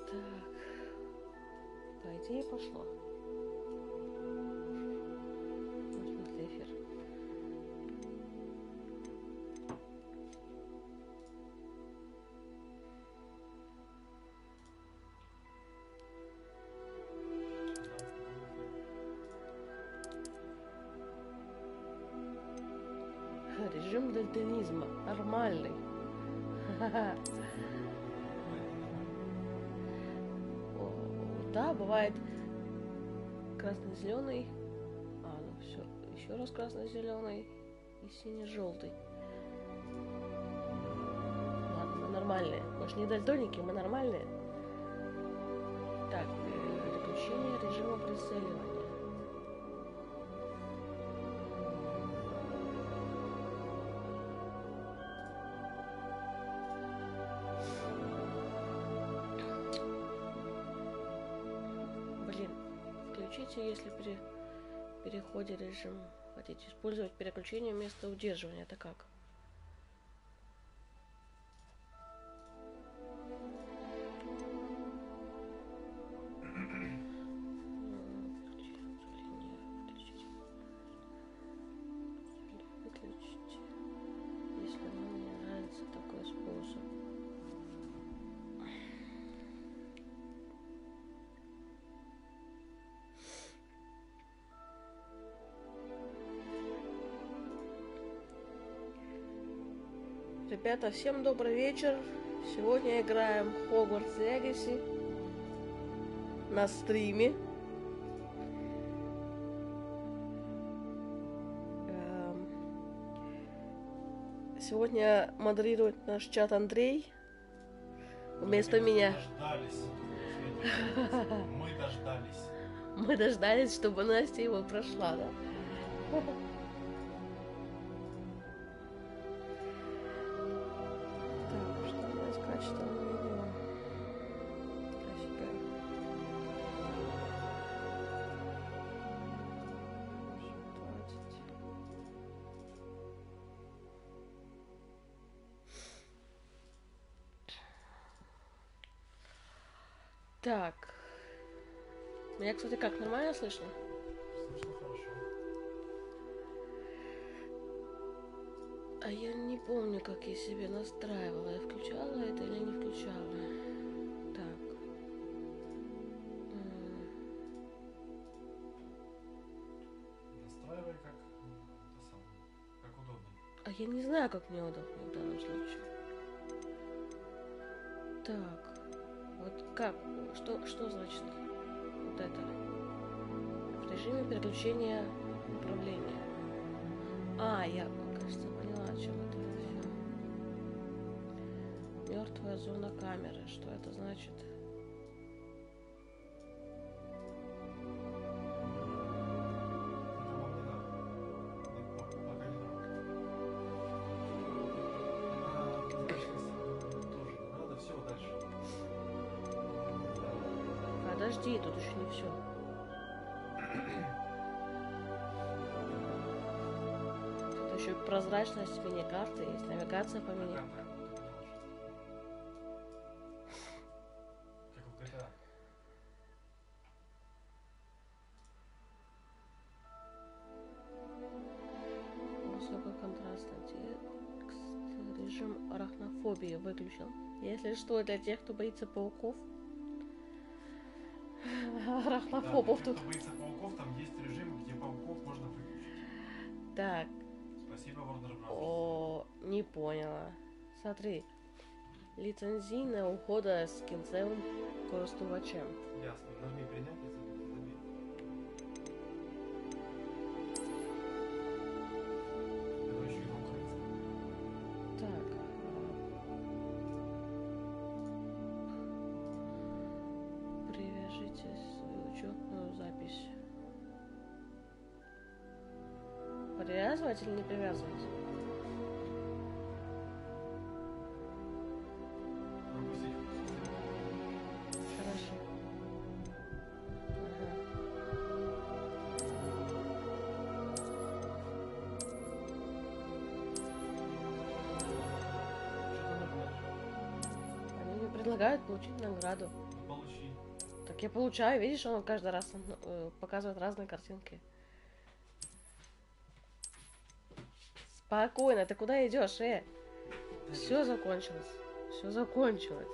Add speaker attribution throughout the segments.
Speaker 1: Так, по идее пошло. Ну, в смысле, эфир. Режим дальтонизма нормальный. Да, бывает красно-зеленый, ну все, еще раз красно-зеленый и сине-желтый. Ладно, мы нормальные. Мы ж не дальтоники, мы нормальные. Так, переключение режима прицеливания. Если при переходе режим хотите использовать переключение вместо удерживания, это как? Выключите, если вам не нравится такой способ. Ребята, всем добрый вечер. Сегодня играем Hogwarts Legacy на стриме. Сегодня модерирует наш чат Андрей вместо меня. Мы дождались, чтобы Настя его прошла, да? Так. Меня, кстати, как, нормально слышно?
Speaker 2: Слышно хорошо.
Speaker 1: А я не помню, как я себе настраивала. Я включала это или не включала? Так.
Speaker 2: Настраивай как это самое, как удобно.
Speaker 1: А я не знаю, как мне удобно в данном случае. Так. Вот как? Что значит вот это? В режиме переключения управления. Я, кажется, поняла, о чем это все. Мертвая зона камеры. Что это значит? Подожди, тут еще не все. Тут еще прозрачность мини-карты есть, навигация по мини.
Speaker 2: Как в GTA.
Speaker 1: Высококонтрастный текст. Режим арахнофобии выключен. Если что, для тех, кто боится пауков. Арахнофобов
Speaker 2: тут.
Speaker 1: тут.
Speaker 2: Кто боится пауков, там есть режим, где пауков можно выключить.
Speaker 1: Так.
Speaker 2: Спасибо, Warner Bros.
Speaker 1: Не поняла. Смотри. Ліцензійне угода з кінцевим користувачем.
Speaker 2: Ясно. Нажми принять и забей. Это еще и конкуренция.
Speaker 1: Так. Привяжите свою учетную запись. Привязывать или не привязывать? Хорошо. Ага. Они мне предлагают получить награду.
Speaker 2: Получи
Speaker 1: Так я получаю, видишь, он каждый раз показывает разные картинки. Спокойно, ты куда идешь, Все закончилось. Все закончилось.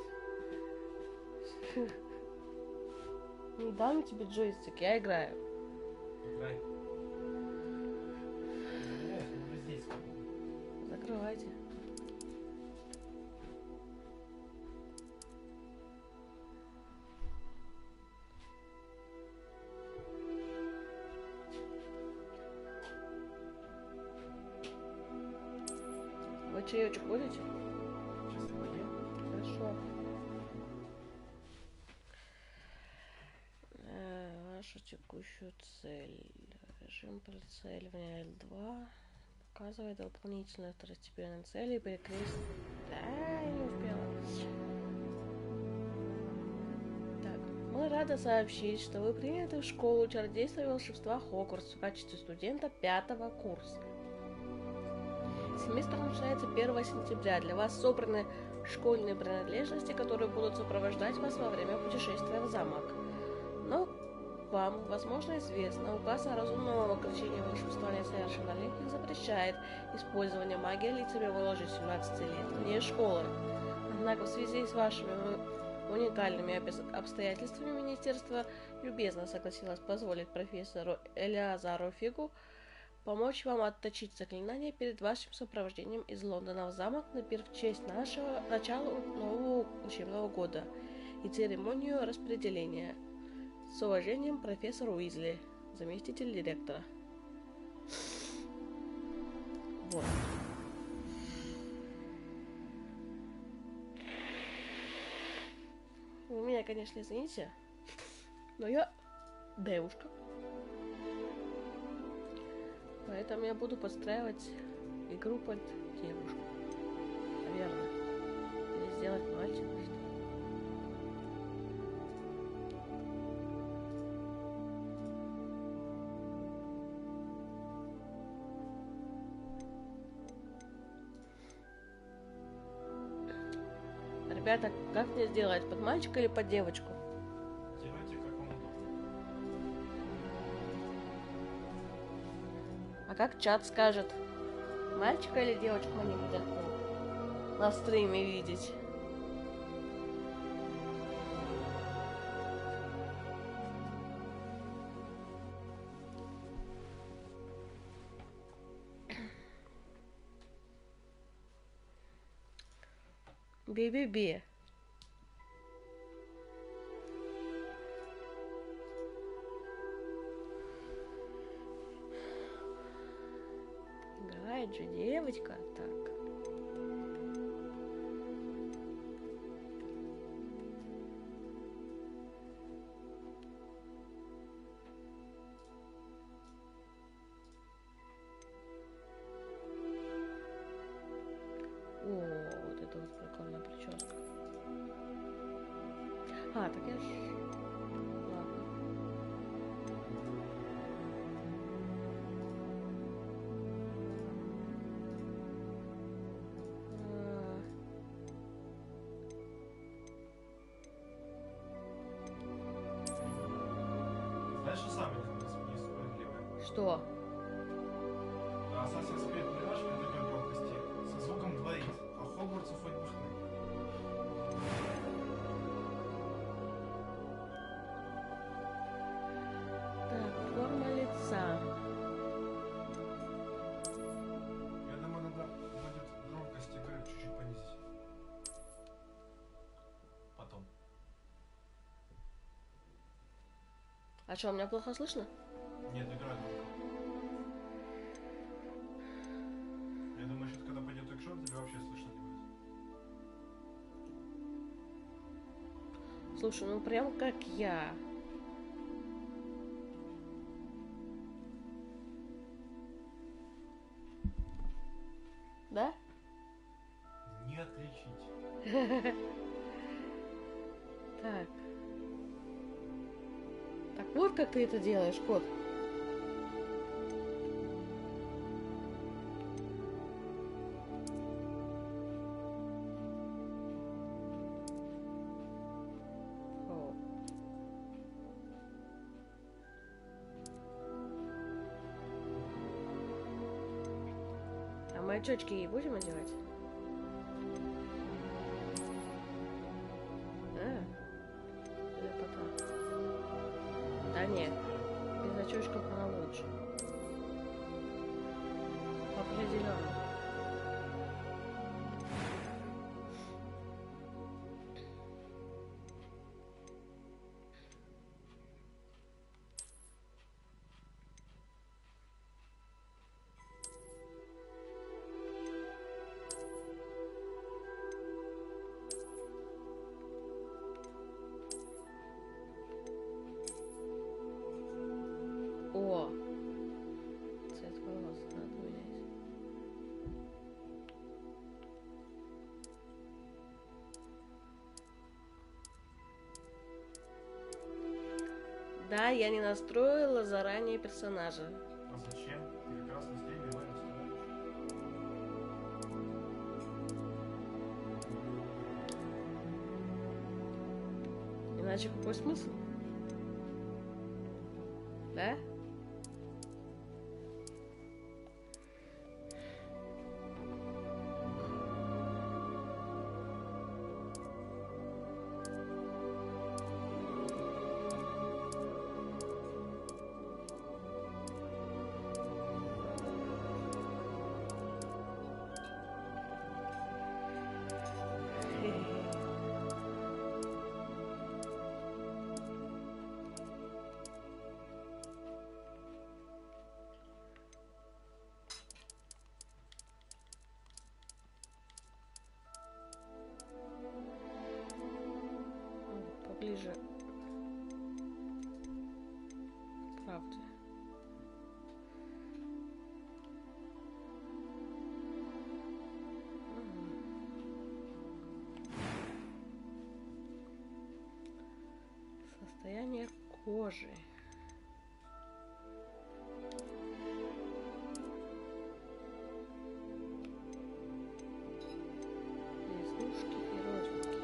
Speaker 1: Не дам тебе джойстик, я играю.
Speaker 2: Играй. Здесь.
Speaker 1: Закрывайте. Вы чаечек будете?
Speaker 2: Сейчас я поем.
Speaker 1: Хорошо. Вашу текущую цель. Режим прицеливания L2. Показывает дополнительные второстепенные цели. Перекрест. Да, я не успела. Так, мы рады сообщить, что вы приняты в школу чародейства и волшебства Хогвартс в качестве студента 5-го курса. Семестр начинается 1 сентября. Для вас собраны школьные принадлежности, которые будут сопровождать вас во время путешествия в замок. Но вам, возможно, известно, указ о разумном ограничении волшебства несовершеннолетних запрещает использование магии лицами моложе 17 лет вне школы. Однако в связи с вашими уникальными обстоятельствами министерство любезно согласилось позволить профессору Элиазару Фигу помочь вам отточить заклинания перед вашим сопровождением из Лондона в замок на пир в честь начала нового учебного года и церемонию распределения. С уважением, профессор Уизли, заместитель директора. Вот. Вы меня, конечно, извините, но я девушка. Поэтому я буду подстраивать игру под девушку. Наверное. Или сделать мальчика, что ли. Ребята, как мне сделать? Под мальчика или под девочку?
Speaker 2: Делайте, как вам удобно.
Speaker 1: А как чат скажет? Мальчика или девочку они хотят на стриме видеть? Би-би-би. Играет же девочка, так. О, вот это вот прикольная прическа. А, так я ж... Ладно.
Speaker 2: Знаешь, что самое несправедливое?
Speaker 1: Что?
Speaker 2: Assassin's Creed Mirage при такой громкости со звуком говорит, а Хогвартсу хоть бы хны.
Speaker 1: Так, форма лица.
Speaker 2: Я думаю, надо будет громкость игры чуть-чуть понизить. Потом.
Speaker 1: А что, меня плохо слышно?
Speaker 2: Нет, игра громко. Я думаю, сейчас когда пойдет экшон, тебя вообще слышно не будет.
Speaker 1: Слушай, ну прям как я. Да?
Speaker 2: Не отличить.
Speaker 1: Так. Так вот как ты это делаешь, кот. О. Мы очечки ей будем одевать? Лепота. Да нет, без очечков она лучше. Определенно. О! Цвет волос надо менять. Да, я не настроила заранее персонажа.
Speaker 2: А зачем? Ты как раз на стриме его настроишь.
Speaker 1: Иначе какой смысл? Да? Поближе. Правда. Состояние кожи. Веснушки и родинки.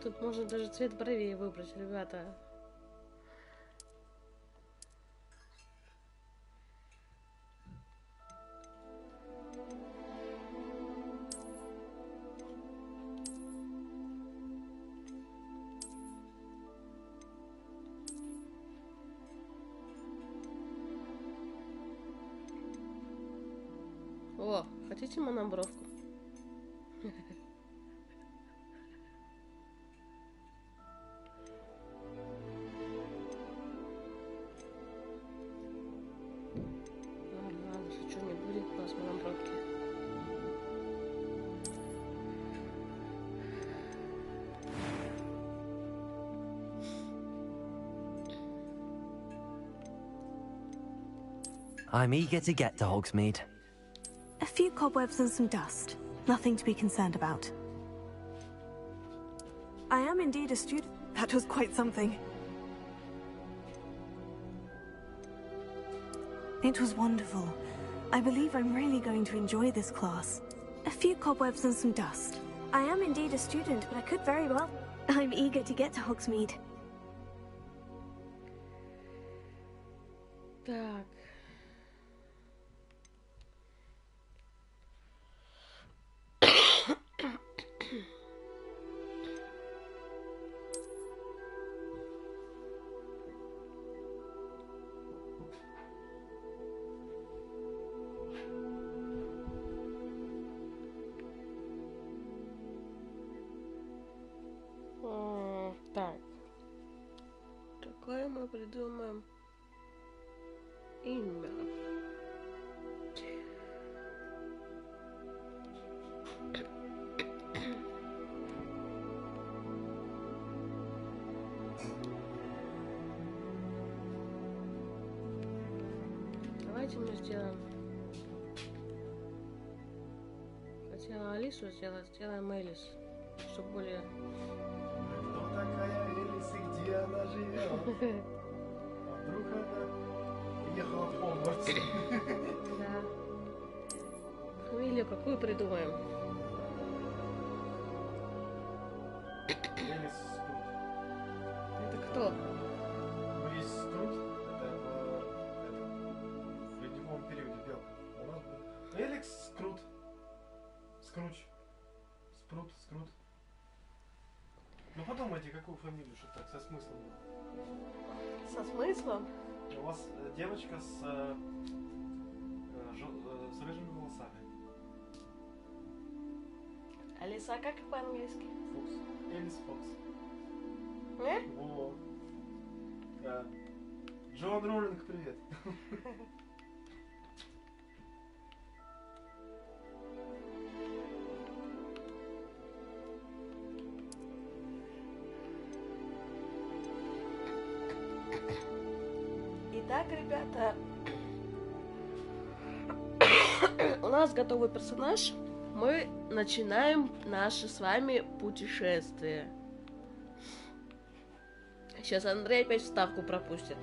Speaker 1: Тут можно даже цвет бровей выбрать, ребята. О, хотите монобровку? Ладно, шучу, не будет у нас монобровки.
Speaker 3: I'm eager to get to Hogsmeade.
Speaker 4: A few cobwebs and some dust. Nothing to be concerned about. I am indeed a student. That was quite something. It was wonderful. I believe I'm really going to enjoy this class. A few cobwebs and some dust. I am indeed a student, but I could very well... I'm eager to get to Hogsmeade.
Speaker 1: Так. Так. Какое мы придумаем имя? Давайте мы сделаем... Хотела Алису сделать, сделаем Элис, чтобы более...
Speaker 2: Кто такая Элис и где она живет? А вдруг она уехала в Хогвартс?
Speaker 1: Да. Фамилию какую придумаем?
Speaker 2: Элис Скрут.
Speaker 1: Это кто?
Speaker 2: Элис Скрут? Это в ледниковом периоде белка. У нас был Эликс Скрут. Скруч. Спрут, Скрут. Ну подумайте, какую фамилию, что так со смыслом.
Speaker 1: Со смыслом?
Speaker 2: У вас девочка с рыжими волосами.
Speaker 1: Алиса, как по-английски?
Speaker 2: Фокс. Элис Фокс. Во. Да. Джон Роулинг, привет.
Speaker 1: Итак, ребята, у нас готовый персонаж. Мы начинаем наше с вами путешествие. Сейчас Андрей опять вставку пропустит.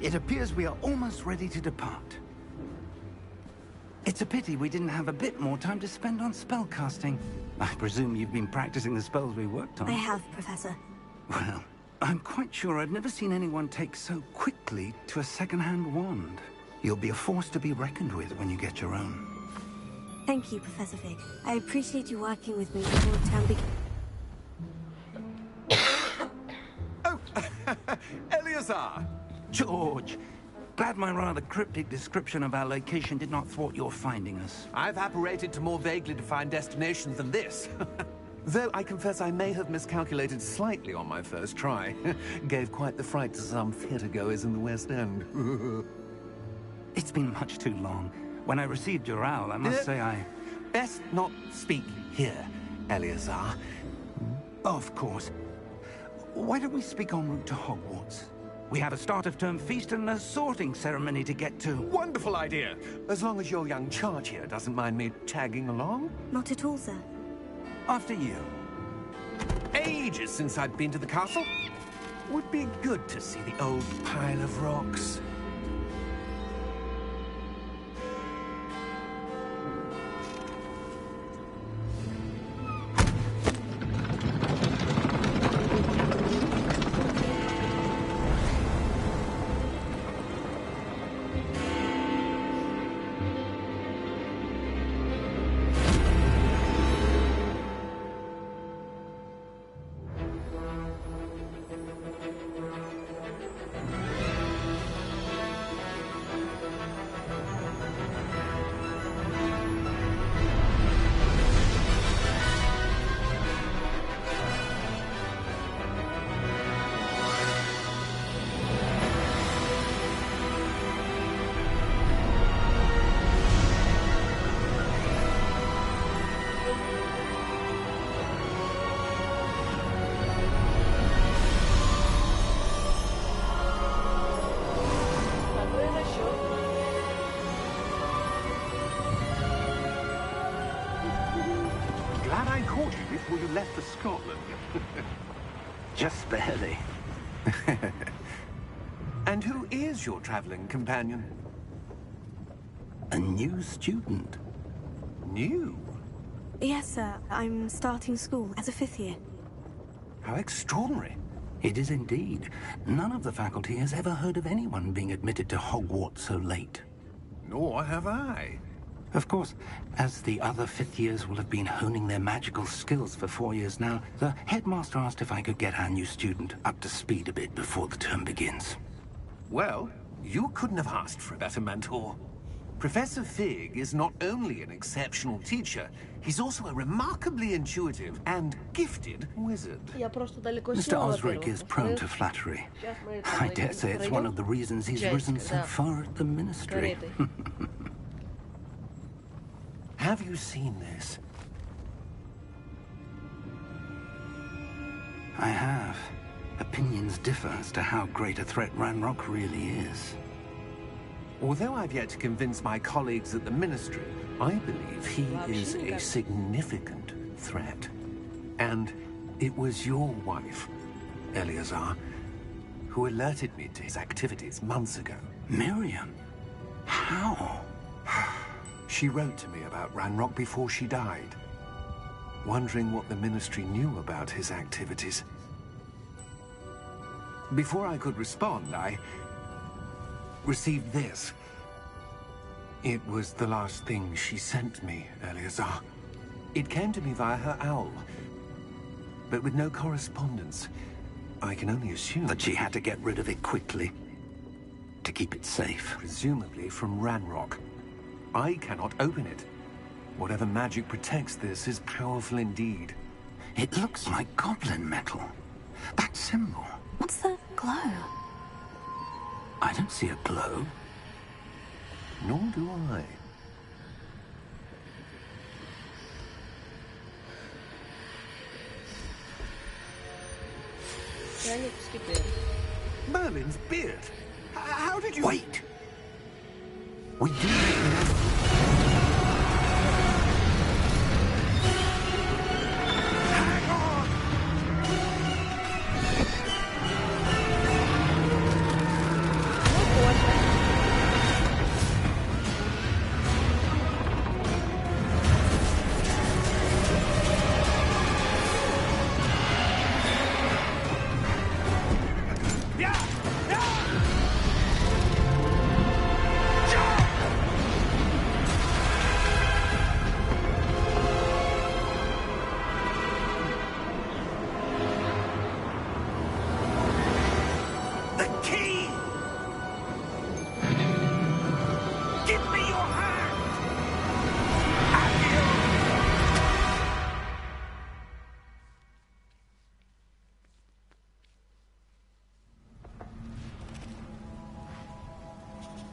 Speaker 5: It appears we are almost ready to depart. It's a pity we didn't have a bit more time to spend on spellcasting. I presume you've been practicing the spells we worked on.
Speaker 4: I have, Professor.
Speaker 5: Well, I'm quite sure I've never seen anyone take so quickly to a second-hand wand. You'll be a force to be reckoned with when you get your own.
Speaker 4: Thank you, Professor Fig. I appreciate you working with me before the term begins.
Speaker 5: Oh, Eleazar! George, glad my rather cryptic description of our location did not thwart your finding us.
Speaker 6: I've apparated to more vaguely defined destinations than this. Though I confess I may have miscalculated slightly on my first try. Gave quite the fright to some theatre-goers in the West End.
Speaker 5: It's been much too long. When I received your owl, I must say I...
Speaker 6: Best not speak here, Eleazar.
Speaker 5: Of course. Why don't we speak en route to Hogwarts? We have a start-of-term feast and a sorting ceremony to get to.
Speaker 6: Wonderful idea! As long as your young charge here doesn't mind me tagging along.
Speaker 4: Not at all, sir.
Speaker 5: After you.
Speaker 6: Ages since I'd been to the castle. Would be good to see the old pile of rocks. caught you before you left for Scotland.
Speaker 5: Just barely.
Speaker 6: And who is your traveling companion?
Speaker 5: A new student.
Speaker 6: New?
Speaker 4: Yes, sir. I'm starting school as a 5th year.
Speaker 6: How extraordinary.
Speaker 5: It is indeed. None of the faculty has ever heard of anyone being admitted to Hogwarts so late.
Speaker 6: Nor have I.
Speaker 5: Of course, as the other 5th years will have been honing their magical skills for 4 years now, the headmaster asked if I could get our new student up to speed a bit before the term begins.
Speaker 6: Well, you couldn't have asked for a better mentor. Professor Fig is not only an exceptional teacher, he's also a remarkably intuitive and gifted wizard.
Speaker 1: Я просто далеко
Speaker 5: Mr.
Speaker 1: села,
Speaker 5: Osric
Speaker 1: во-первых.
Speaker 5: is prone to flattery.
Speaker 1: Сейчас мы
Speaker 5: I dare say it's one of the reasons he's
Speaker 1: Часть,
Speaker 5: risen so
Speaker 1: да.
Speaker 5: far at the ministry.
Speaker 1: Каретой.
Speaker 6: Have you seen this?
Speaker 5: I have. Opinions differ as to how great a threat Ranrock really is.
Speaker 6: Although I've yet to convince my colleagues at the Ministry, I believe he is a significant threat. And it was your wife, Eleazar, who alerted me to his activities months ago.
Speaker 5: Miriam? How?
Speaker 6: She wrote to me about Ranrock before she died, wondering what the Ministry knew about his activities. Before I could respond, I received this. It was the last thing she sent me, Eleazar. It came to me via her owl, but with no correspondence. I can only assume
Speaker 5: That she had to get rid of it quickly to keep it safe.
Speaker 6: presumably from Ranrock. I cannot open it. Whatever magic protects this is powerful indeed.
Speaker 5: It looks like goblin metal. That symbol.
Speaker 4: What's that glow?
Speaker 5: I don't see a glow.
Speaker 6: Nor do I.
Speaker 1: Я не скипаю.
Speaker 6: Merlin's beard. How did you...
Speaker 5: Wait! We do know. The key! Give me your hand!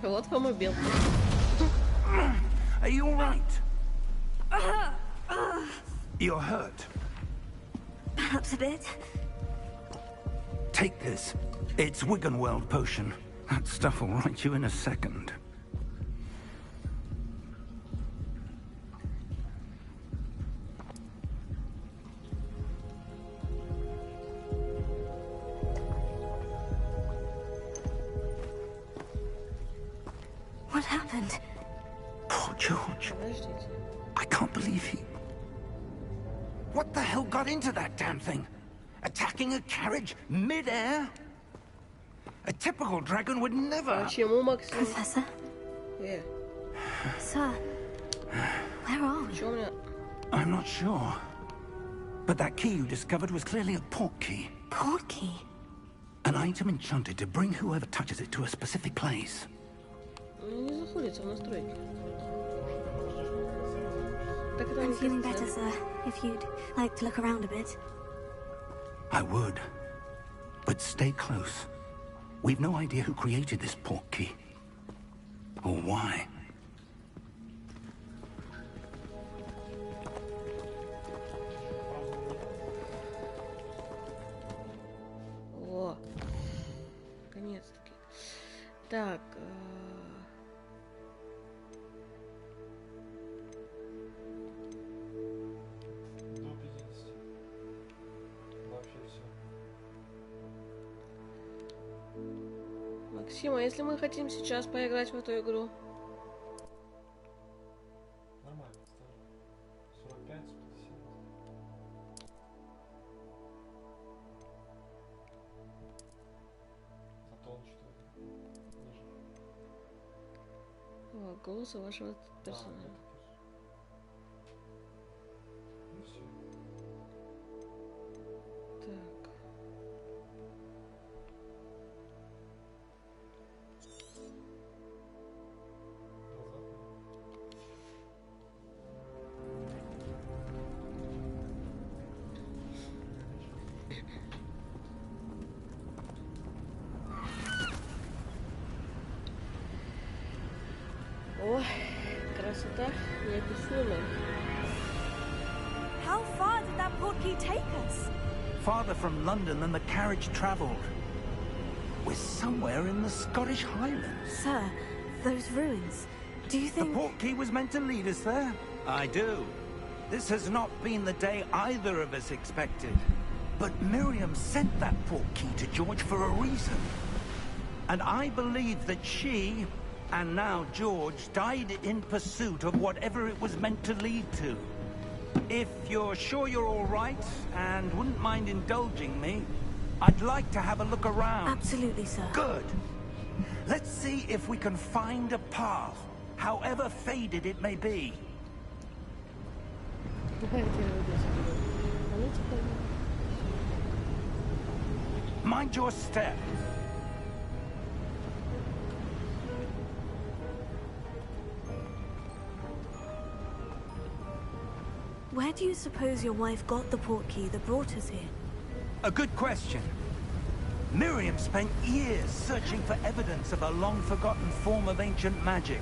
Speaker 1: Вот помобил.
Speaker 5: Are you all right? You're hurt.
Speaker 4: Perhaps a bit.
Speaker 5: Take this. It's Wiggenweld potion. That stuff will right you in a second.
Speaker 4: What happened?
Speaker 5: Poor George.
Speaker 1: Подождите.
Speaker 5: I can't believe he... What the hell got into that damn thing? Attacking a carriage mid-air? A typical dragon would never...
Speaker 1: Почему Максим?
Speaker 4: Professor? Sir? Where are we?
Speaker 1: Почему у меня...
Speaker 5: I'm not sure. But that key you discovered was clearly a port key.
Speaker 4: Port key?
Speaker 5: An item enchanted to bring whoever touches it to a specific place.
Speaker 1: Не заходится в настройки. Так это
Speaker 4: I'm
Speaker 1: не
Speaker 4: feeling
Speaker 1: кажется.
Speaker 4: better, sir. If you'd like to look around a bit.
Speaker 5: I would. But stay close. We've no idea who created this port key. Or why.
Speaker 1: О, наконец-таки. Так.
Speaker 2: До
Speaker 1: Тима, если мы хотим сейчас поиграть в эту игру.
Speaker 2: Нормально, ставлю. 45, 50. А то он что? Ниже.
Speaker 1: О, голоса вашего
Speaker 2: Да,
Speaker 1: персонажа.
Speaker 2: это ну все.
Speaker 1: Так. Ой, красота неописуемая.
Speaker 4: How far did that portkey take us?
Speaker 5: Farther from London than the carriage travelled. We're somewhere in the Scottish Highlands.
Speaker 4: Sir, those ruins. Do you
Speaker 5: The
Speaker 4: think...
Speaker 5: portkey was meant to lead us there? I do. This has not been the day either of us expected. But Miriam sent that portkey to George for a reason. And I believe that she, and now George, died in pursuit of whatever it was meant to lead to. If you're sure you're all right, and wouldn't mind indulging me, I'd like to have a look around.
Speaker 4: Absolutely, sir.
Speaker 5: Good. Let's see if we can find a path, however faded it may be. Mind your step.
Speaker 4: Where do you suppose your wife got the portkey that brought us here?
Speaker 5: A good question. Miriam spent years searching for evidence of a long-forgotten form of ancient magic.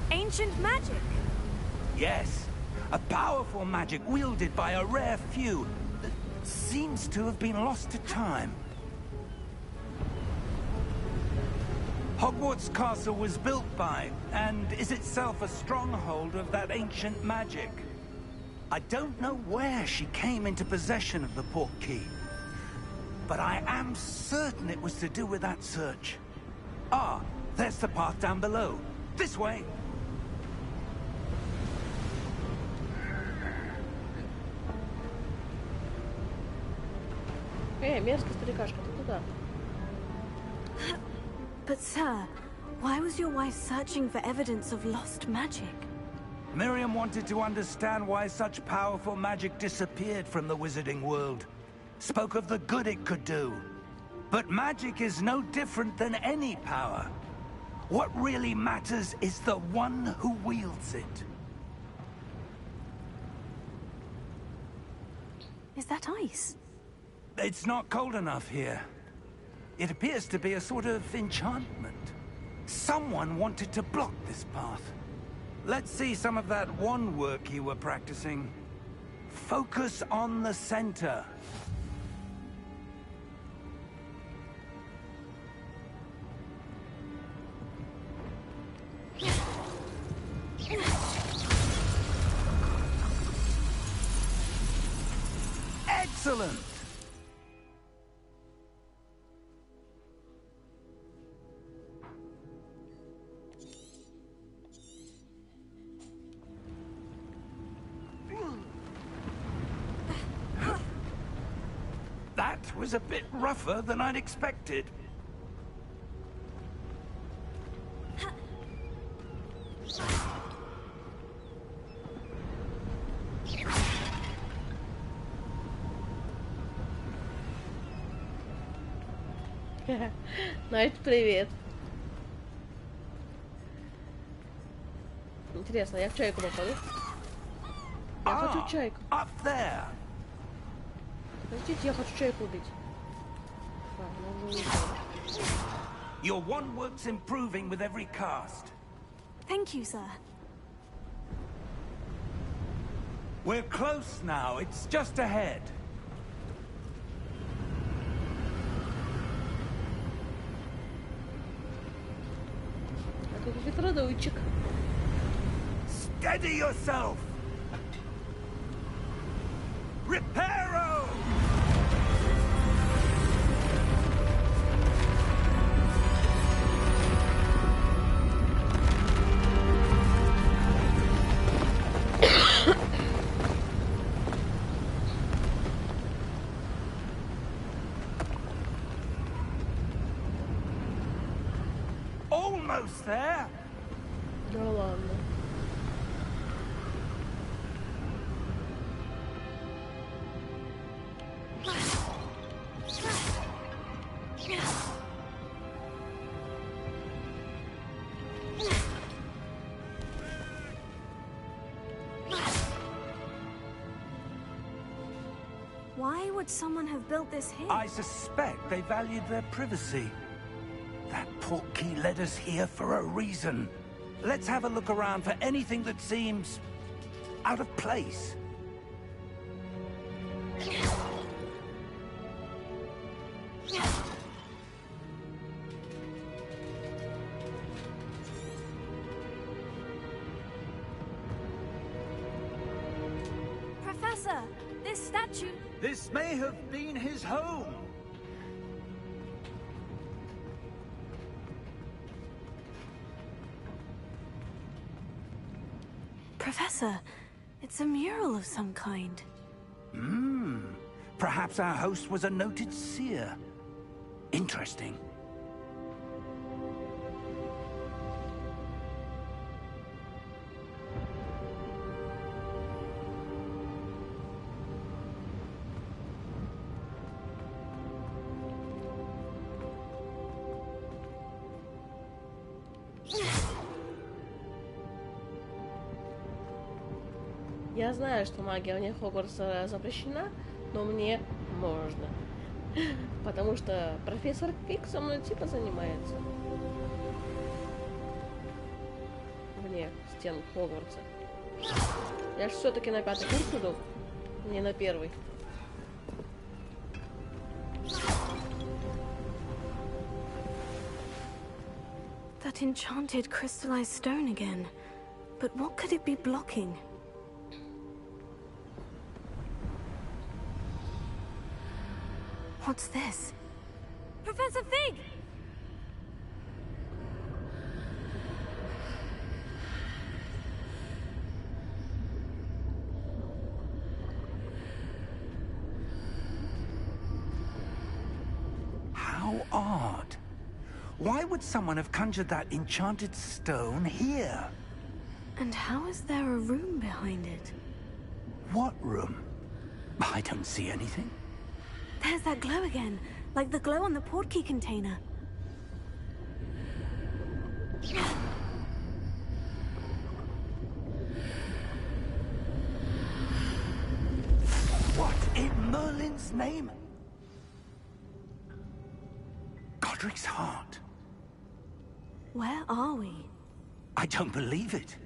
Speaker 4: Ancient magic?
Speaker 5: Yes, a powerful magic wielded by a rare few that seems to have been lost to time. Hogwarts Castle was built by, and is itself a stronghold of that ancient magic. I don't know where she came into possession of the portkey, but I am certain it was to do with that search. Ah, there's the path down below. This way.
Speaker 1: Мерзкий старикашка, ты куда?
Speaker 4: But sir, why was your wife searching for evidence of lost magic?
Speaker 5: Miriam wanted to understand why such powerful magic disappeared from the wizarding world. Spoke of the good it could do. But magic is no different than any power. What really matters is the one who wields it.
Speaker 4: Is that ice?
Speaker 5: It's not cold enough here. It appears to be a sort of enchantment. Someone wanted to block this path. Let's see some of that wand work you were practicing. Focus on the center. Excellent! That was a bit rougher than I'd expected.
Speaker 1: Найт, привет. Интересно, я в чайку попаду? Я хочу чайку.
Speaker 5: Up there.
Speaker 1: Подождите, я хочу чайку убить. Ладно, уже убил.
Speaker 5: Your wand work's improving with every cast.
Speaker 4: Thank you, sir.
Speaker 5: We're close now. It's just ahead.
Speaker 1: Какой ветродуйчик.
Speaker 5: Steady yourself. Reparo! almost there.
Speaker 1: Да ладно.
Speaker 4: Why would someone have built this here?
Speaker 5: I suspect they valued their privacy. That portkey led us here for a reason. Let's have a look around for anything that seems out of place.
Speaker 4: Professor, this statue...
Speaker 5: This may have been his home.
Speaker 4: Professor, it's a mural of some kind.
Speaker 5: Perhaps our host was a noted seer. Interesting.
Speaker 1: Я знаю, что магия вне Хогвартса запрещена, но мне можно. Потому что профессор Пик со мной типа занимается. Вне стен Хогвартса. Я ж все-таки на 5-й курс иду, не на 1-й.
Speaker 4: That enchanted crystallized stone again. But what could it be blocking? What's this? Professor Fig!
Speaker 5: How odd. Why would someone have conjured that enchanted stone here?
Speaker 4: And how is there a room behind it?
Speaker 5: What room? I don't see anything.
Speaker 4: There's that glow again, like the glow on the portkey container.
Speaker 5: What in Merlin's name? Godric's heart.
Speaker 4: Where are we?
Speaker 5: I don't believe it.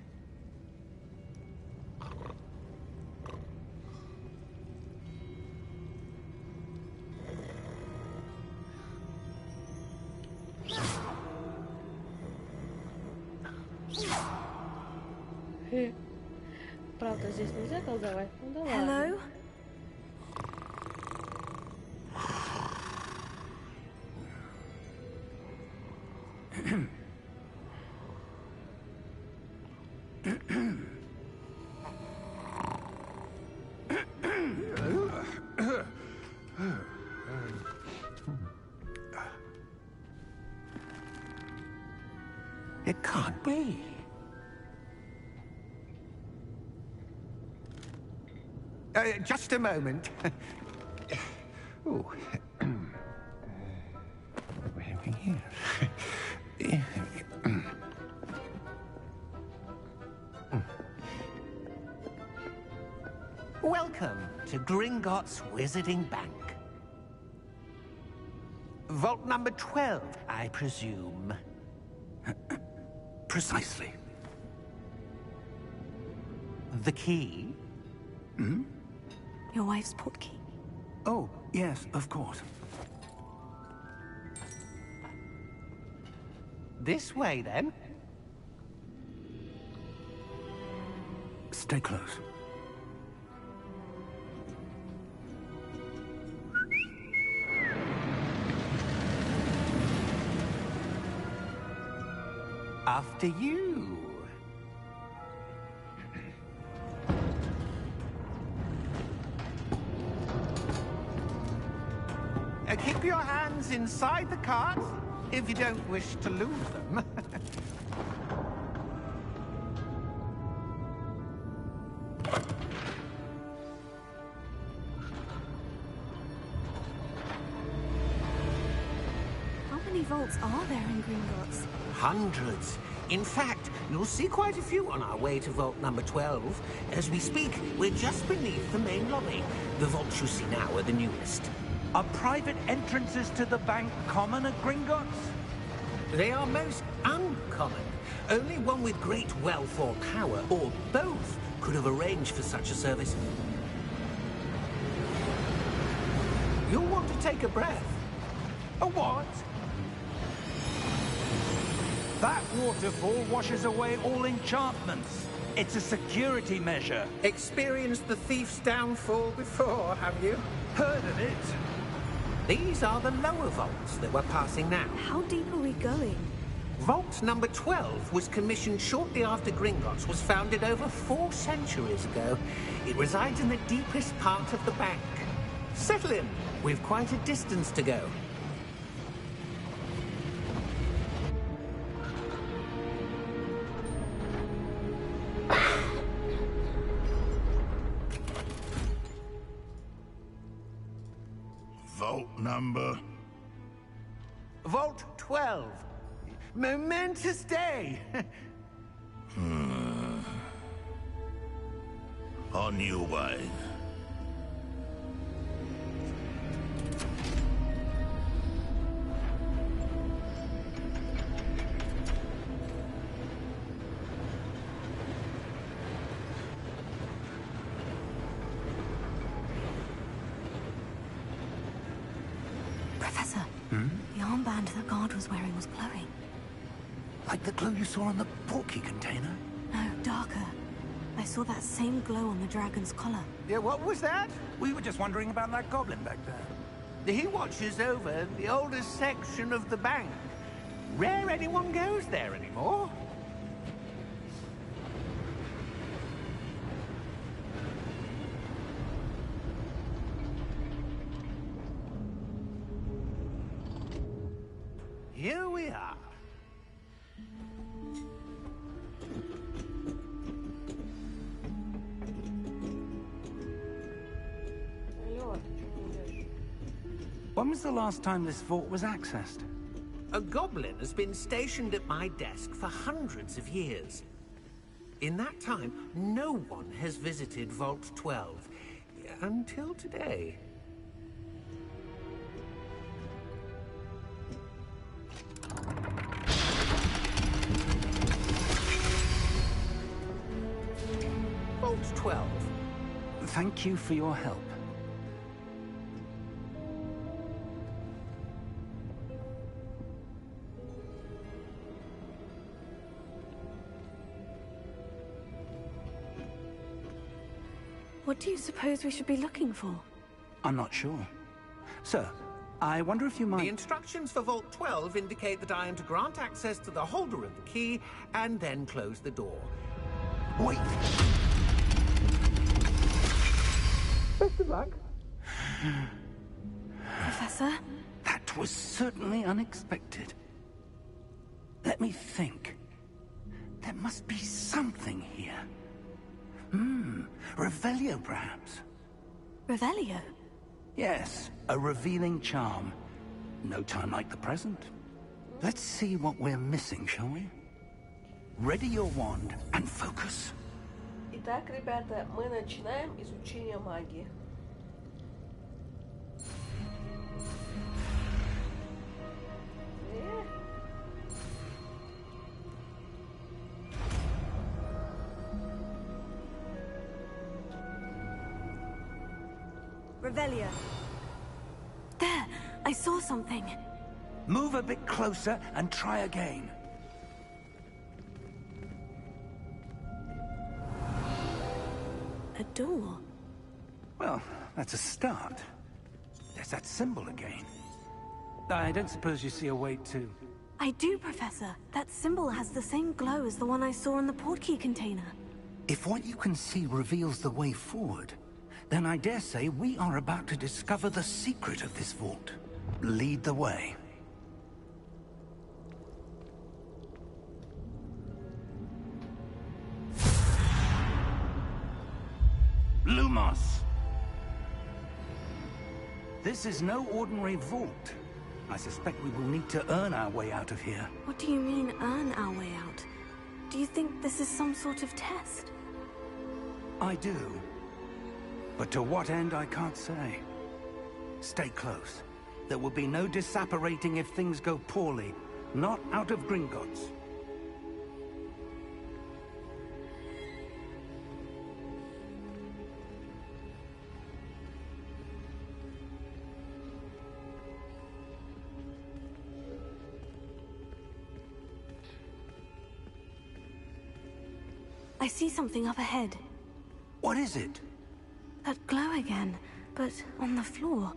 Speaker 1: Правда, здесь нельзя колдовать? Ну да ладно.
Speaker 4: Hello?
Speaker 6: It can't be. Just a moment. Oh. Where are we here? Welcome to Gringotts Wizarding Bank. Vault number 12, I presume.
Speaker 5: Precisely.
Speaker 6: The key?
Speaker 5: Hmm?
Speaker 4: Your wife's portkey.
Speaker 5: Oh, yes, of course.
Speaker 6: This way, then.
Speaker 5: Stay close.
Speaker 6: After you. Keep your hands inside the cart if you don't wish to lose them.
Speaker 4: vaults are there in Gringotts?
Speaker 6: Hundreds. In fact, you'll see quite a few on our way to vault number 12. As we speak, we're just beneath the main lobby. The vaults you see now are the newest.
Speaker 5: Are private entrances to the bank common at Gringotts?
Speaker 6: They are most uncommon. Only one with great wealth or power, or both, could have arranged for such a service. You'll want to take a breath.
Speaker 5: A what? That waterfall washes away all enchantments. It's a security measure.
Speaker 6: Experienced the thief's downfall before, have you?
Speaker 5: Heard of it?
Speaker 6: These are the lower vaults that we're passing now.
Speaker 4: How deep are we going?
Speaker 6: Vault number 12 was commissioned shortly after Gringotts was founded over 4 centuries ago. It resides in the deepest part of the bank. Settle in. We've quite a distance to go.
Speaker 7: Vault number?
Speaker 6: Vault 12. Momentous day.
Speaker 7: On your way.
Speaker 4: Professor, the armband the guard was wearing was glowing.
Speaker 5: Like the glow you saw on the porky container?
Speaker 4: No, darker. I saw that same glow on the dragon's collar.
Speaker 6: Yeah, what was that?
Speaker 5: We were just wondering about that goblin back there.
Speaker 6: He watches over the oldest section of the bank. Rare anyone goes there anymore. Here we are.
Speaker 5: When was the last time this vault was accessed?
Speaker 6: A goblin has been stationed at my desk for hundreds of years. In that time, no one has visited Vault 12. Until today. Vault 12.
Speaker 5: Thank you for your help.
Speaker 4: What do you suppose we should be looking for?
Speaker 5: I'm not sure. Sir, I wonder if you might...
Speaker 6: The instructions for Vault 12 indicate that I am to grant access to the holder of the key and then close the door.
Speaker 5: Wait!
Speaker 6: Best of luck.
Speaker 4: Professor?
Speaker 5: That was certainly unexpected. Let me think. There must be something here. Revelio, perhaps?
Speaker 4: Revelio?
Speaker 5: Yes, a revealing charm. No time like the present. Let's see what we're missing, shall we? Ready your wand and focus.
Speaker 1: Итак, ребята, мы начинаем изучение магии.
Speaker 4: Revelio. There! I saw something.
Speaker 5: Move a bit closer and try again.
Speaker 4: A door.
Speaker 5: Well, that's a start. There's that symbol again. I don't suppose you see a way to...
Speaker 4: I do, Professor. That symbol has the same glow as the one I saw in the portkey container.
Speaker 5: If what you can see reveals the way forward, then I dare say we are about to discover the secret of this vault. Lead the way. Lumos! This is no ordinary vault. I suspect we will need to earn our way out of here.
Speaker 4: What do you mean, earn our way out? Do you think this is some sort of test?
Speaker 5: I do. But to what end, I can't say. Stay close. There will be no disapparating if things go poorly. Not out of Gringotts.
Speaker 4: I see something up ahead.
Speaker 5: What is it?
Speaker 4: That glow again, but on the floor.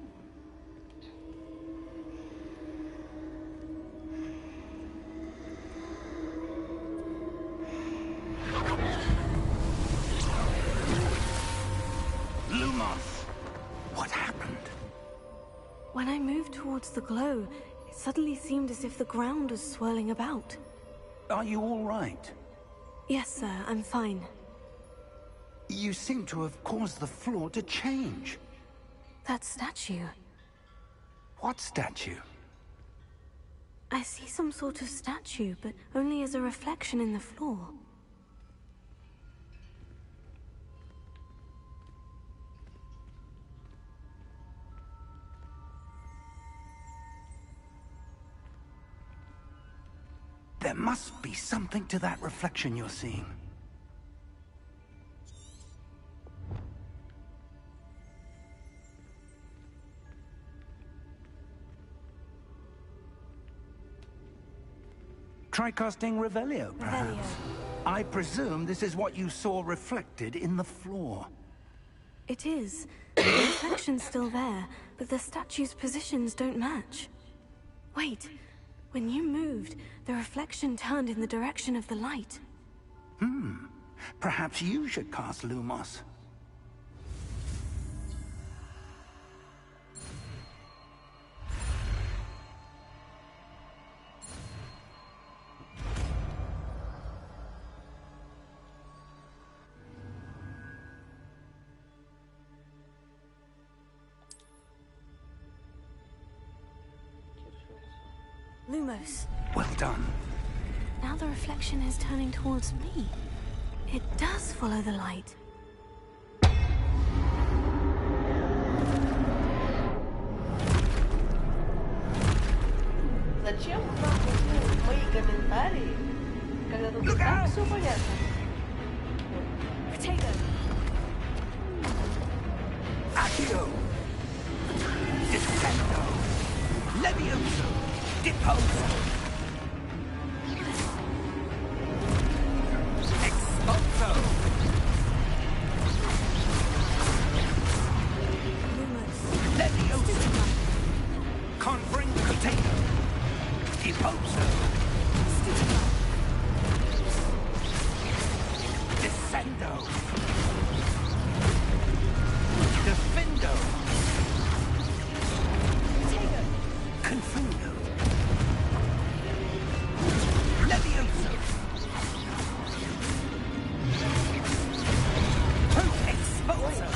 Speaker 5: Lumos! What happened?
Speaker 4: When I moved towards the glow, it suddenly seemed as if the ground was swirling about.
Speaker 5: Are you all right?
Speaker 4: Yes, sir, I'm fine.
Speaker 5: You seem to have caused the floor to change.
Speaker 4: That statue.
Speaker 5: What statue?
Speaker 4: I see some sort of statue, but only as a reflection in the floor.
Speaker 5: There must be something to that reflection you're seeing. Try casting Revelio, perhaps. I presume this is what you saw reflected in the floor.
Speaker 4: It is. The reflection's still there, but the statue's positions don't match. Wait. When you moved, the reflection turned in the direction of the light.
Speaker 5: Perhaps you should cast Lumos.
Speaker 4: Lumos.
Speaker 5: Well done.
Speaker 4: Now the reflection is turning towards me. It does follow the light.
Speaker 1: Зачем вам нужны мои комментарии, когда тут и так все понятно?
Speaker 5: Accio! Descendo! Levioso! Deposo! Exposo! Levioso! Confring potato! Deposo! Descendo! Defendo! Confundo! Levioso! Exposo!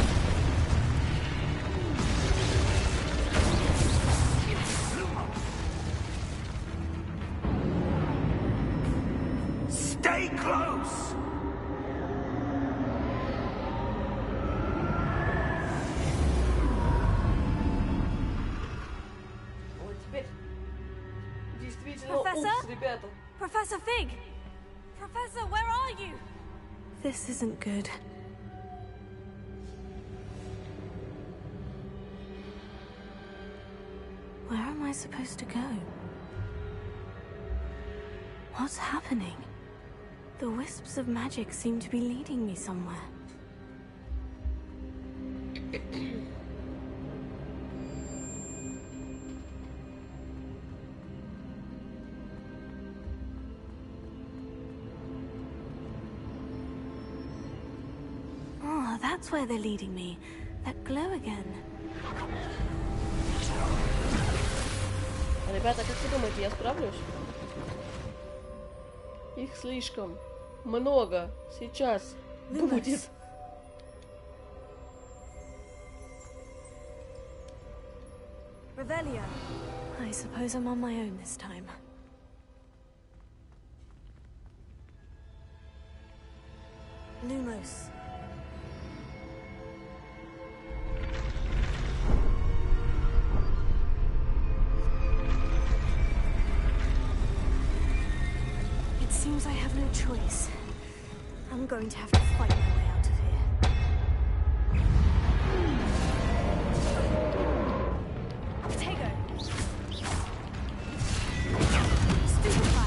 Speaker 5: Stay close!
Speaker 1: Вот теперь действительно
Speaker 4: Профессор?
Speaker 1: упс, ребята.
Speaker 4: Professor Fig! Professor, where are you? This isn't good. Where am I supposed to go? What's happening? The wisps of magic seem to be leading me somewhere. Oh, that's where they're leading me. That glow again.
Speaker 1: Ребята, как вы думаете, я справлюсь? Их слишком много сейчас будет.
Speaker 4: Revelio. I suppose I'm on my own this time. Lumos. It seems I have no choice. I'm going to have to fight my way out of here. Potato! Stupefy!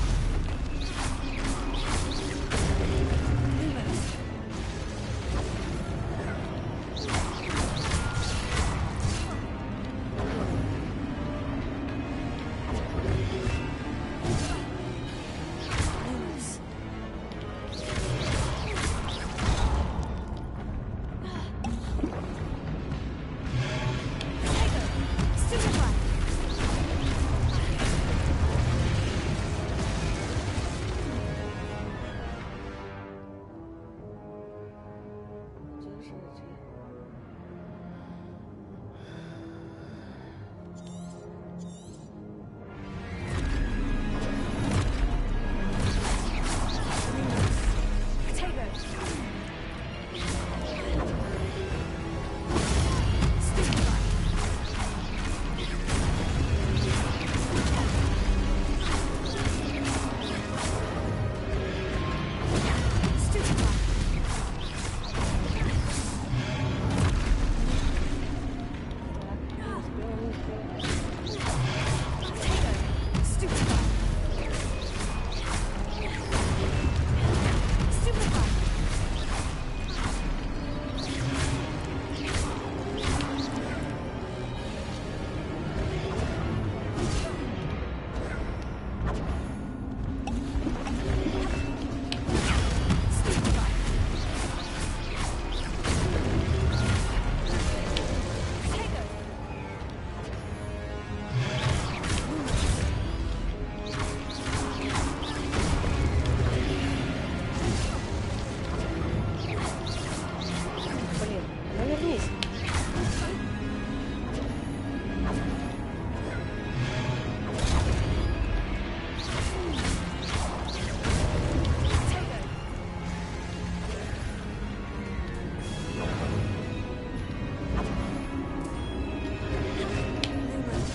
Speaker 4: Lumos. Lumos.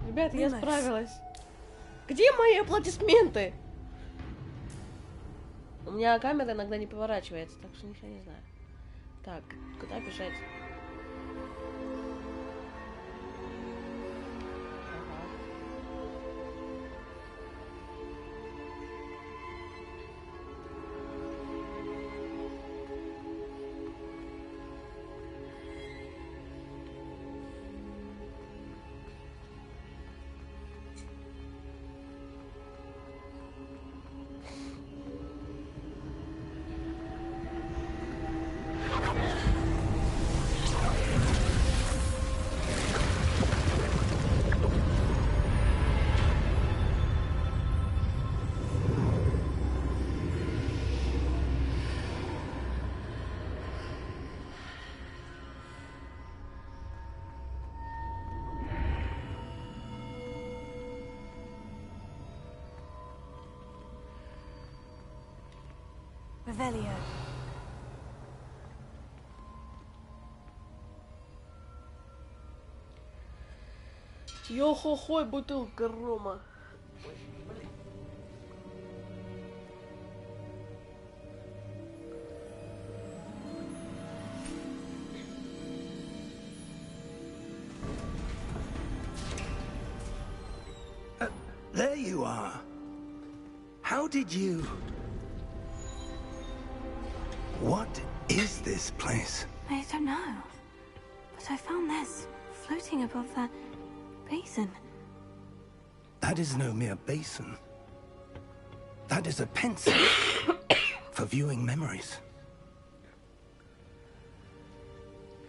Speaker 1: Ребята, я справилась. Где мои аплодисменты? У меня камера иногда не поворачивается, так что ничего не знаю. Так, куда бежать?
Speaker 4: Revelio.
Speaker 1: Йо-хо-хой, бутылка рома.
Speaker 5: There you are. How did you... What is this place?
Speaker 4: I don't know. But I found this floating above that basin.
Speaker 5: That is no mere basin. That is a pencil for viewing memories.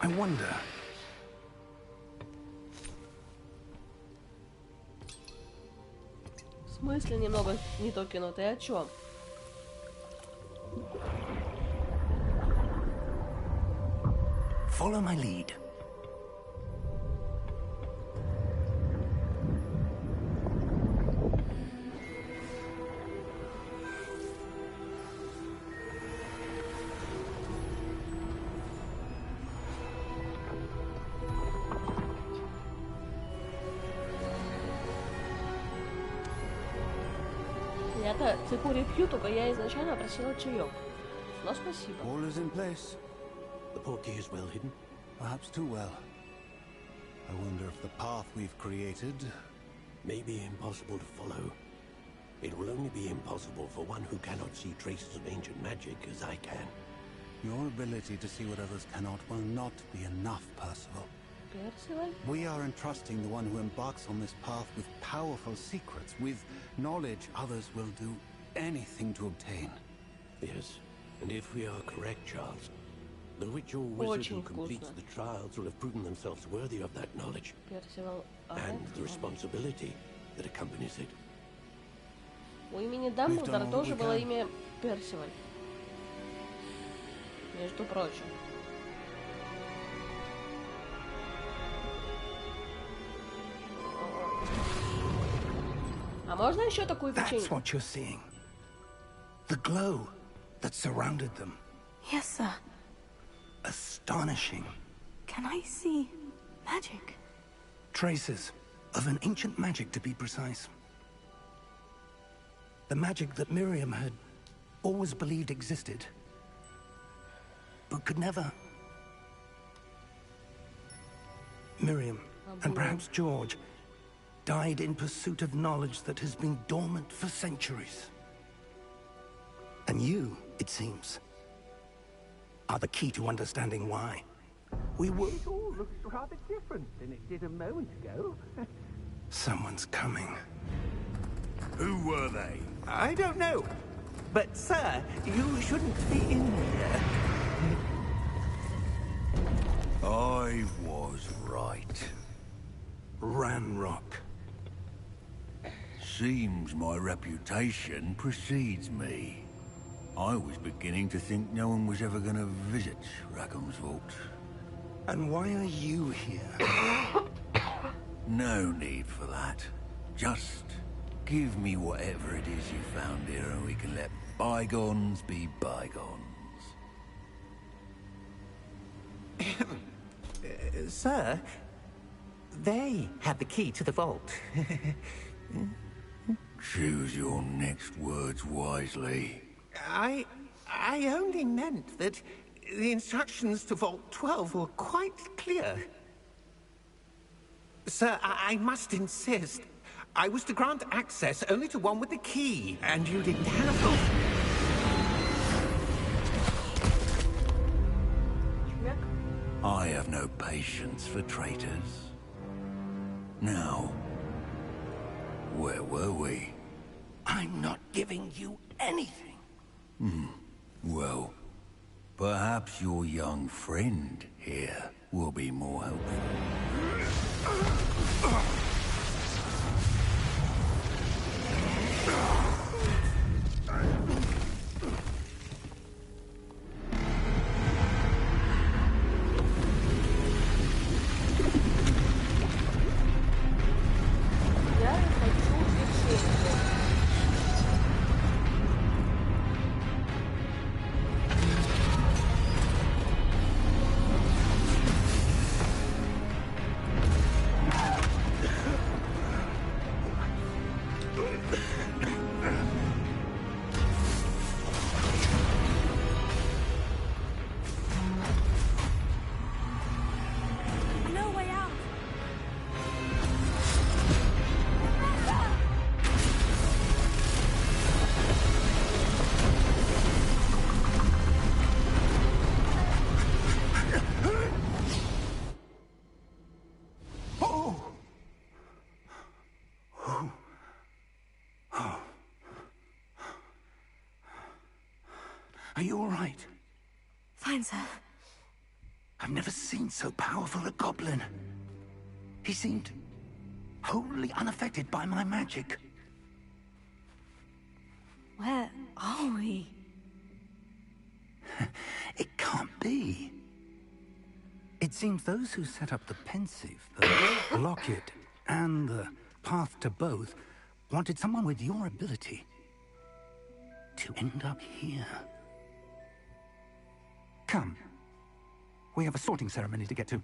Speaker 5: I wonder.
Speaker 1: В смысле немного не то кино? Ты о чем?
Speaker 5: Follow my lead.
Speaker 1: Я-то цикури пью, только я изначально просила чаек. Но спасибо.
Speaker 8: All is in place. The portkey is well hidden. Perhaps too well. I wonder if the path we've created may be impossible to follow. It will only be impossible for one who cannot see traces of ancient magic as I can. Your ability to see what others cannot will not be enough, Percival.
Speaker 1: Percival?
Speaker 8: We are entrusting the one who embarks on this path with powerful secrets, with knowledge others will do anything to obtain.
Speaker 9: Yes, and if we are correct, Charles, the witch or wizard who completes the trials will have proven themselves worthy of that knowledge
Speaker 1: Percival,
Speaker 9: and the responsibility that accompanies it.
Speaker 1: У имени Дамблдора тоже было имя Персиваль. Между прочим. А можно еще такую печенье?
Speaker 5: That's what you're seeing. The glow that surrounded them.
Speaker 4: Yes, sir.
Speaker 5: Astonishing.
Speaker 4: Can I see magic?
Speaker 5: Traces of an ancient magic, to be precise. The magic that Miriam had always believed existed, but could never. Miriam, and perhaps George, died in pursuit of knowledge that has been dormant for centuries. And you, it seems, are the key to understanding why. We were...
Speaker 10: It all looks rather different than it did a moment ago.
Speaker 5: Someone's coming. Who were they?
Speaker 10: I don't know. But, sir, you shouldn't be in here.
Speaker 5: I was right. Ranrock.
Speaker 11: Seems my reputation precedes me. I was beginning to think no one was ever going to visit Rackham's vault.
Speaker 5: And why are you here?
Speaker 11: No need for that. Just give me whatever it is you found here and we can let bygones be bygones.
Speaker 10: Sir, they had the key to the vault.
Speaker 11: Choose your next words wisely.
Speaker 10: I only meant that the instructions to Vault 12 were quite clear. Sir, I must insist. I was to grant access only to one with the key, and you didn't have them.
Speaker 11: I have no patience for traitors. Now, where were we?
Speaker 5: I'm not giving you anything.
Speaker 11: Well, perhaps your young friend here will be more helpful.
Speaker 5: Are you all right?
Speaker 4: Fine, sir.
Speaker 5: I've never seen so powerful a goblin. He seemed wholly unaffected by my magic.
Speaker 4: Where are we?
Speaker 5: It can't be. It seems those who set up the pensive, the locket, and the path to both wanted someone with your ability to end up here. Come. We have a sorting ceremony to get to.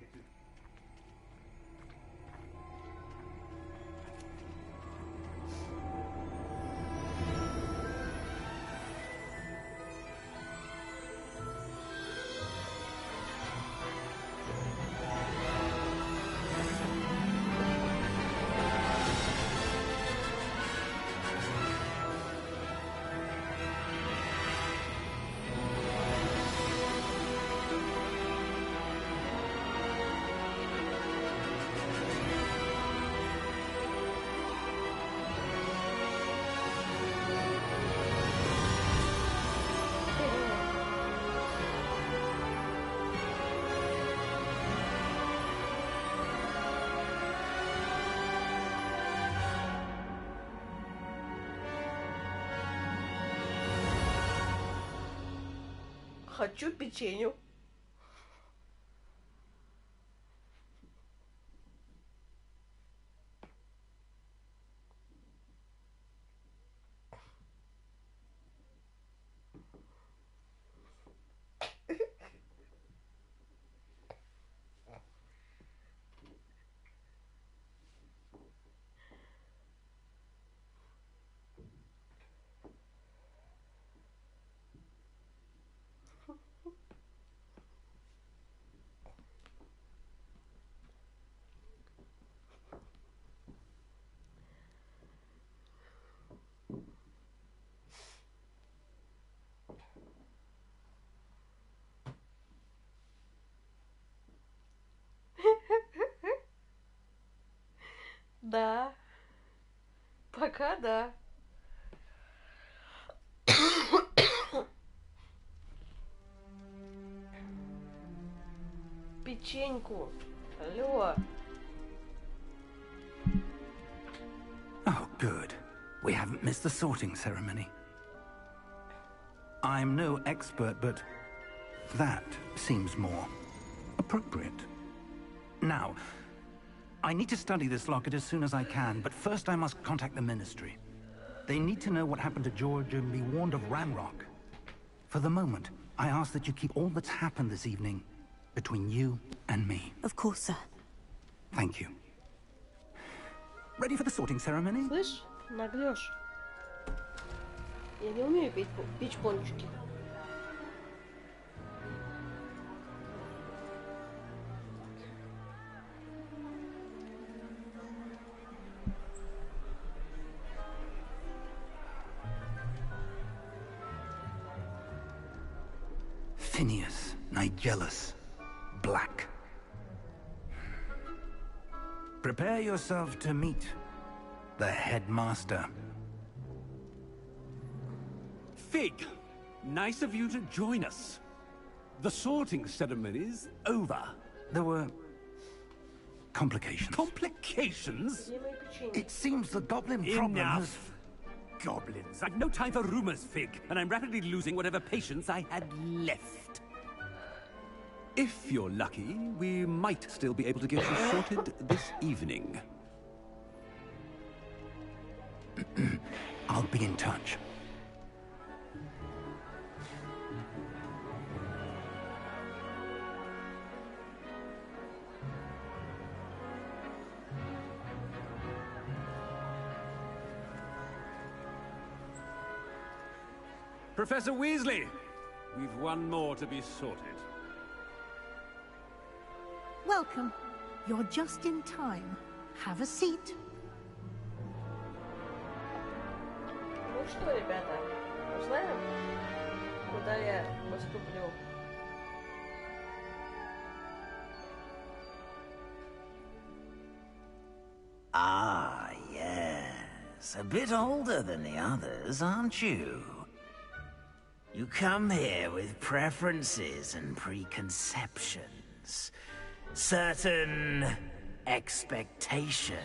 Speaker 1: Хочу печенью. Да. Пока да. Печеньку. Алло.
Speaker 5: Oh, good. We haven't missed the sorting ceremony. I'm no expert, but that seems more appropriate. Now, I need to study this locket as soon as I can, but first I must contact the Ministry. They need to know what happened to George and be warned of Ramrock. For the moment, I ask that you keep all that's happened this evening between you and me.
Speaker 4: Of course, sir.
Speaker 5: Thank you. Ready for the sorting ceremony?
Speaker 1: Слышь, наглёшь. Я не умею печь пончики.
Speaker 5: Phineas, Nigellus, Black. Prepare yourself to meet the headmaster.
Speaker 8: Fig, nice of you to join us. The sorting ceremony's over.
Speaker 5: There were complications.
Speaker 8: Complications?
Speaker 5: It seems the goblin problem has...
Speaker 8: Enough! Goblins. I've no time for rumors, Fig, and I'm rapidly losing whatever patience I had left. If you're lucky, we might still be able to get you sorted this evening.
Speaker 5: I'll be in touch.
Speaker 8: Professor Weasley, we've one more to be sorted.
Speaker 12: Welcome. You're just in time. Have a seat.
Speaker 1: Ну что, ребята, узнаем, куда я поступлю?
Speaker 13: Ah, yes. A bit older than the others, aren't you? You come here with preferences and preconceptions. Certain expectations.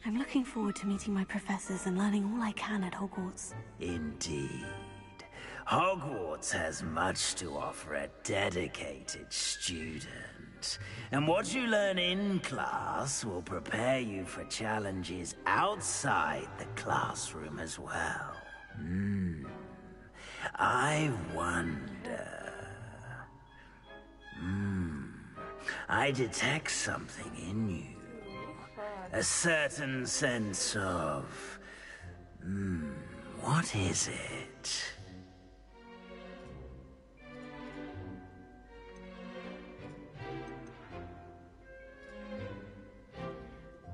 Speaker 4: I'm looking forward to meeting my professors and learning all I can at Hogwarts.
Speaker 13: Indeed. Hogwarts has much to offer a dedicated student. And what you learn in class will prepare you for challenges outside the classroom as well. I wonder... I detect something in you. A certain sense of... what is it?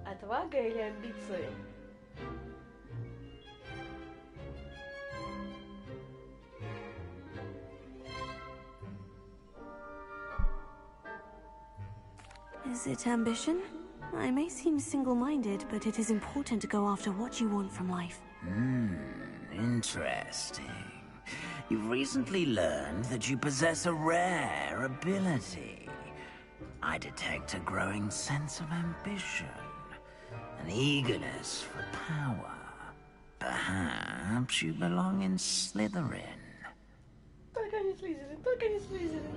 Speaker 1: Отвага или амбиции?
Speaker 4: Is it ambition? I may seem single-minded, but it is important to go after what you want from life.
Speaker 13: Interesting. You've recently learned that you possess a rare ability. I detect a growing sense of ambition, an eagerness for power. Perhaps you belong in Slytherin.
Speaker 1: Только не Слизерин, только не Слизерин.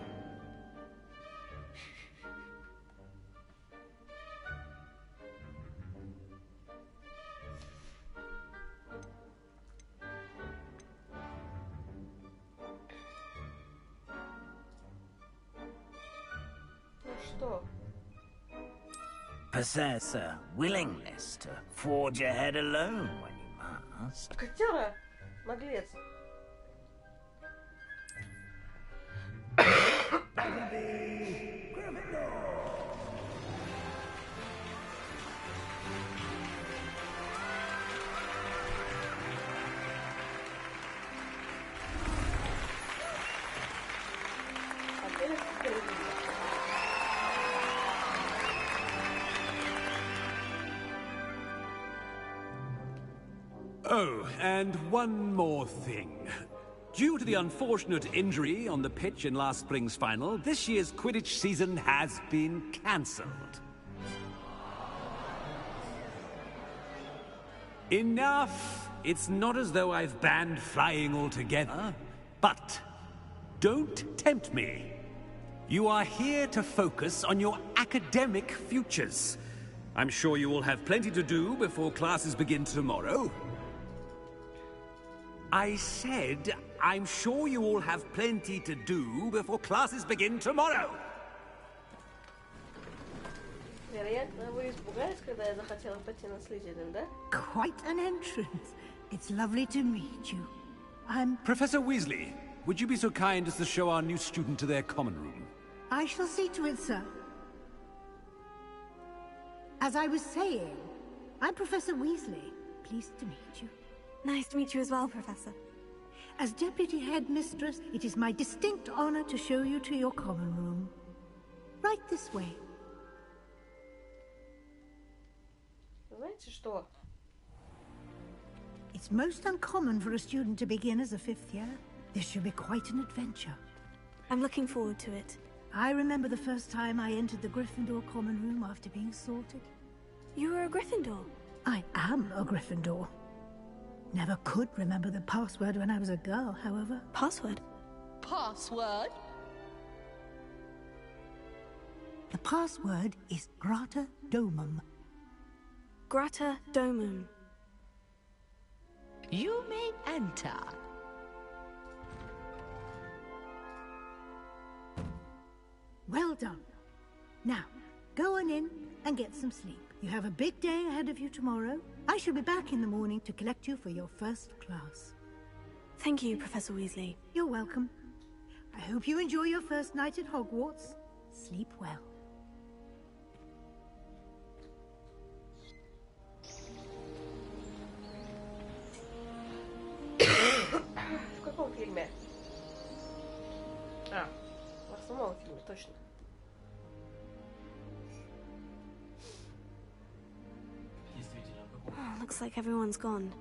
Speaker 1: Что?
Speaker 13: Possess a willingness to forge ahead alone when you must.
Speaker 1: Котяра! Наглец.
Speaker 14: Oh, and one more thing. Due to the unfortunate injury on the pitch in last spring's final, this year's Quidditch season has been cancelled. Enough! It's not as though I've banned flying altogether. But don't tempt me. You are here to focus on your academic futures. I'm sure you will have plenty to do before classes begin tomorrow. I said, I'm sure you all have plenty to do before classes begin tomorrow.
Speaker 1: Вероятно, вы испугались, когда я захотела пойти на Слизерин, да?
Speaker 12: Quite an entrance. It's lovely to meet you. I'm...
Speaker 14: Professor Weasley, would you be so kind as to show our new student to their common room?
Speaker 12: I shall see to it, sir. As I was saying, I'm Professor Weasley. Pleased to meet you.
Speaker 4: Nice to meet you as well, Professor.
Speaker 12: As Deputy Headmistress, it is my distinct honor to show you to your common room. Right this way.
Speaker 1: Знаете что?
Speaker 12: It's most uncommon for a student to begin as a fifth year. This should be quite an adventure.
Speaker 4: I'm looking forward to it.
Speaker 12: I remember the first time I entered the Gryffindor common room after being sorted.
Speaker 4: You were a Gryffindor?
Speaker 12: I am a Gryffindor. Never could remember the password when I was a girl, however.
Speaker 4: Password?
Speaker 15: Password?
Speaker 12: The password is Grata Domum.
Speaker 4: Grata Domum.
Speaker 15: You may enter.
Speaker 12: Well done. Now, go on in and get some sleep. You have a big day ahead of you tomorrow. I shall be back in the morning to collect you for your first class.
Speaker 4: Thank you, Professor Weasley.
Speaker 12: You're welcome. I hope you enjoy your first night at Hogwarts. Sleep well.
Speaker 1: В каком фильме? А, в основном фильме, точно.
Speaker 4: Oh, looks like everyone's gone.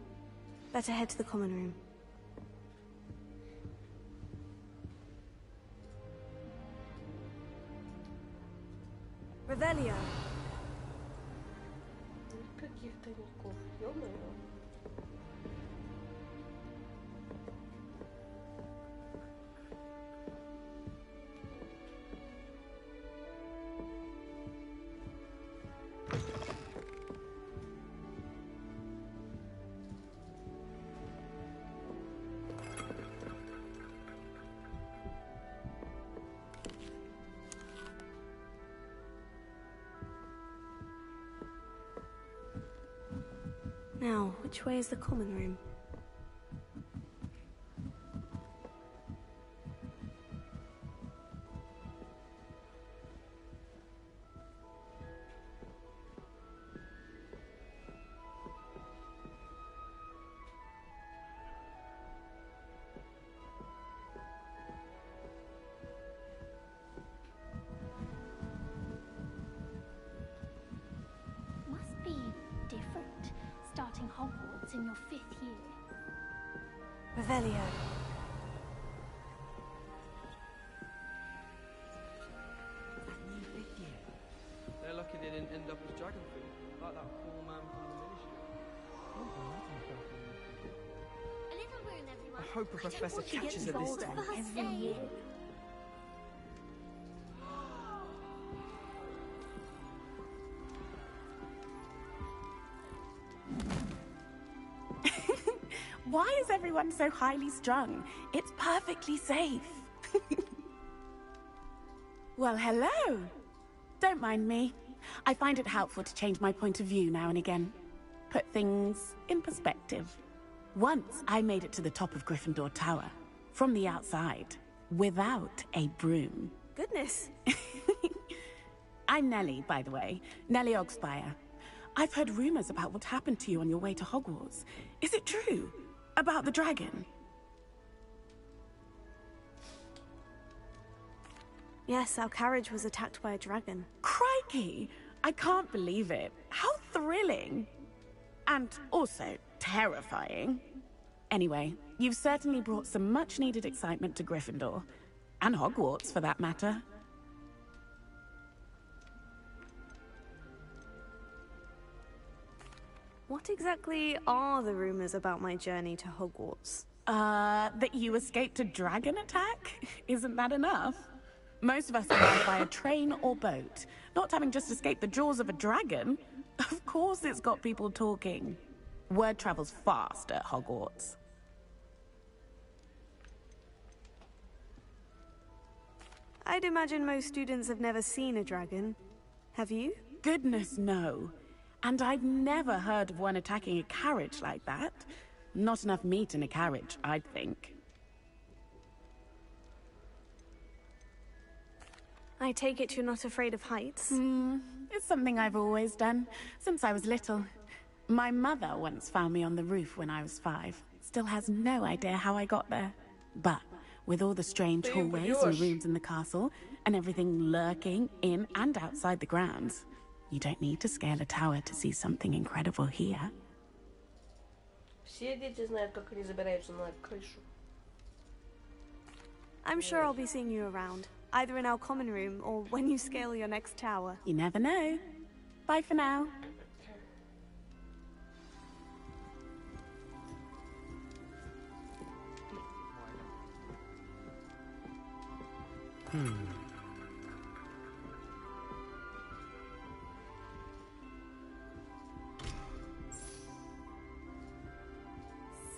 Speaker 4: Better head to the common room. Revelio.
Speaker 1: Каких тайников, ё-моё.
Speaker 4: Now, which way is the common room?
Speaker 16: Must be different. Starting Hogwarts in your 5th year.
Speaker 4: Revelio.
Speaker 17: They're lucky they didn't end up as dragon food, like that poor man from the
Speaker 16: A little room, everyone.
Speaker 17: I hope a professor catches her this time.
Speaker 16: Every year.
Speaker 18: Why is everyone so highly strung? It's perfectly safe. Well, hello. Don't mind me. I find it helpful to change my point of view now and again. Put things in perspective. Once I made it to the top of Gryffindor Tower, from the outside, without a broom.
Speaker 4: Goodness.
Speaker 18: I'm Nellie, by the way. Nellie Ogspire. I've heard rumors about what happened to you on your way to Hogwarts. Is it true? About the dragon?
Speaker 4: Yes, our carriage was attacked by a dragon.
Speaker 18: Crikey! I can't believe it. How thrilling! And also terrifying. Anyway, you've certainly brought some much-needed excitement to Gryffindor. And Hogwarts, for that matter.
Speaker 4: What exactly are the rumors about my journey to Hogwarts?
Speaker 18: That you escaped a dragon attack? Isn't that enough? Most of us arrive by a train or boat. Not having just escaped the jaws of a dragon. Of course it's got people talking. Word travels fast at Hogwarts.
Speaker 4: I'd imagine most students have never seen a dragon. Have you?
Speaker 18: Goodness, no. And I've never heard of one attacking a carriage like that. Not enough meat in a carriage, I'd think.
Speaker 4: I take it you're not afraid of heights?
Speaker 18: It's something I've always done, since I was little. My mother once found me on the roof when I was 5. Still has no idea how I got there. But with all the strange hallways and rooms in the castle, and everything lurking in and outside the grounds, you don't need to scale a tower to see something incredible here.
Speaker 1: Все дети знают, как они забираются на крышу.
Speaker 4: I'm sure I'll be seeing you around, either in our common room or when you scale your next tower.
Speaker 18: You never know. Bye for now.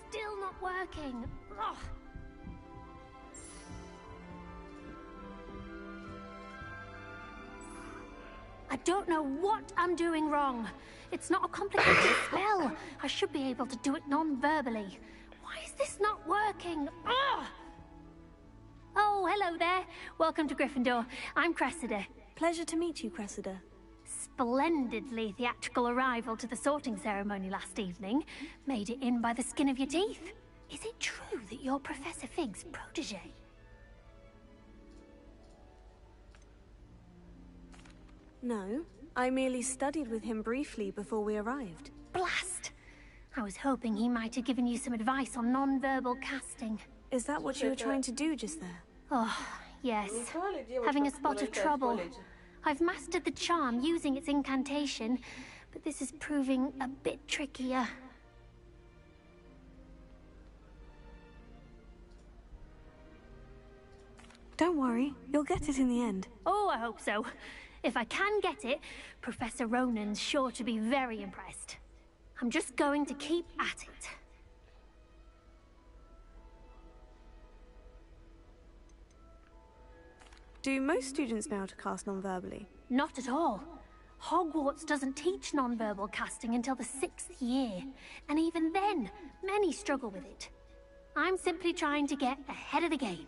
Speaker 16: Still not working. Ugh. I don't know what I'm doing wrong. It's not a complicated spell. I should be able to do it non-verbally. Why is this not working? Ugh. Oh, hello there. Welcome to Gryffindor. I'm Cressida.
Speaker 4: Pleasure to meet you, Cressida.
Speaker 16: Splendidly theatrical arrival to the sorting ceremony last evening. Made it in by the skin of your teeth. Is it true that you're Professor Fig's protege?
Speaker 4: No, I merely studied with him briefly before we arrived.
Speaker 16: Blast! I was hoping he might have given you some advice on non-verbal casting.
Speaker 4: Is that what you were trying to do just there?
Speaker 16: Oh, yes. Having a spot of trouble. I've mastered the charm using its incantation, but this is proving a bit trickier.
Speaker 4: Don't worry, you'll get it in the end.
Speaker 16: Oh, I hope so. If I can get it, Professor Ronan's sure to be very impressed. I'm just going to keep at it.
Speaker 4: Do most students know how to cast non-verbally?
Speaker 16: Not at all. Hogwarts doesn't teach non-verbal casting until the 6th year, and even then, many struggle with it. I'm simply trying to get ahead of the game.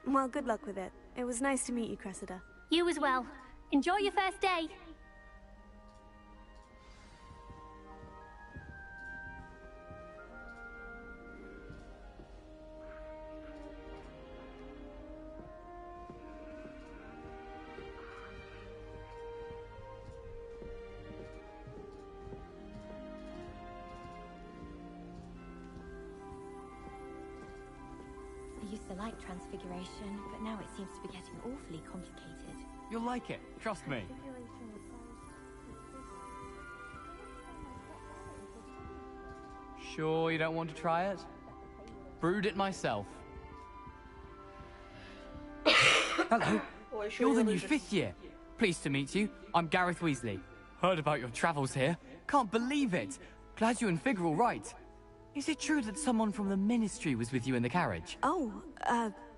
Speaker 4: Well, good luck with it. It was nice to meet you, Cressida.
Speaker 16: You as well. Enjoy your first day.
Speaker 19: I used to like transfiguration, but now it seems to be getting awfully complicated.
Speaker 20: You'll like it, trust me. Sure you don't want to try it? Brewed it myself. Hello. You're the new 5th year. Pleased to meet you. I'm Gareth Weasley. Heard about your travels here. Can't believe it. Glad you and Fig are all right. Is it true that someone from the Ministry was with you in the carriage?
Speaker 4: Oh,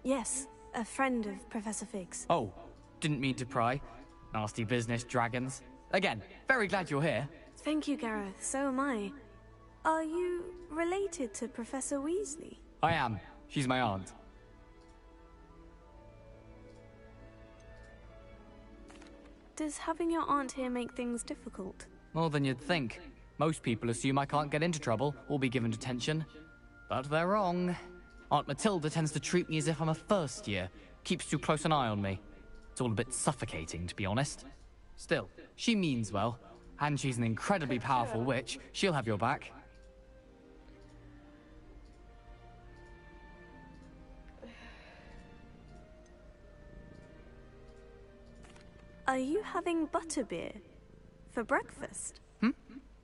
Speaker 4: yes. A friend of Professor Fig's.
Speaker 20: Oh, didn't mean to pry. Nasty business, dragons. Again, very glad you're here.
Speaker 4: Thank you, Gareth. So am I. Are you related to Professor Weasley?
Speaker 20: I am. She's my aunt.
Speaker 4: Does having your aunt here make things difficult?
Speaker 20: More than you'd think. Most people assume I can't get into trouble or be given detention. But they're wrong. Aunt Matilda tends to treat me as if I'm a first year. Keeps too close an eye on me. It's all a bit suffocating, to be honest. Still, she means well. And she's an incredibly powerful witch. She'll have your back.
Speaker 4: Are you having butterbeer for breakfast?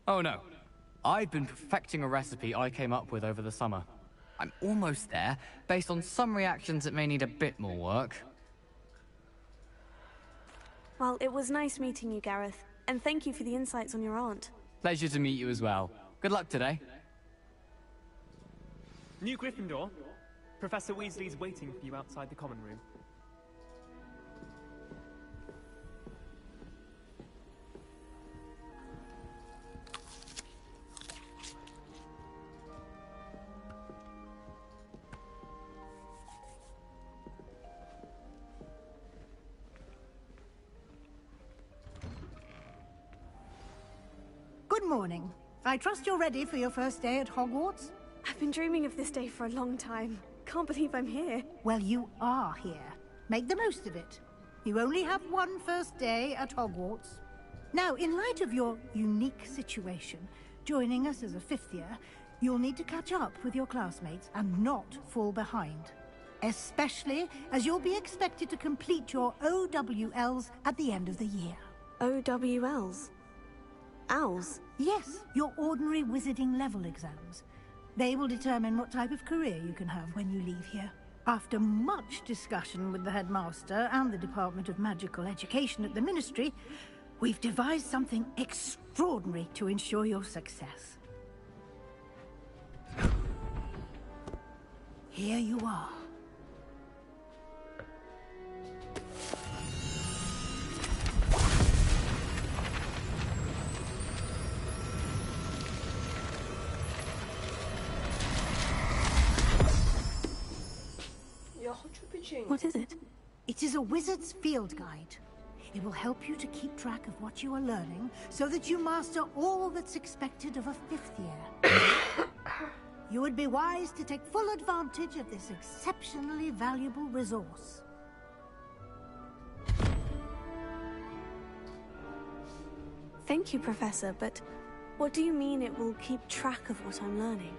Speaker 20: Oh no. I've been perfecting a recipe I came up with over the summer. I'm almost there. Based on some reactions, it may need a bit more work.
Speaker 4: Well, it was nice meeting you, Gareth. And thank you for the insights on your aunt.
Speaker 20: Pleasure to meet you as well. Good luck today.
Speaker 21: New Gryffindor. Professor Weasley's waiting for you outside the common room.
Speaker 12: Good morning. I trust you're ready for your first day at Hogwarts?
Speaker 4: I've been dreaming of this day for a long time. Can't believe I'm here.
Speaker 12: Well, you are here. Make the most of it. You only have one first day at Hogwarts. Now, in light of your unique situation, joining us as a 5th year, you'll need to catch up with your classmates and not fall behind. Especially as you'll be expected to complete your OWLs at the end of the year.
Speaker 4: OWLs? Owls?
Speaker 12: Yes, your ordinary wizarding level exams. They will determine what type of career you can have when you leave here. After much discussion with the headmaster and the Department of Magical Education at the Ministry, we've devised something extraordinary to ensure your success. Here you are.
Speaker 4: What is it?
Speaker 12: It is a wizard's field guide. It will help you to keep track of what you are learning so that you master all that's expected of a 5th year. You would be wise to take full advantage of this exceptionally valuable resource.
Speaker 4: Thank you, Professor, but what do you mean it will keep track of what I'm learning?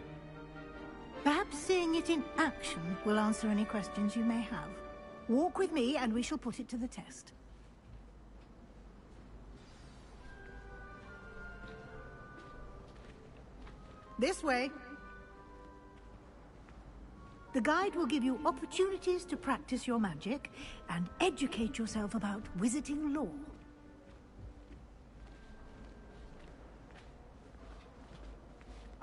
Speaker 12: Perhaps seeing it in action will answer any questions you may have. Walk with me and we shall put it to the test. This way. The guide will give you opportunities to practice your magic and educate yourself about wizarding lore.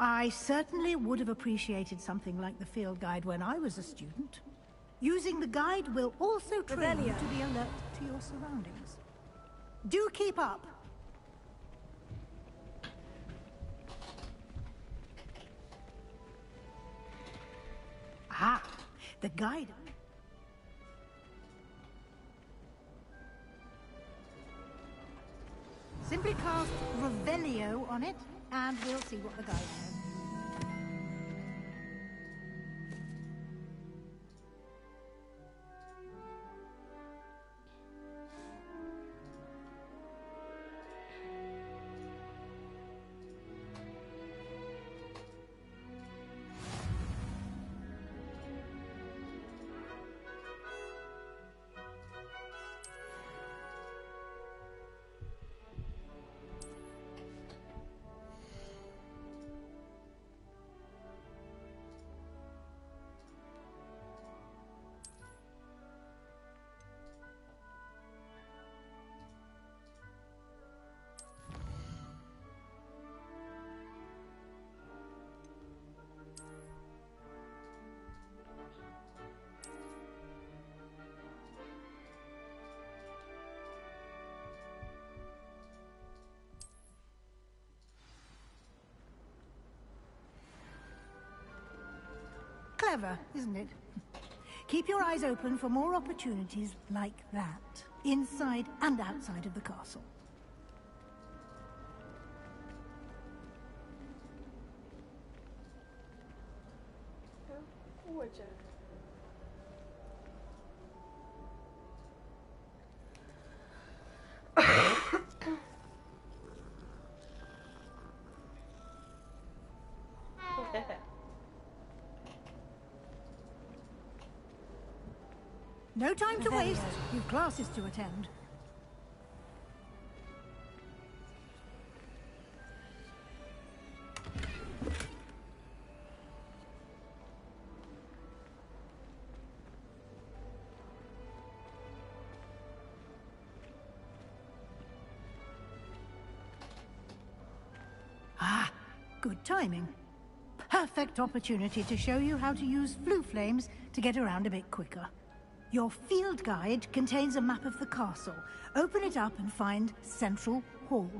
Speaker 12: I certainly would have appreciated something like the field guide when I was a student. Using the guide will also train you to be alert to your surroundings. Do keep up. Ah, the guide. Simply cast Revelio on it, and we'll see what the guide says. Clever, isn't it? Keep your eyes open for more opportunities like that, inside and outside of the castle. No time to waste. You've classes to attend. Ah, good timing. Perfect opportunity to show you how to use flue flames to get around a bit quicker. Your field guide contains a map of the castle. Open it up and find Central Hall.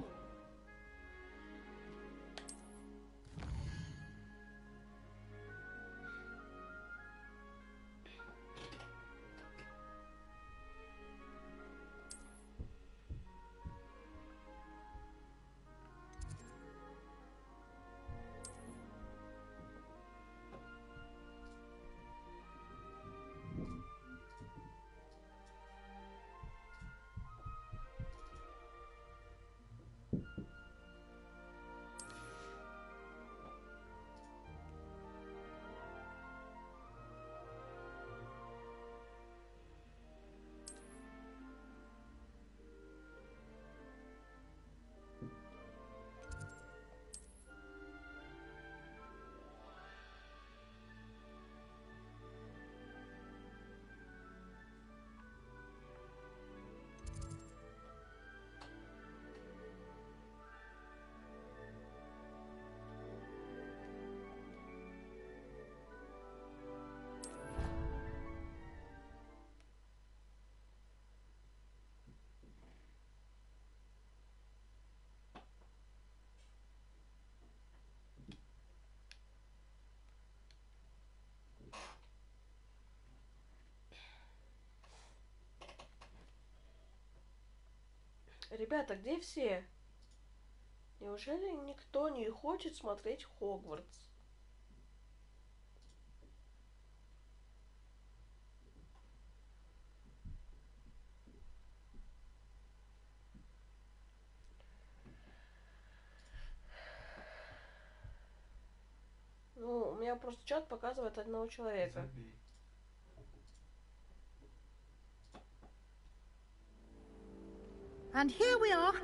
Speaker 1: Ребята, где все? Неужели никто не хочет смотреть Хогвартс? просто чат показывает одного человека.
Speaker 12: And here we are.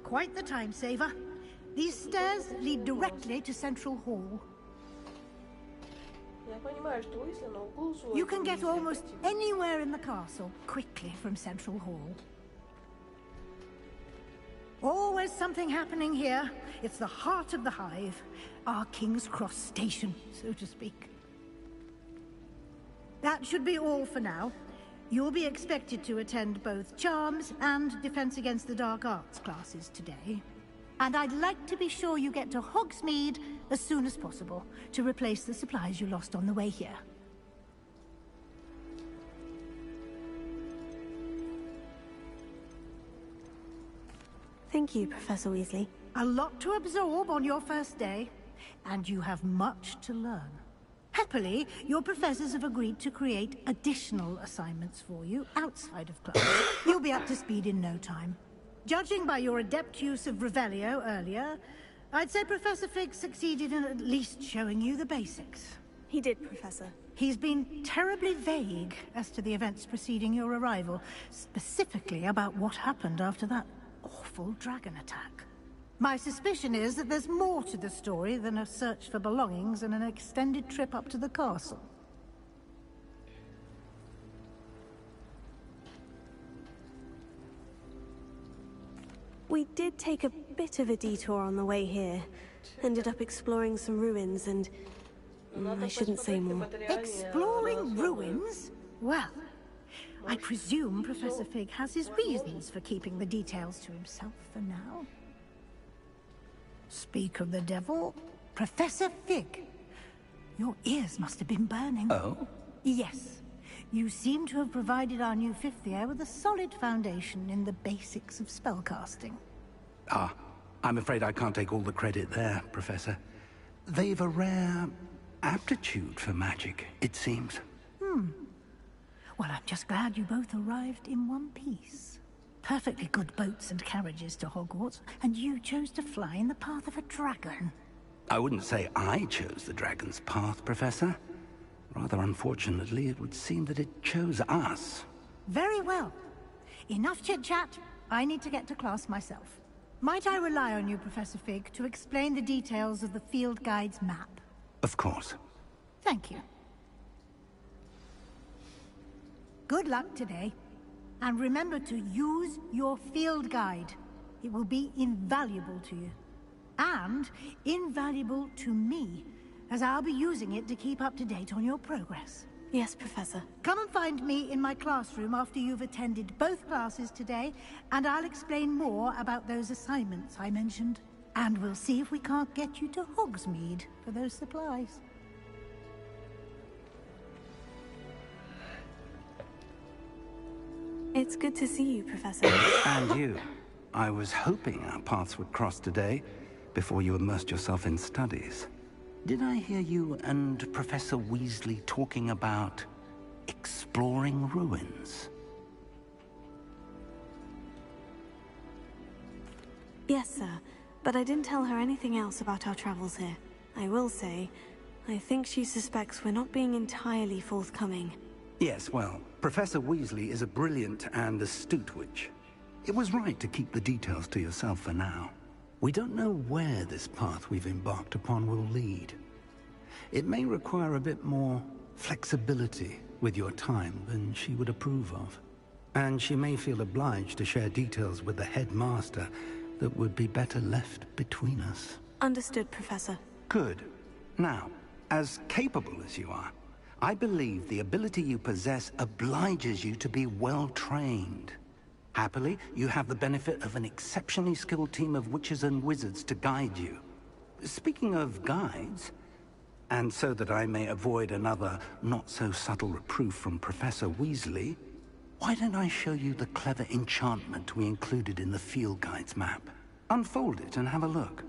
Speaker 12: Quite the time saver. These stairs lead directly to Central Hall.
Speaker 1: Я понимаю, что Уизли на углу свой.
Speaker 12: You can get almost anywhere in the castle quickly from Central Hall. Always something happening here. It's the heart of the hive. Our King's Cross station, so to speak. That should be all for now. You'll be expected to attend both Charms and Defense Against the Dark Arts classes today. And I'd like to be sure you get to Hogsmeade as soon as possible to replace the supplies you lost on the way here.
Speaker 4: Thank you, Professor Weasley.
Speaker 12: A lot to absorb on your first day, and you have much to learn. Happily, your professors have agreed to create additional assignments for you outside of class. You'll be up to speed in no time. Judging by your adept use of Revelio earlier, I'd say Professor Fig succeeded in at least showing you the basics.
Speaker 4: He did, Professor.
Speaker 12: He's been terribly vague as to the events preceding your arrival, specifically about what happened after that awful dragon attack. My suspicion is that there's more to the story than a search for belongings and an extended trip up to the castle.
Speaker 4: We did take a bit of a detour on the way here. Ended up exploring some ruins and... I shouldn't say more.
Speaker 12: Exploring ruins? Well, I presume Professor Fig has his reasons for keeping the details to himself for now. Speak of the devil, Professor Fig. Your ears must have been burning.
Speaker 6: Oh?
Speaker 12: Yes. You seem to have provided our new fifth year with a solid foundation in the basics of spellcasting.
Speaker 6: Ah, I'm afraid I can't take all the credit there, Professor. They've a rare aptitude for magic, it seems.
Speaker 12: Well, I'm just glad you both arrived in one piece. Perfectly good boats and carriages to Hogwarts, and you chose to fly in the path of a dragon.
Speaker 6: I wouldn't say I chose the dragon's path, Professor. Rather unfortunately, it would seem that it chose us.
Speaker 12: Very well. Enough chit-chat. I need to get to class myself. Might I rely on you, Professor Fig, to explain the details of the field guide's map?
Speaker 6: Of course.
Speaker 12: Thank you. Good luck today. And remember to use your field guide. It will be invaluable to you. And invaluable to me, as I'll be using it to keep up to date on your progress.
Speaker 4: Yes, Professor.
Speaker 12: Come and find me in my classroom after you've attended both classes today, and I'll explain more about those assignments I mentioned. And we'll see if we can't get you to Hogsmeade for those supplies.
Speaker 4: It's good to see you, Professor.
Speaker 6: And you. I was hoping our paths would cross today, before you immersed yourself in studies. Did I hear you and Professor Weasley talking about exploring ruins?
Speaker 4: Yes, sir. But I didn't tell her anything else about our travels here. I will say, I think she suspects we're not being entirely forthcoming.
Speaker 6: Yes, well, Professor Weasley is a brilliant and astute witch. It was right to keep the details to yourself for now. We don't know where this path we've embarked upon will lead. It may require a bit more flexibility with your time than she would approve of. And she may feel obliged to share details with the headmaster that would be better left between us.
Speaker 4: Understood, Professor.
Speaker 6: Good. Now, as capable as you are, I believe the ability you possess obliges you to be well-trained. Happily, you have the benefit of an exceptionally skilled team of witches and wizards to guide you. Speaking of guides, and so that I may avoid another not-so-subtle reproof from Professor Weasley, why don't I show you the clever enchantment we included in the field guide's map? Unfold it and have a look.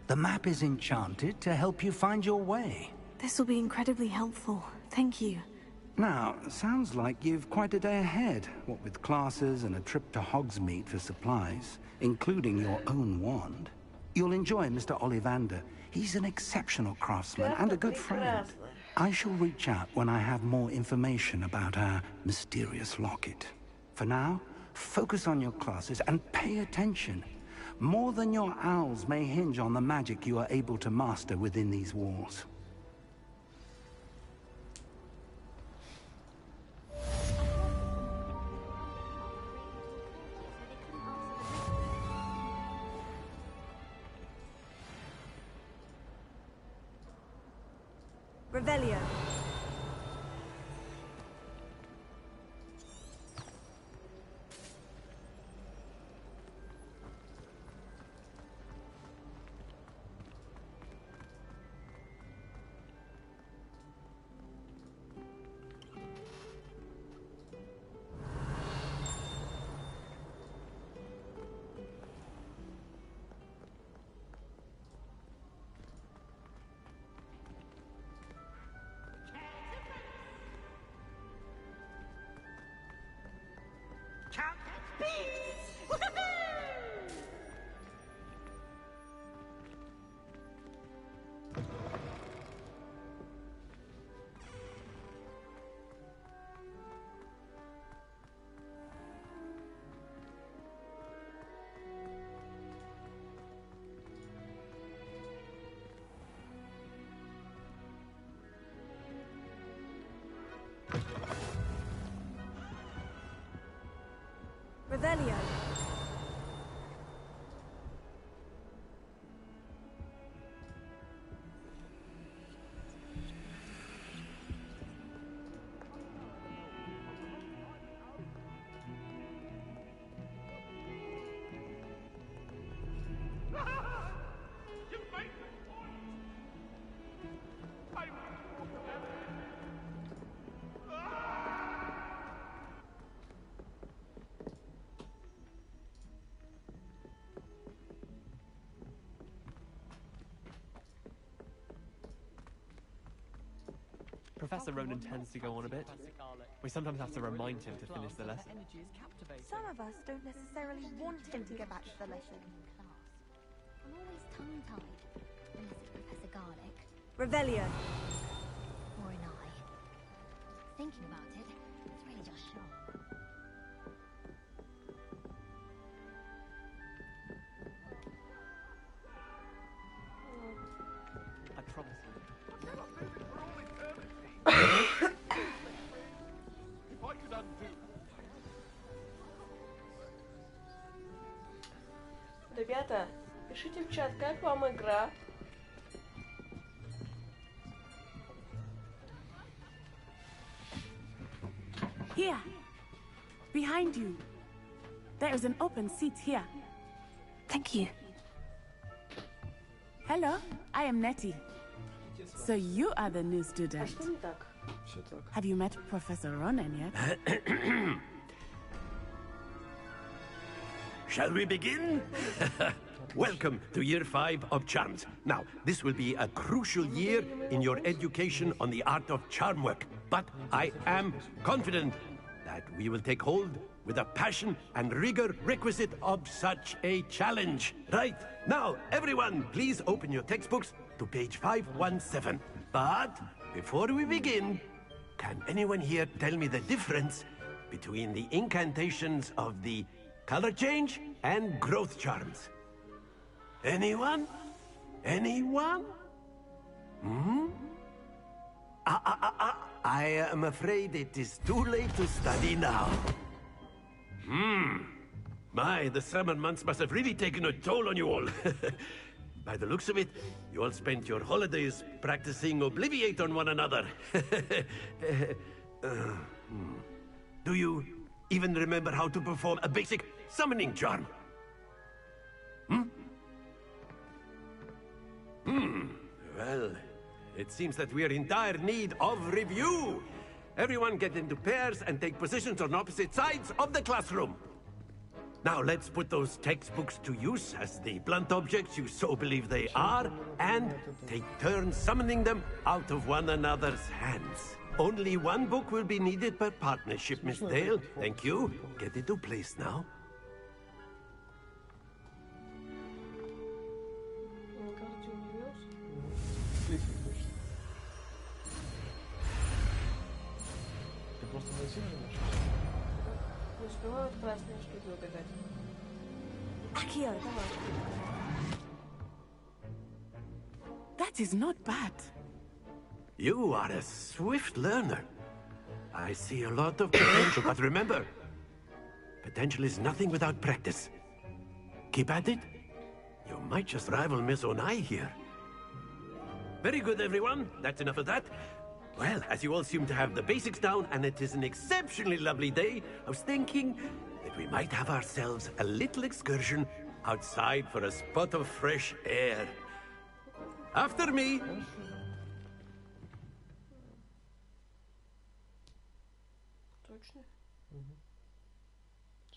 Speaker 5: The map is enchanted to help you find your way.
Speaker 4: This will be incredibly helpful. Thank you.
Speaker 5: Now, sounds like you've quite a day ahead, what with classes and a trip to Hogsmeade for supplies, including your own wand. You'll enjoy Mr. Ollivander. He's an exceptional craftsman and a good friend. I shall reach out when I have more information about our mysterious locket. For now, focus on your classes and pay attention. More than your owls may hinge on the magic you are able to master within these walls.
Speaker 4: Revelio. Revelio.
Speaker 21: Professor Ronan tends to go on a bit. We sometimes have to remind him to finish the lesson.
Speaker 19: Some of us don't necessarily want him to get back to the lesson.
Speaker 3: I'm always tongue-tied, unless it's Professor Garlic.
Speaker 4: Revelio.
Speaker 3: Or an eye. Thinking about it, it's really just sharp.
Speaker 21: I promise you.
Speaker 1: Ребята, пишите в чат, как вам игра.
Speaker 18: Here, behind you. There is an open seat here.
Speaker 4: Thank you.
Speaker 18: Hello, I am Nettie. So you are the new student. Have you met Professor Ronan yet?
Speaker 8: Shall we begin? Welcome to Year 5 of Charms. Now, this will be a crucial year in your education on the art of charm work. But I am confident that we will take hold with the passion and rigor requisite of such a challenge. Right, now, everyone, please open your textbooks to page 517. But before we begin, can anyone here tell me the difference between the incantations of the color change and growth charms? Anyone? Anyone? I am afraid it is too late to study now. My, the summer months must have really taken a toll on you all. By the looks of it, you all spent your holidays practicing Obliviate on one another. Do you even remember how to perform a basic summoning charm? Well, it seems that we are in dire need of review. Everyone get into pairs and take positions on opposite sides of the classroom.
Speaker 9: Now let's put those textbooks to use as the blunt objects you so believe they are, and take turns summoning them out of one another's hands. Only one book will be needed per partnership, Miss Dale. Thank you. Get it to place now.
Speaker 4: Akio.
Speaker 18: That is not bad.
Speaker 9: You are a swift learner. I see a lot of potential, but remember, potential is nothing without practice. Keep at it. You might just rival Miss Onai here. Very good, everyone. That's enough of that. Well, as you all seem to have the basics down, and it is an exceptionally lovely day, I was thinking that we might have ourselves a little excursion outside for a spot of fresh air. After me.
Speaker 1: Точно?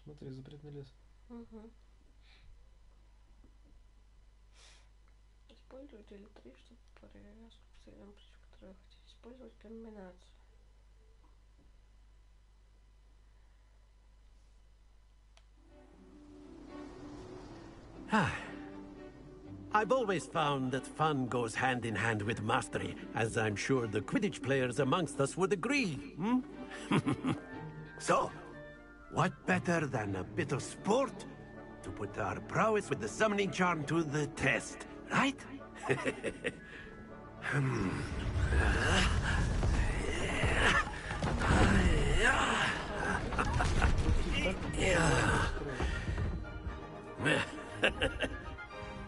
Speaker 17: Смотри, запретный лес.
Speaker 1: Используйте L3, чтобы привязку к целям, против которых хотите использовать комбинацию.
Speaker 9: I've always found that fun goes hand in hand with mastery, as I'm sure the Quidditch players amongst us would agree. So, what better than a bit of sport to put our prowess with the summoning charm to the test, right?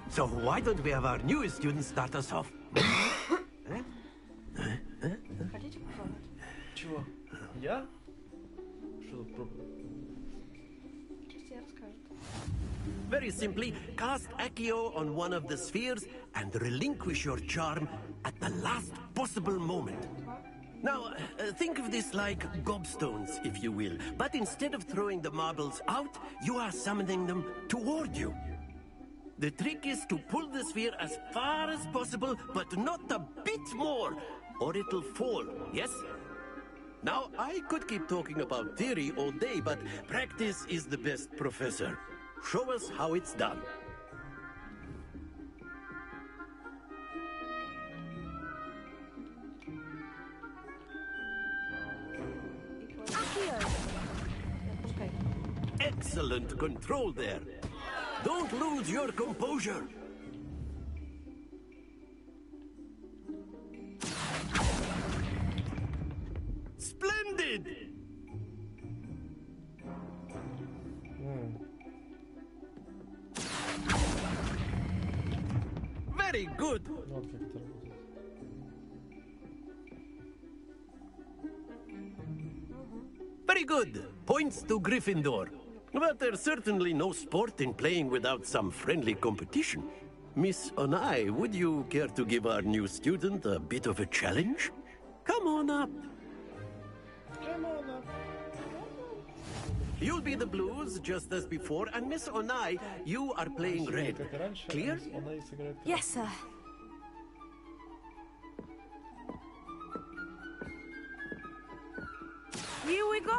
Speaker 9: So why don't we have our newest student start us off?
Speaker 1: Хотите попробовать?
Speaker 17: Чего? Я? Что тут пробовать?
Speaker 1: Сейчас расскажет.
Speaker 9: Very simply, cast Accio on one of the spheres and relinquish your charm at the last possible moment. Now, think of this like gobstones, if you will. But instead of throwing the marbles out, you are summoning them toward you. The trick is to pull the sphere as far as possible, but not a bit more, or it'll fall, yes? Now, I could keep talking about theory all day, but practice is the best professor. Show us how it's done. Excellent control there. Don't lose your composure. Splendid! Very good. Very good. Points to Gryffindor. But there's certainly no sport in playing without some friendly competition. Miss Onai, would you care to give our new student a bit of a challenge? Come on up.
Speaker 17: Come on up.
Speaker 9: You'll be the blues, just as before, and Miss Onai, you are playing red. Clear?
Speaker 4: Yes, sir. Here we go.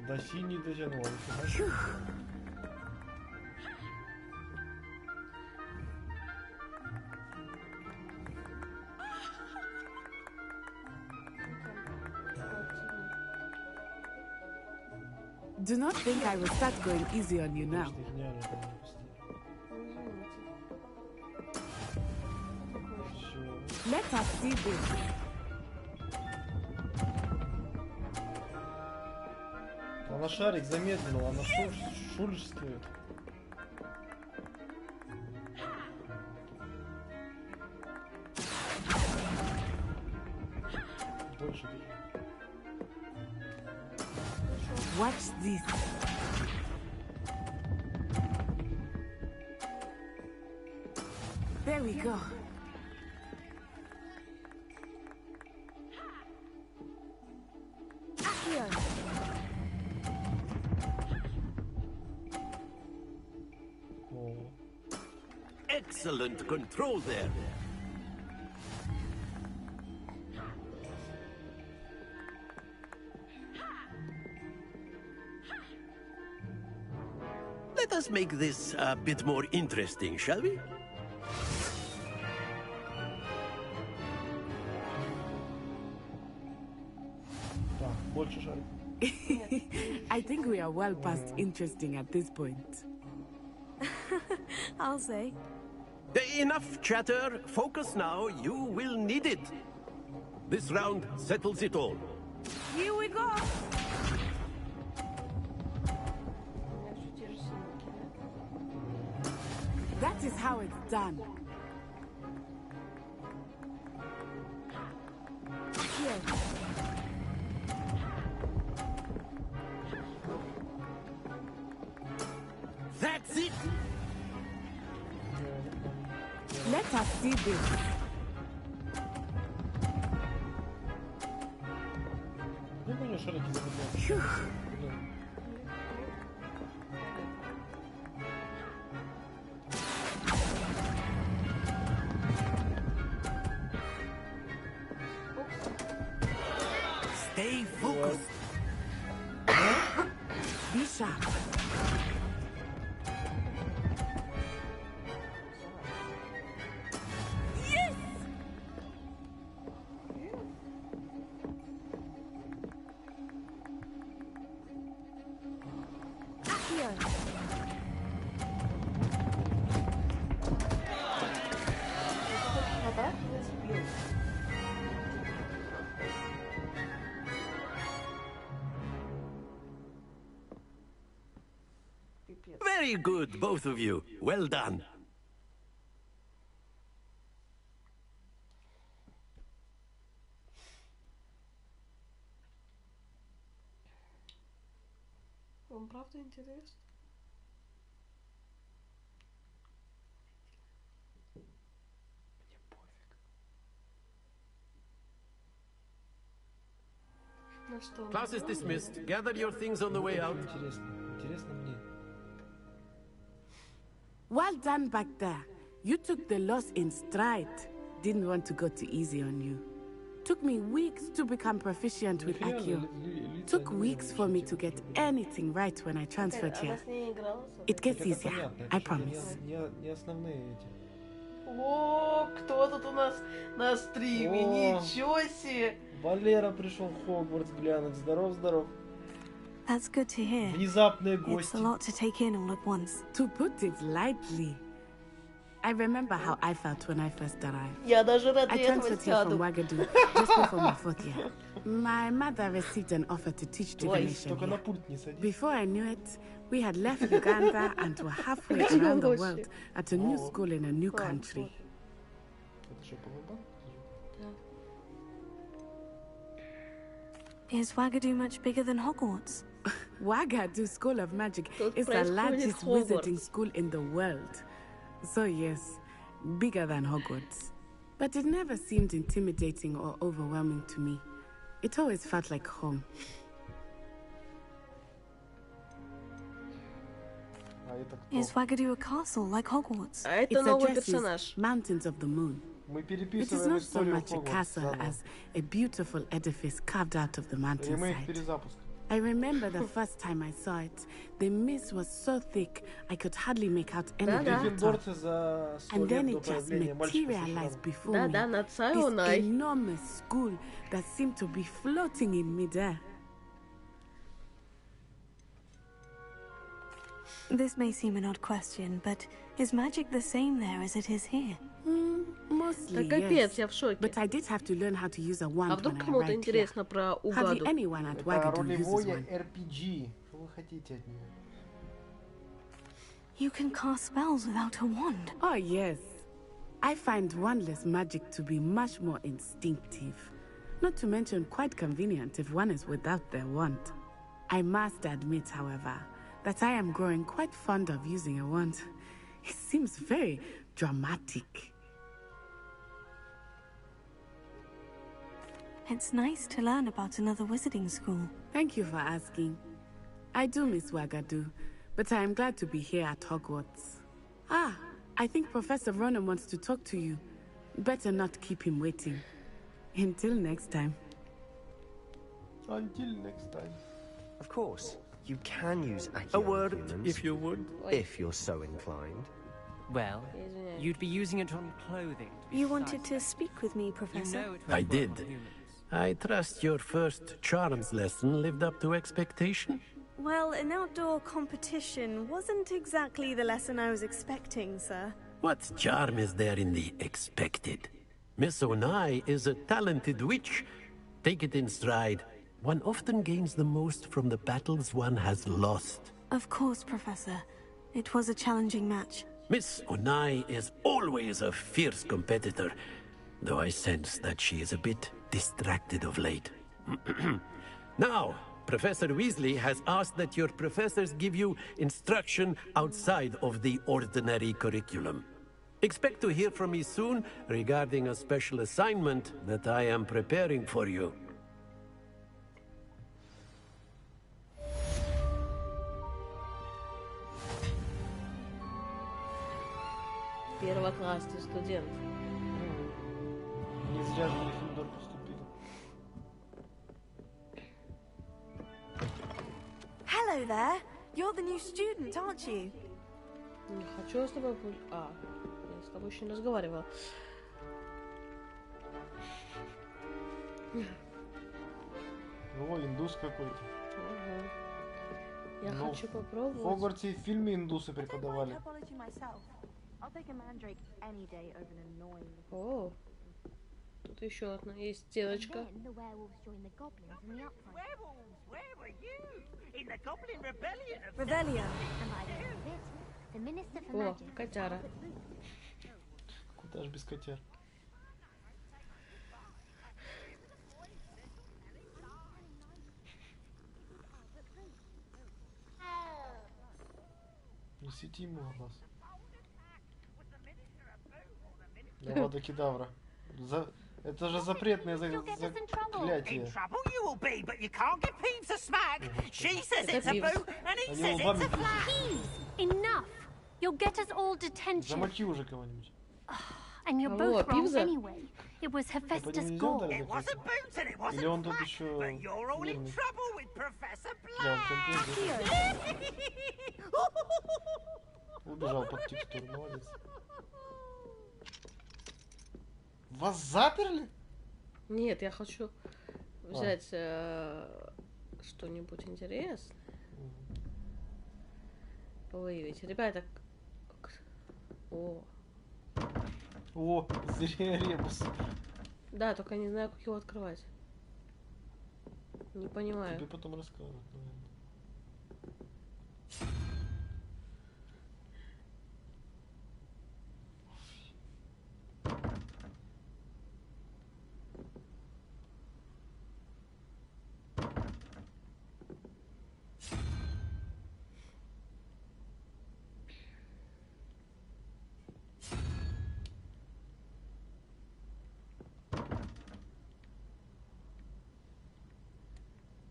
Speaker 17: До синий дотянул.
Speaker 18: Do not think I will start going easy on you now. Let us see this.
Speaker 17: Она шарик замедлила, она шульская. Больше держи.
Speaker 18: Watch this. There we go.
Speaker 9: excellent control there. Let us make this a bit more interesting, shall we?
Speaker 2: I think we are well past interesting at this point.
Speaker 4: I'll say.
Speaker 9: Enough chatter. Focus now. You will need it. This round settles it all.
Speaker 2: Here we go. That is how it's done. Here.
Speaker 9: That's it.
Speaker 2: Let us see this. Phew.
Speaker 9: Stay focused.
Speaker 2: Be sharp. Yes! Accio.
Speaker 9: Very good, both of you. Well done.
Speaker 1: Вам правда интересно? Мне пофиг.
Speaker 9: Class is dismissed. Gather your things on the way out.
Speaker 17: Интересно мне.
Speaker 2: Well done back there. You took the loss in stride. Didn't want to go too easy on you. Took me weeks to become proficient with Accio. Took weeks for me to get anything right when I transferred here. It gets easier, I promise.
Speaker 17: Не основные эти.
Speaker 1: О, кто тут у нас на стриме? Ничего себе!
Speaker 17: Валера пришел в Хогвартс глянуть. Здоров, здоров.
Speaker 4: That's good to hear.
Speaker 17: Внезапные
Speaker 4: It's
Speaker 17: гости.
Speaker 4: a lot to take in all at once.
Speaker 2: To put it lightly, I remember how I felt when I first arrived.
Speaker 1: Я даже ради
Speaker 2: I
Speaker 1: этого
Speaker 2: transferred here from
Speaker 1: сяду.
Speaker 2: Wagadu just before my 4th year. My mother received an offer to teach divination
Speaker 17: Только на
Speaker 2: here.
Speaker 17: пульт не садись.
Speaker 2: Before I knew it, we had left Uganda and were halfway around the world at a new school in a new country.
Speaker 17: Это что, полубан?
Speaker 4: Is Wagadu much bigger than Hogwarts?
Speaker 2: Wagadu School of Magic
Speaker 1: Тут
Speaker 2: is the
Speaker 1: происходит
Speaker 2: largest
Speaker 1: Хогвартс.
Speaker 2: wizarding school in the world. So yes, bigger than Hogwarts. But it never seemed intimidating or overwhelming to me. It always felt like home.
Speaker 17: А это кто?
Speaker 4: Is Wagadu a castle like Hogwarts?
Speaker 1: А это
Speaker 2: Its
Speaker 1: новый
Speaker 2: address is
Speaker 1: персонаж.
Speaker 2: Mountains of the Moon.
Speaker 17: Мы
Speaker 2: It is
Speaker 17: переписываем
Speaker 2: not so
Speaker 17: историю
Speaker 2: much a
Speaker 17: Хогвартса
Speaker 2: castle
Speaker 17: заново.
Speaker 2: as a beautiful edifice carved out of the
Speaker 17: Ремейк,
Speaker 2: mountainside.
Speaker 17: перезапуск.
Speaker 2: I remember the first time I saw it. The mist was so thick I could hardly make out anything at all.
Speaker 17: Гриффиндорцы за 100
Speaker 2: And then
Speaker 17: лет до
Speaker 2: it just
Speaker 17: появления мальчика со
Speaker 2: materialized
Speaker 17: шрамом.
Speaker 2: before
Speaker 1: Да-да,
Speaker 2: me.
Speaker 1: над
Speaker 2: This
Speaker 1: Саоной.
Speaker 2: enormous school that seemed to be floating in midair.
Speaker 4: This may seem an odd question, but is magic the same there as it is here?
Speaker 2: Mostly,
Speaker 1: Да капец,
Speaker 2: yes.
Speaker 1: я в шоке.
Speaker 2: But I did have to learn how to use a wand
Speaker 1: А вдруг
Speaker 2: when I
Speaker 1: кому-то
Speaker 2: arrived here.
Speaker 1: интересно про
Speaker 2: Hardly
Speaker 1: Угаду?
Speaker 2: anyone at
Speaker 17: Это
Speaker 2: Wagadu uses
Speaker 17: ролевое
Speaker 2: one.
Speaker 17: RPG. Что вы хотите от нее?
Speaker 4: You can cast spells without a wand.
Speaker 2: Oh, yes. I find wandless magic to be much more instinctive. Not to mention quite convenient if one is without their wand. I must admit, however, that I am growing quite fond of using a wand. It seems very dramatic.
Speaker 4: It's nice to learn about another wizarding school.
Speaker 2: Thank you for asking. I do miss Wagadu, but I am glad to be here at Hogwarts. Ah, I think Professor Ronan wants to talk to you. Better not keep him waiting. Until next time.
Speaker 7: Until next time.
Speaker 22: Of course, you can use Accio
Speaker 9: A word,
Speaker 22: humans,
Speaker 9: if you would.
Speaker 22: if you're so inclined.
Speaker 21: Well, you'd be using it on clothing.
Speaker 4: You wanted to speak with me, Professor?
Speaker 9: I did. I trust your first charms lesson lived up to expectation?
Speaker 4: Well, an outdoor competition wasn't exactly the lesson I was expecting, sir.
Speaker 9: What charm is there in the expected? Miss Onai is a talented witch. Take it in stride. One often gains the most from the battles one has lost.
Speaker 4: Of course, Professor. It was a challenging match.
Speaker 9: Miss Onai is always a fierce competitor, though I sense that she is a bit distracted of late. Now, Professor Weasley has asked that your professors give you instruction outside of the ordinary curriculum. Expect to hear from me soon regarding a special assignment that I am preparing for you.
Speaker 1: Первоклассный студент.
Speaker 7: Не зря же в Гриффиндор поступил.
Speaker 4: Hello there. You're the new student, aren't you?
Speaker 1: Не хочу с тобой... я с тобой еще не разговаривала.
Speaker 7: О, индус какой-то.
Speaker 1: Я
Speaker 7: Ну,
Speaker 1: хочу попробовать.
Speaker 7: В Хогвартсе и в фильме индусы преподавали.
Speaker 1: О, тут еще одна есть стеночка.
Speaker 4: Revelio.
Speaker 1: О, котяра.
Speaker 7: Куда ж без котяр? Не свети ему в глаз. Авада Кедавра. Это же запретное заклятие. Они лбами бьют.
Speaker 16: Enough! You'll get us all detention.
Speaker 7: Замочи уже кого-нибудь.
Speaker 16: And you're both wrong anyway. It was Hephaestus' goal.
Speaker 7: Или он тут еще нервный. Да, он контент. Убежал под текстуру, молодец. Вас заперли?
Speaker 1: Нет, я хочу взять что-нибудь интересное. Выявить. Ребята... О,
Speaker 7: ребус.
Speaker 1: Да, только не знаю, как его открывать. Не понимаю.
Speaker 7: Тебе потом расскажут, наверное.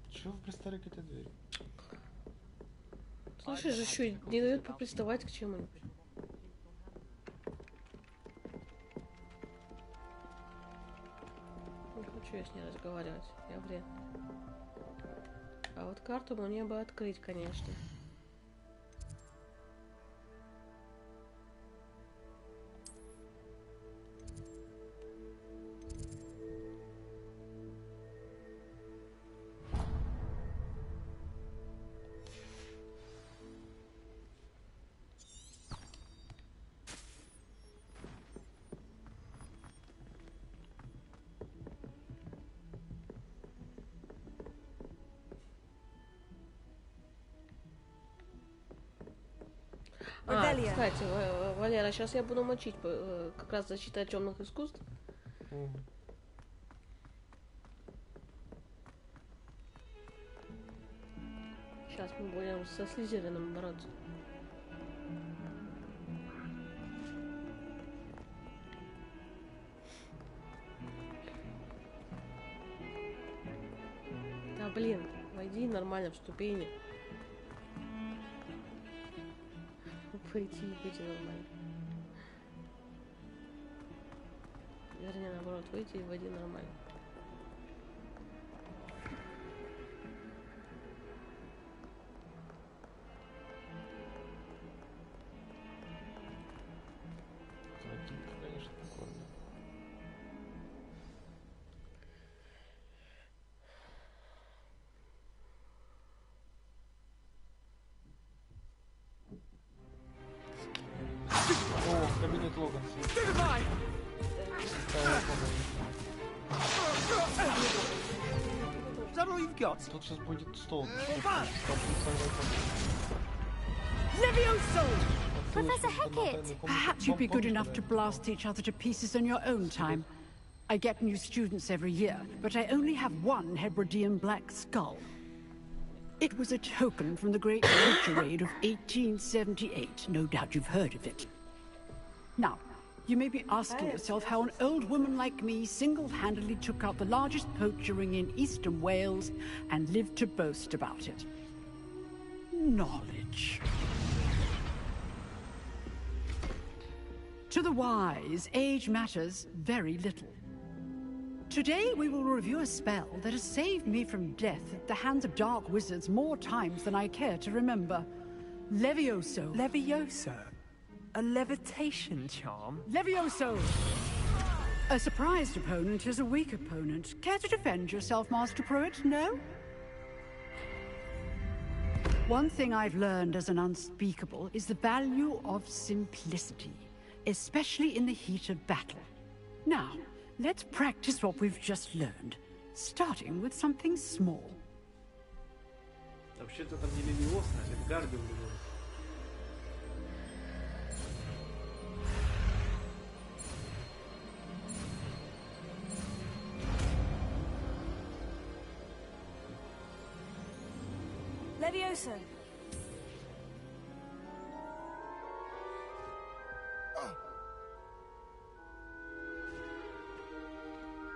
Speaker 7: Чего вы пристали к этой двери?
Speaker 1: Слушай же, что, не дают поприставать к чему-нибудь. Не хочу я с ней разговаривать, я вред. А вот карту мне бы открыть, конечно. Кстати, Валера, сейчас я буду мочить как раз защита темных искусств. Сейчас мы будем со Слизерином бороться. Да блин, войди нормально в ступени. Пойти и быть нормально. Вернее, наоборот, выйти и вводи нормально.
Speaker 7: Конечно, прикольно. О, кабинет Логан.
Speaker 9: Is that all you've got?
Speaker 7: Тут сейчас будет стол.
Speaker 10: Levioso! Professor Hecat! Perhaps you'd be good enough to blast each other to pieces on your own time. I get new students every year, but I only have one Hebridean black skull. It was a token from the Great Culture Raid of 1878. No doubt you've heard of it. Now, you may be asking yourself how an old woman like me single-handedly took out the largest poacher ring in eastern Wales and lived to boast about it. Knowledge. To the wise, age matters very little. Today we will review a spell that has saved me from death at the hands of dark wizards more times than I care to remember. Levioso.
Speaker 11: Levioso? A levitation charm?
Speaker 10: Levioso! A surprised opponent is a weak opponent. Care to defend yourself, Master Pruitt? No? One thing I've learned as an unspeakable is the value of simplicity, especially in the heat of battle. Now, let's practice what we've just learned, starting with something small.
Speaker 7: Вообще-то там не Левиоса, это Гаргон.
Speaker 4: Levioso.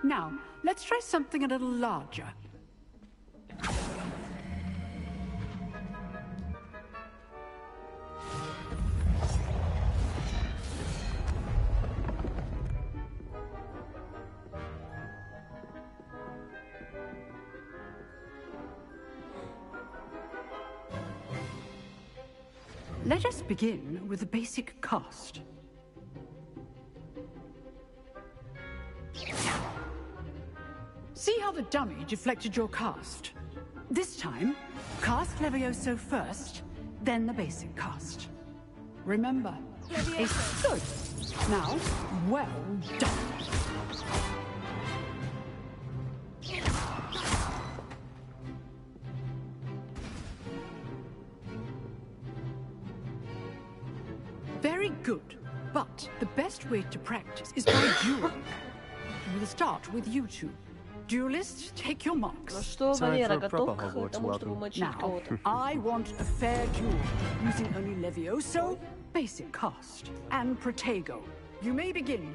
Speaker 10: Now, let's try something a little larger. Let us begin with the basic cast. See how the dummy deflected your cast? This time, cast Levioso first, then the basic cast. Remember, it's good. Now, well done. Very good, but the best way to practice is by dueling. We'll start with you two. Duelists, take your marks.
Speaker 1: Что Валера готов к тому, чтобы мочить
Speaker 10: Now,
Speaker 1: кого-то?
Speaker 10: I want a fair duel, using only Levioso, basic cast, and Protego. You may begin.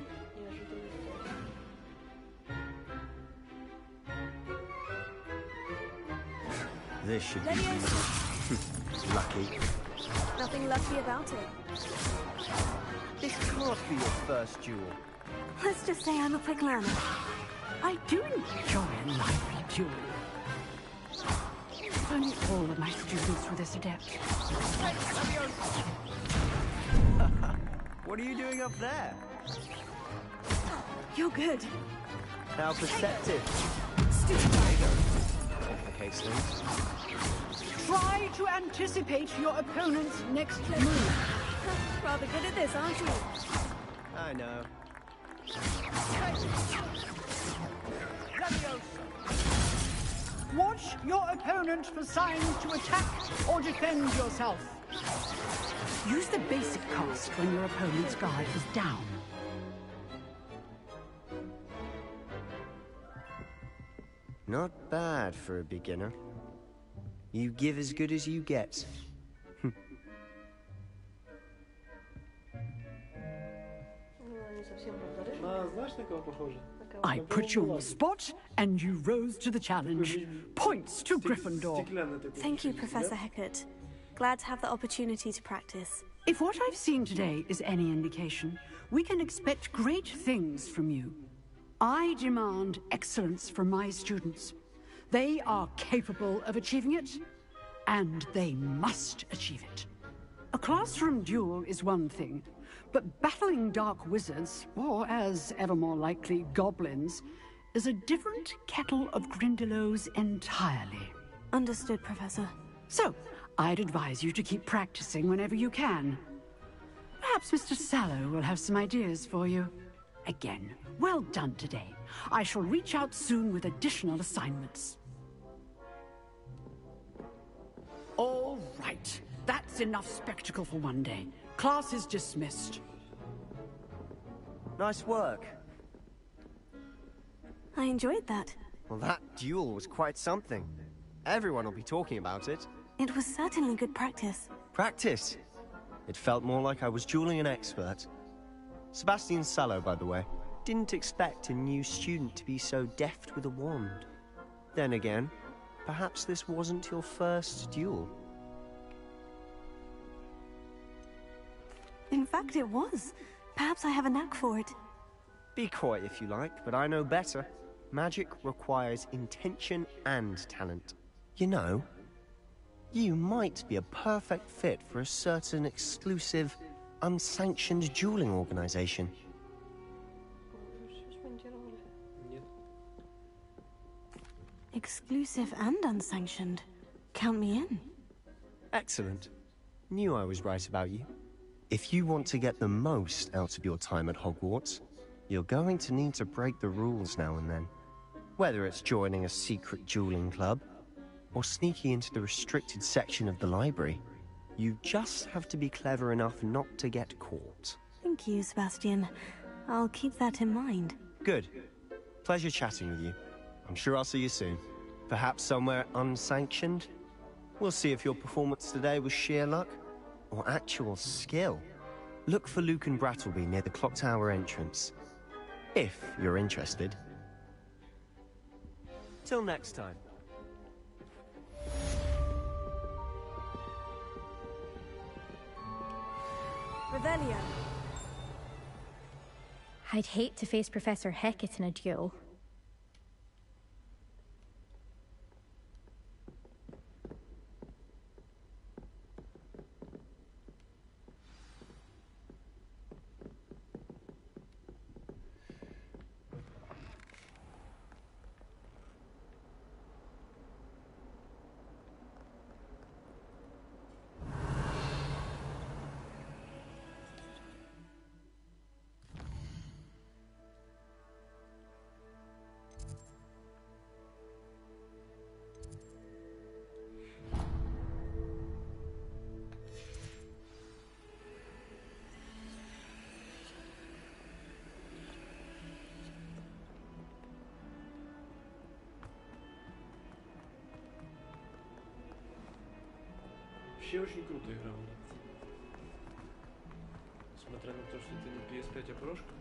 Speaker 22: This should be easy. Lucky.
Speaker 4: Nothing lucky about it.
Speaker 22: This can't be your first duel.
Speaker 4: Let's just say I'm a quick learner.
Speaker 10: I do enjoy a lively duel. If only all of my students were this adept.
Speaker 22: What are you doing up there?
Speaker 4: You're good.
Speaker 22: How perceptive. Complicates things.
Speaker 10: Try to anticipate your opponent's next move.
Speaker 4: Rather good at this, aren't you?
Speaker 22: I know.
Speaker 10: Watch your opponent for signs to attack or defend yourself. Use the basic cast when your opponent's guard is down.
Speaker 22: Not bad for a beginner. You give as good as you get.
Speaker 7: Знаешь, на кого похоже?
Speaker 10: I put you on the spot, and you rose to the challenge. Points to Gryffindor.
Speaker 4: Thank you, Professor Hecat. Glad to have the opportunity to practice.
Speaker 10: If what I've seen today is any indication, we can expect great things from you. I demand excellence from my students. They are capable of achieving it, and they must achieve it. A classroom duel is one thing, but battling dark wizards, or as ever more likely, goblins, is a different kettle of grindylows entirely.
Speaker 4: Understood, Professor.
Speaker 10: So, I'd advise you to keep practicing whenever you can. Perhaps Mr. Sallow will have some ideas for you. Again, well done today. I shall reach out soon with additional assignments. All right. That's enough spectacle for one day. Class is dismissed.
Speaker 22: Nice work.
Speaker 4: I enjoyed that.
Speaker 22: Well, that duel was quite something. Everyone will be talking about it.
Speaker 4: It was certainly good practice.
Speaker 22: Practice? It felt more like I was dueling an expert. Sebastian Sallow, by the way, didn't expect a new student to be so deft with a wand. Then again, perhaps this wasn't your first duel.
Speaker 4: In fact, it was. Perhaps I have a knack for it.
Speaker 22: Be coy if you like, but I know better. Magic requires intention and talent. You know, you might be a perfect fit for a certain exclusive, unsanctioned dueling organization.
Speaker 4: Exclusive and unsanctioned. Count me in.
Speaker 22: Excellent. Knew I was right about you. If you want to get the most out of your time at Hogwarts, you're going to need to break the rules now and then. Whether it's joining a secret dueling club, or sneaking into the restricted section of the library, you just have to be clever enough not to get caught.
Speaker 4: Thank you, Sebastian. I'll keep that in mind.
Speaker 22: Good. Pleasure chatting with you. I'm sure I'll see you soon. Perhaps somewhere unsanctioned? We'll see if your performance today was sheer luck or actual skill. Look for Luke and Brattleby near the clock tower entrance. If you're interested. Till next time.
Speaker 4: Revelio.
Speaker 13: I'd hate to face Professor Hecat in a duel.
Speaker 7: Вообще очень круто игра была. Несмотря на то, что это не PS5, а прошка.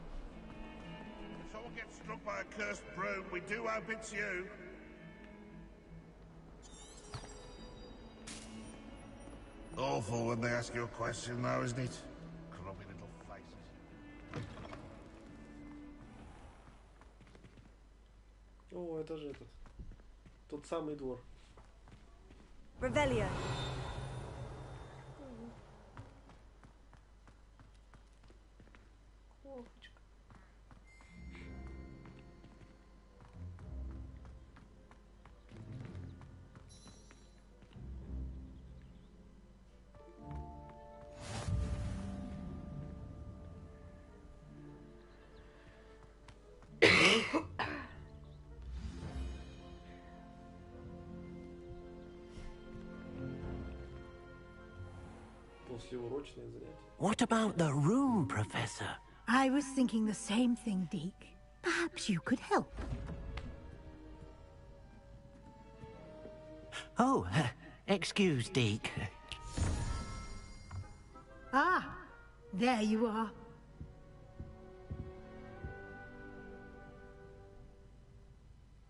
Speaker 14: If someone gets struck by a cursed broom, we do hope it's you. Awful when they ask you a question now, isn't it? Grubby little faces.
Speaker 7: О, это же этот. Тот самый двор.
Speaker 4: Revelio.
Speaker 9: What about the room, Professor?
Speaker 12: I was thinking the same thing, Deke. Perhaps you could help.
Speaker 9: Oh, excuse, Deke.
Speaker 12: Ah, there you are.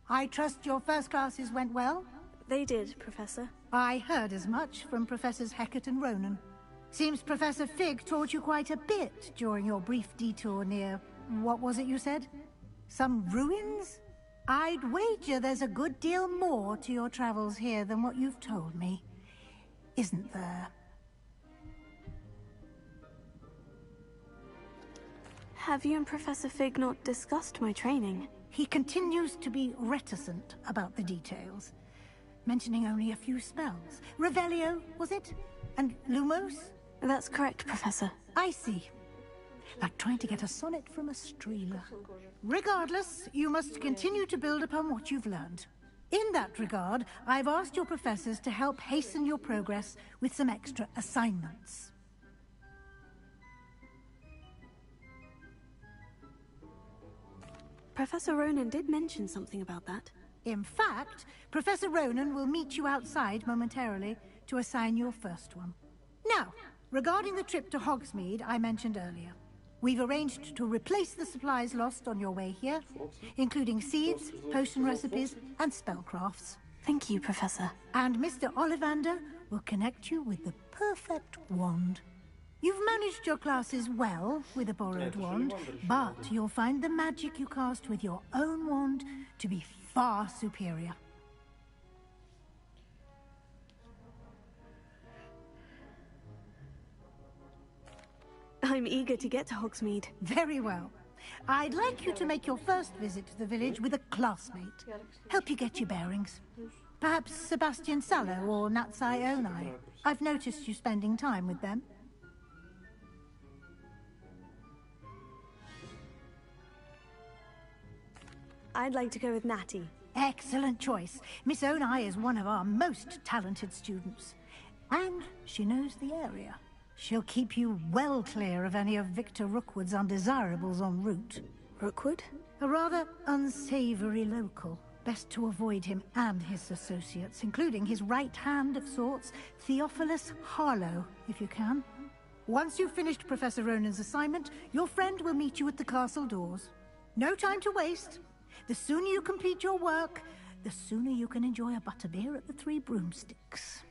Speaker 12: I trust your first classes went well?
Speaker 4: They did, Professor.
Speaker 12: I heard as much from Professors Hecat and Ronan. Seems Professor Fig taught you quite a bit during your brief detour near... what was it you said? Some ruins? I'd wager there's a good deal more to your travels here than what you've told me. Isn't there?
Speaker 4: Have you and Professor Fig not discussed my training?
Speaker 12: He continues to be reticent about the details, mentioning only a few spells. Revelio, was it? And Lumos?
Speaker 4: That's correct, Professor.
Speaker 12: I see. Like trying to get a sonnet from a streamer. Regardless, you must continue to build upon what you've learned. In that regard, I've asked your professors to help hasten your progress with some extra assignments.
Speaker 4: Professor Ronan did mention something about that.
Speaker 12: In fact, Professor Ronan will meet you outside momentarily to assign your first one. Now, regarding the trip to Hogsmeade I mentioned earlier, we've arranged to replace the supplies lost on your way here, including seeds, potion recipes, and spellcrafts.
Speaker 4: Thank you, Professor.
Speaker 12: And Mr. Ollivander will connect you with the perfect wand. You've managed your classes well with a borrowed wand, but you'll find the magic you cast with your own wand to be far superior.
Speaker 4: I'm eager to get to Hogsmeade.
Speaker 12: Very well. I'd like you to make your first visit to the village with a classmate. Help you get your bearings. Perhaps Sebastian Sallow or Natsai Onai. I've noticed you spending time with them.
Speaker 4: I'd like to go with Natty.
Speaker 12: Excellent choice. Miss Onai is one of our most talented students. And she knows the area. She'll keep you well clear of any of Victor Rookwood's undesirables en route.
Speaker 4: Rookwood?
Speaker 12: A rather unsavory local. Best to avoid him and his associates, including his right hand of sorts, Theophilus Harlow, if you can. Once you've finished Professor Ronan's assignment, your friend will meet you at the castle doors. No time to waste. The sooner you complete your work, the sooner you can enjoy a butterbeer at the Three Broomsticks.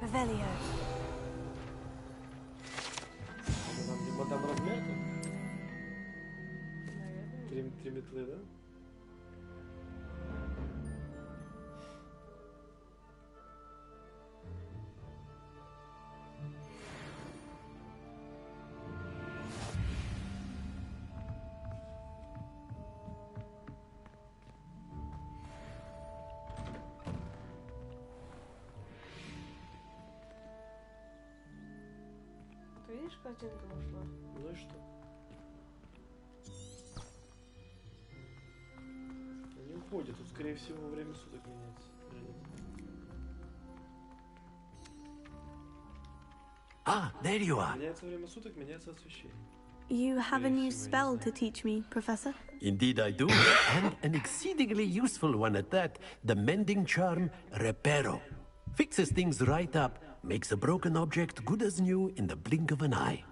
Speaker 4: Revelio.
Speaker 7: Мадам размер-то? Три метлы, да?
Speaker 1: Видишь, картинка ушла.
Speaker 7: Ну и что? Они уходят, тут скорее всего время суток меняется.
Speaker 9: Ah, there you are.
Speaker 7: Меняется время суток, меняется освещение.
Speaker 4: You have a new spell to teach me, Professor?
Speaker 9: Indeed I do, and an exceedingly useful one at that. The mending charm, Reparo. Fixes things right up, makes a broken object good as new in the blink of an eye.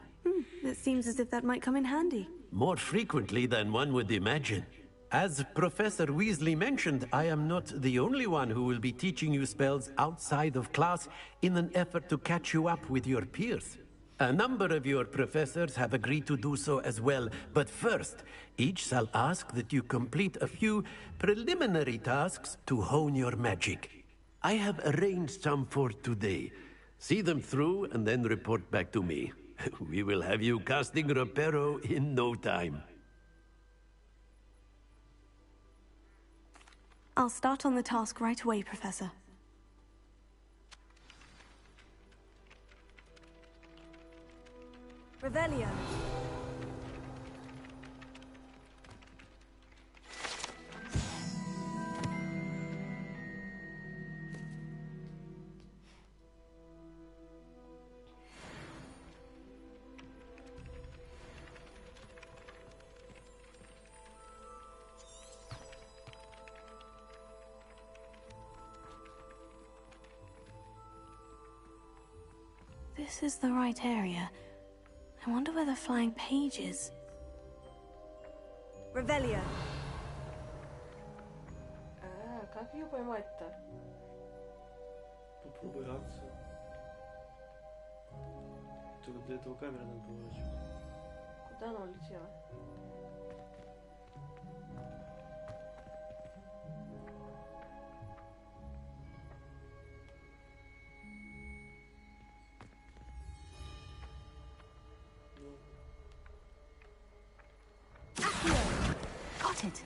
Speaker 4: It seems as if that might come in handy.
Speaker 9: More frequently than one would imagine. As Professor Weasley mentioned, I am not the only one who will be teaching you spells outside of class in an effort to catch you up with your peers. A number of your professors have agreed to do so as well, but first, each shall ask that you complete a few preliminary tasks to hone your magic. I have arranged some for today. See them through and then report back to me. We will have you casting Reparo in no time.
Speaker 4: I'll start on the task right away, Professor. Revelio. This is the right area. I wonder where the flying page is. Revelio.
Speaker 1: Как ее поймать-то?
Speaker 7: Попробуй рацию. что для этого камера надо поворачивать.
Speaker 1: Куда она улетела?
Speaker 4: Got it.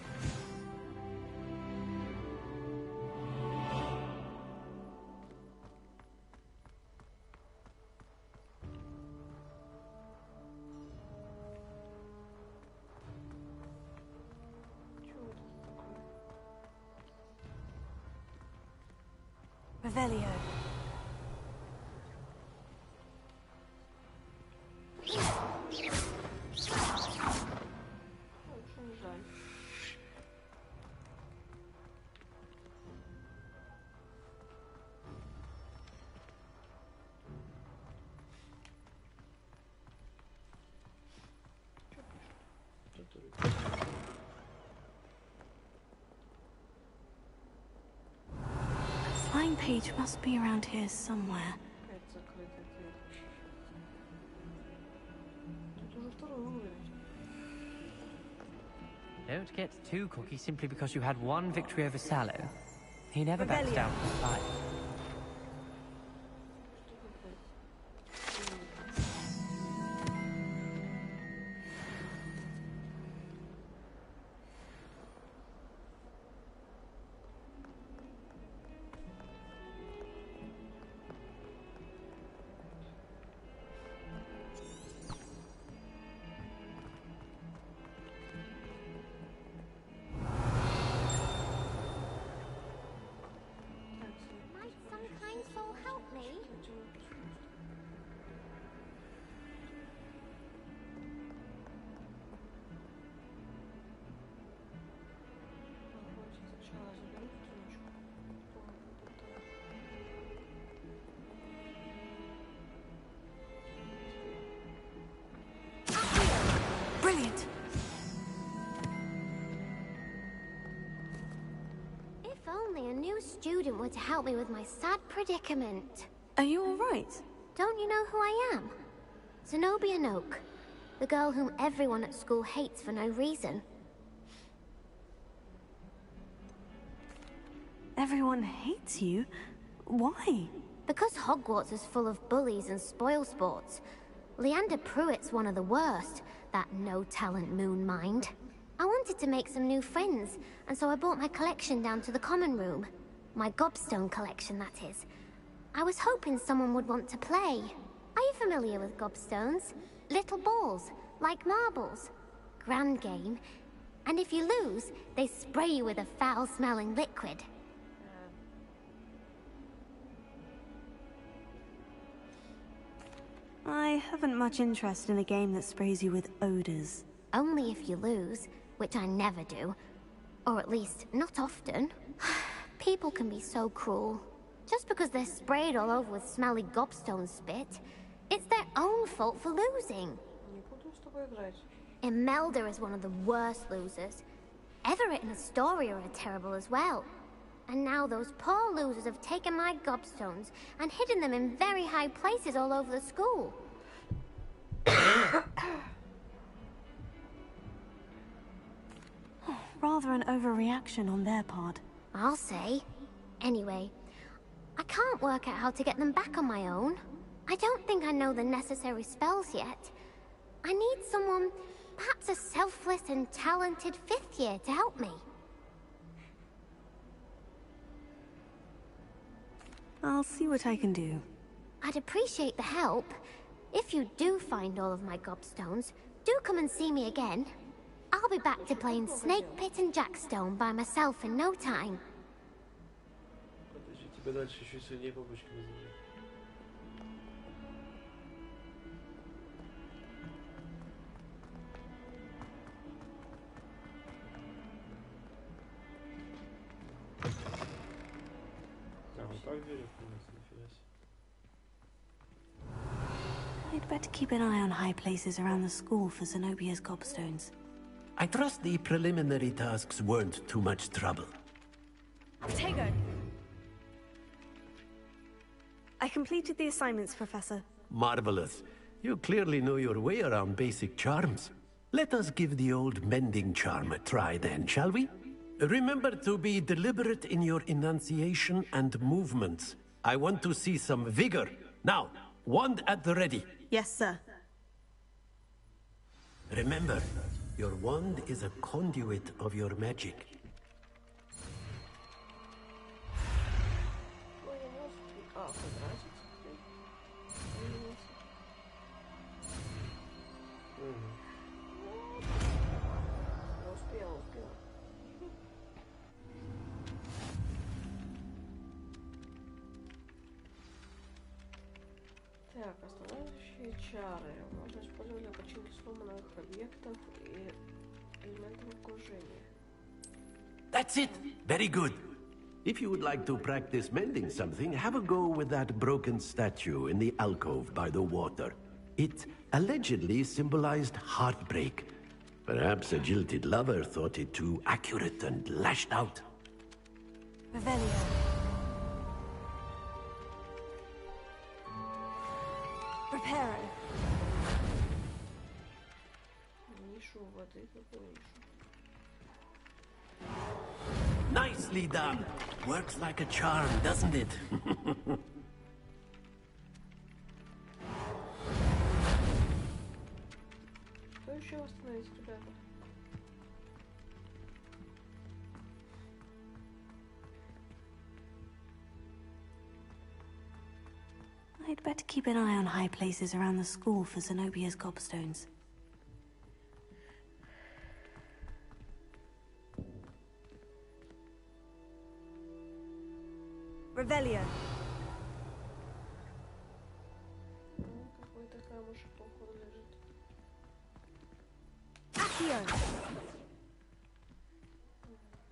Speaker 4: Revelio. Line page must be around here somewhere.
Speaker 15: Don't get too cocky simply because you had one victory over Sallow. He never backs down from the fight.
Speaker 4: Brilliant.
Speaker 16: If only a new student were to help me with my sad predicament.
Speaker 4: Are you all right?
Speaker 16: Don't you know who I am? Zenobia Noak, the girl whom everyone at school hates for no reason.
Speaker 4: Everyone hates you? Why?
Speaker 16: Because Hogwarts is full of bullies and spoilsports. Leander Pruitt's one of the worst, that no-talent moon mind. I wanted to make some new friends, and so I brought my collection down to the common room. My gobstone collection, that is. I was hoping someone would want to play. Are you familiar with gobstones? Little balls, like marbles. Grand game. And if you lose, they spray you with a foul-smelling liquid.
Speaker 4: I haven't much interest in a game that sprays you with odors.
Speaker 16: Only if you lose, which I never do. Or at least, not often. People can be so cruel. Just because they're sprayed all over with smelly gobstone spit, it's their own fault for losing. Imelda is one of the worst losers. Everett and Astoria are terrible as well. And now those poor losers have taken my gobstones and hidden them in very high places all over the school.
Speaker 4: Rather an overreaction on their part.
Speaker 16: I'll say. Anyway, I can't work out how to get them back on my own. I don't think I know the necessary spells yet. I need someone, perhaps a selfless and talented 5th year to help me.
Speaker 4: I'll see what I can do.
Speaker 16: I'd appreciate the help. If you do find all of my gobstones, do come and see me again. I'll be back to playing Snake Pit and Jackstone by myself in no time.
Speaker 7: Тебя дальше еще сильнее бабочками забили.
Speaker 4: I'd better keep an eye on high places around the school for Zenobia's gobstones.
Speaker 9: I trust the preliminary tasks weren't too much trouble.
Speaker 4: Potato! I completed the assignments, Professor.
Speaker 9: Marvelous. You clearly know your way around basic charms. Let us give the old mending charm a try then, shall we? Remember to be deliberate in your enunciation and movements. I want to see some vigor. Now, wand at the ready.
Speaker 6: Yes, sir.
Speaker 9: Remember, your wand is a conduit of your magic.
Speaker 1: Так, останавливающие чары. Можно использовать для починки сломанных объектов и элементов окружения.
Speaker 9: That's it! Very good. If you would like to practice mending something, have a go with that broken statue in the alcove by the water. It allegedly symbolized heartbreak. Perhaps a jilted lover thought it too accurate and lashed out.
Speaker 4: Revelio. Preparo.
Speaker 1: Нишу воды, какую нишу?
Speaker 9: Nicely done. Works like a charm, doesn't it?
Speaker 1: Что еще восстановить, ребята?
Speaker 4: I'd better keep an eye on high places around the school for Zenobia's gobstones. Revelio.
Speaker 1: Какой-то камушек, походу, лежит.
Speaker 4: Accio.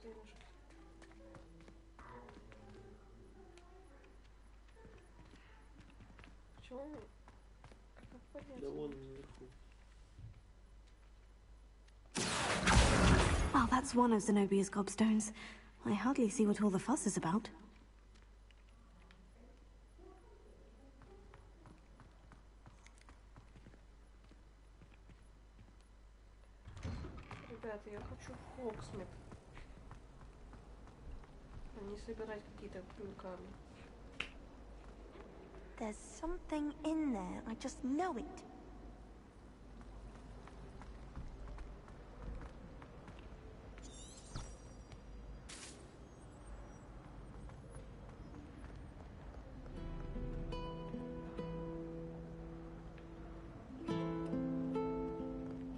Speaker 1: Денежки. Почему? Как подняться?
Speaker 7: Да вон наверху.
Speaker 4: Oh, that's one of Zenobia's gobstones. I hardly see what all the fuss is about.
Speaker 1: Ребята, я хочу Хогсмит. А не собирать какие-то камни.
Speaker 19: There's something in there. I just know it.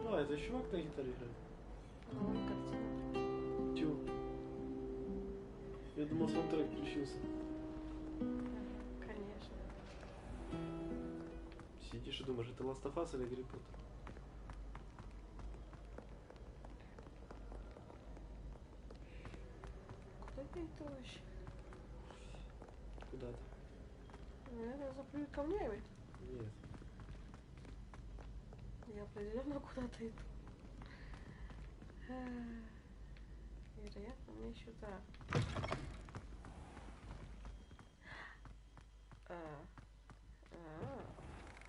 Speaker 7: А, это чувак на гитаре играет?
Speaker 1: Ну, картина.
Speaker 7: Тю. Я думал, саундтрек включился.
Speaker 1: Конечно.
Speaker 7: Сидишь и думаешь, это Last of Us или Гарри Поттер?
Speaker 1: Куда ты это вообще?
Speaker 7: Куда ты?
Speaker 1: Наверное, заплюют камнями.
Speaker 7: Нет.
Speaker 1: Я определенно куда-то иду. Вероятно, мне сюда.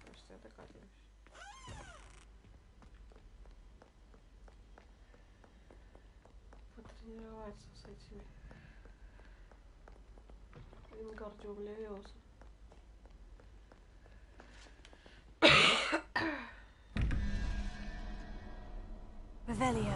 Speaker 1: Просто я догадываюсь. Потренироваться с этими. Вингардиум Левиоса.
Speaker 4: Revelio.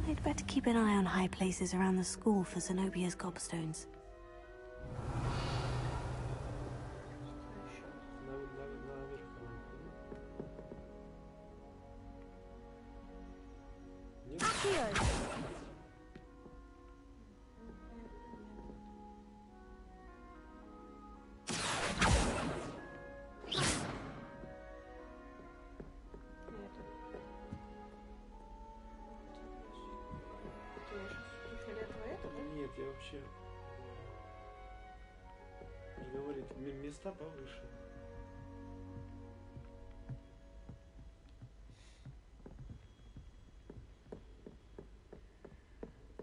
Speaker 4: I'd better keep an eye on high places around the school for Zenobia's gobstones.
Speaker 7: Нет, я вообще Говорит, места повыше.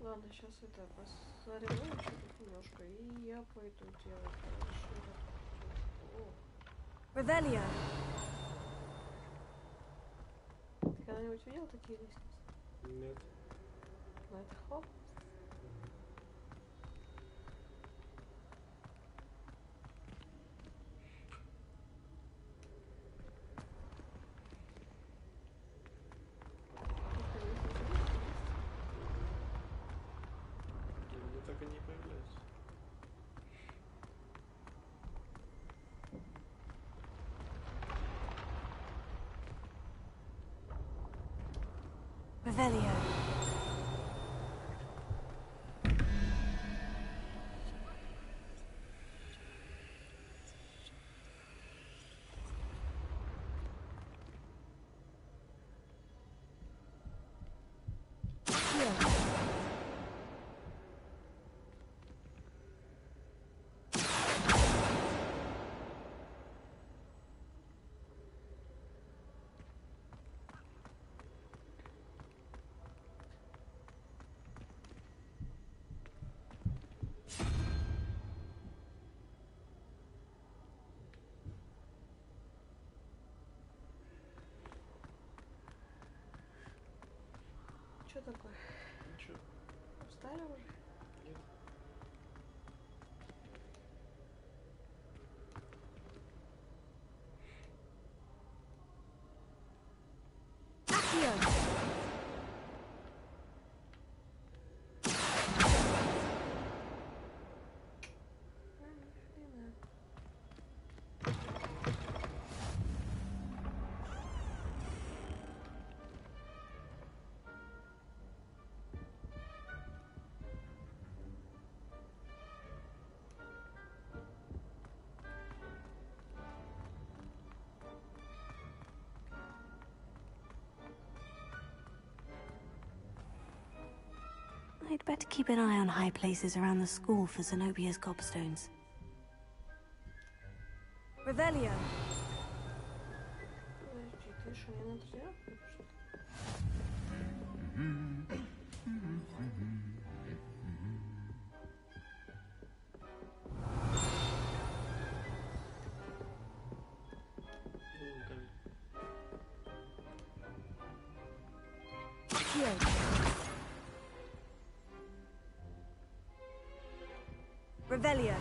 Speaker 1: Ладно, сейчас это посоревнуемся тут немножко, и я пойду делать.
Speaker 4: Ревелио.
Speaker 1: Ты когда-нибудь видел такие лестницы?
Speaker 7: Нет.
Speaker 1: Ну это хоп.
Speaker 7: Так и не появляются.
Speaker 4: Revelio.
Speaker 1: Что такое?
Speaker 7: Ничего.
Speaker 1: Устали уже?
Speaker 7: Нет.
Speaker 4: I'd better keep an eye on high places around the school for Zenobia's gobstones. Revelio.
Speaker 1: Подожди, ты что, не надо сделать?
Speaker 4: Revelio.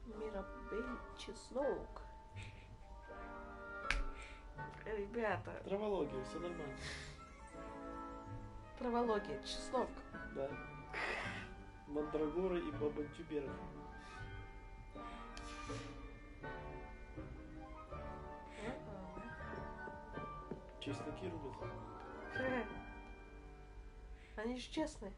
Speaker 1: Миробей чеснок. Ребята.
Speaker 7: Травология, все нормально.
Speaker 1: Травология, чеснок.
Speaker 7: Да. Мандрагоры и бабантюберы. Чесноки рубят.
Speaker 1: Они же честные.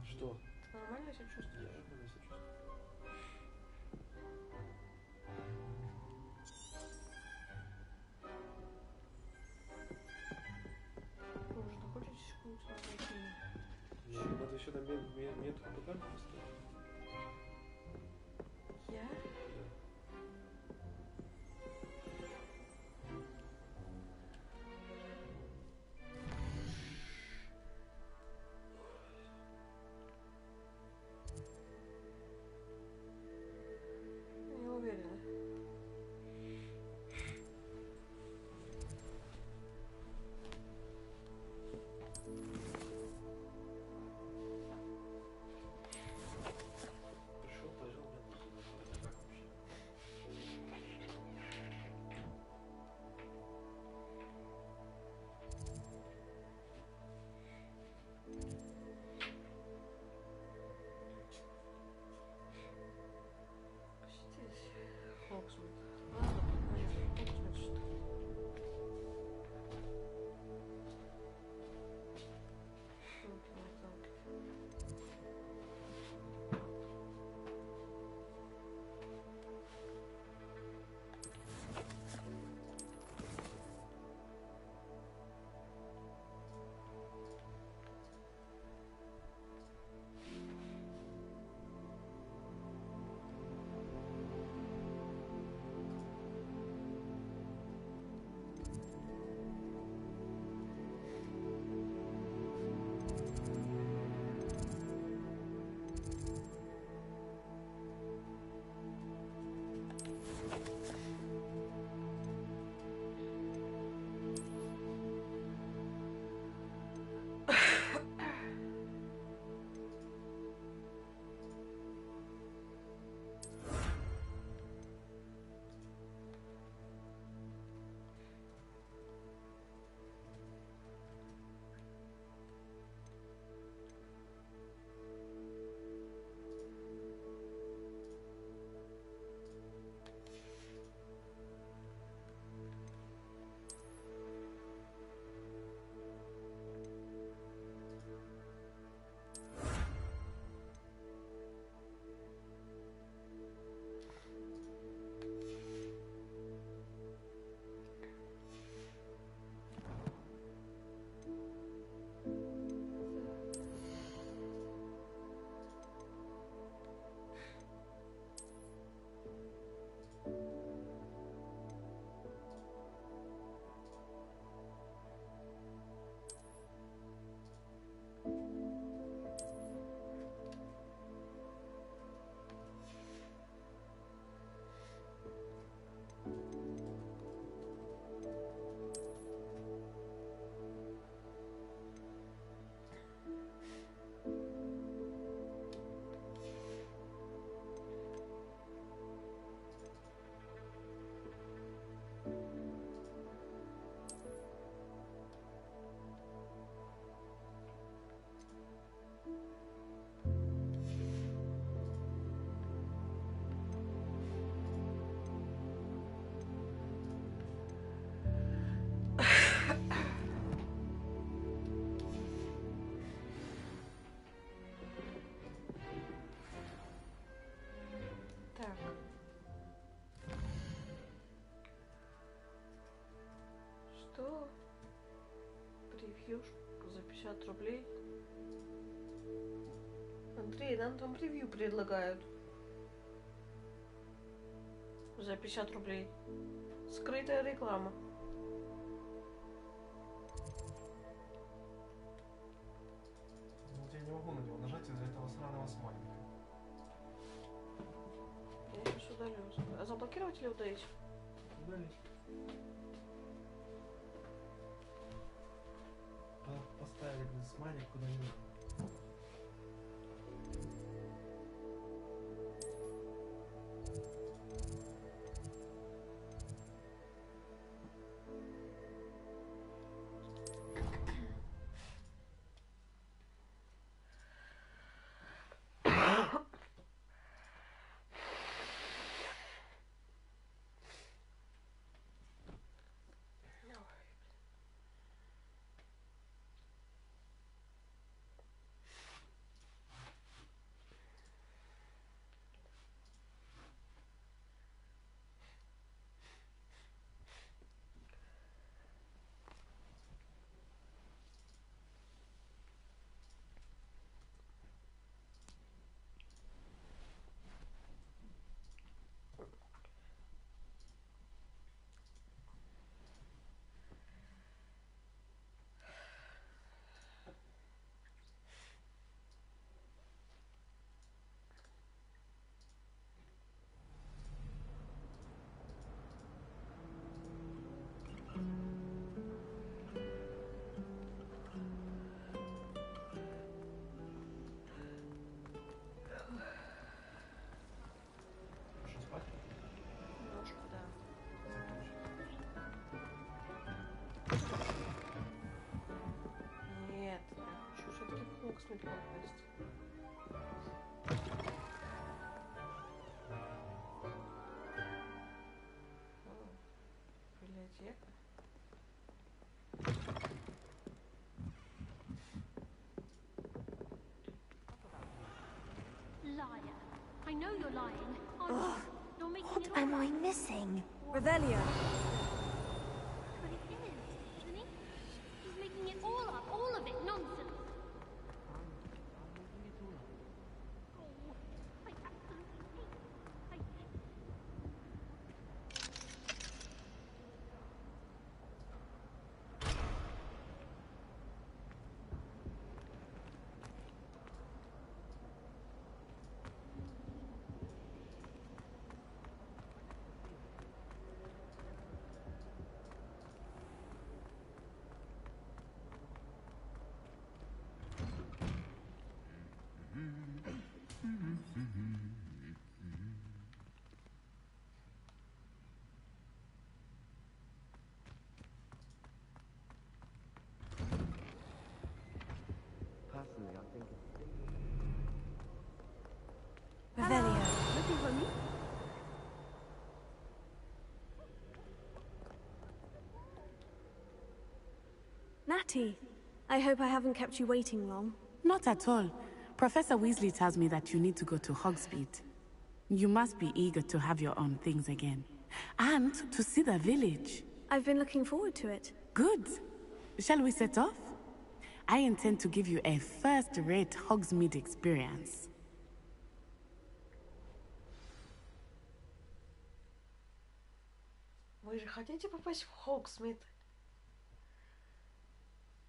Speaker 7: Что?
Speaker 1: Ты нормально себя чувствуешь?
Speaker 7: Я нормально себя чувствую.
Speaker 1: Может, ты хочешь какую-то
Speaker 7: Нет, надо еще на метку по карте поставить.
Speaker 1: Я? Не уверена. превью за 50 рублей. Андрей, нам там превью предлагают. За 50 рублей. Скрытая реклама.
Speaker 7: Вот я не могу на него нажать из-за этого сраного смайлика.
Speaker 1: Я сейчас удалю. А заблокировать или удалить?
Speaker 7: Удалить. Поставили смайлик куда-нибудь.
Speaker 1: Хогсмит попасть. Библиотека.
Speaker 16: Liar. I know you're lying. Aren't you? You're making
Speaker 4: What
Speaker 16: it all
Speaker 4: am I
Speaker 16: up.
Speaker 4: missing? Revelio.
Speaker 16: But it is, isn't he? He's making it all up, all of it nonsense. I absolutely hate it.
Speaker 22: Personally, I think it's...
Speaker 4: Revelio.
Speaker 1: Looking for me?
Speaker 4: Natty, I hope I haven't kept you waiting long.
Speaker 2: Not at all. Professor Weasley tells me that you need to go to Hogsmeade. You must be eager to have your own things again. And to see the village.
Speaker 4: I've been looking forward to it.
Speaker 2: Good. Shall we set off? I intend to give you a first-rate Hogsmeade experience.
Speaker 1: Вы же хотите попасть в Хогсмит?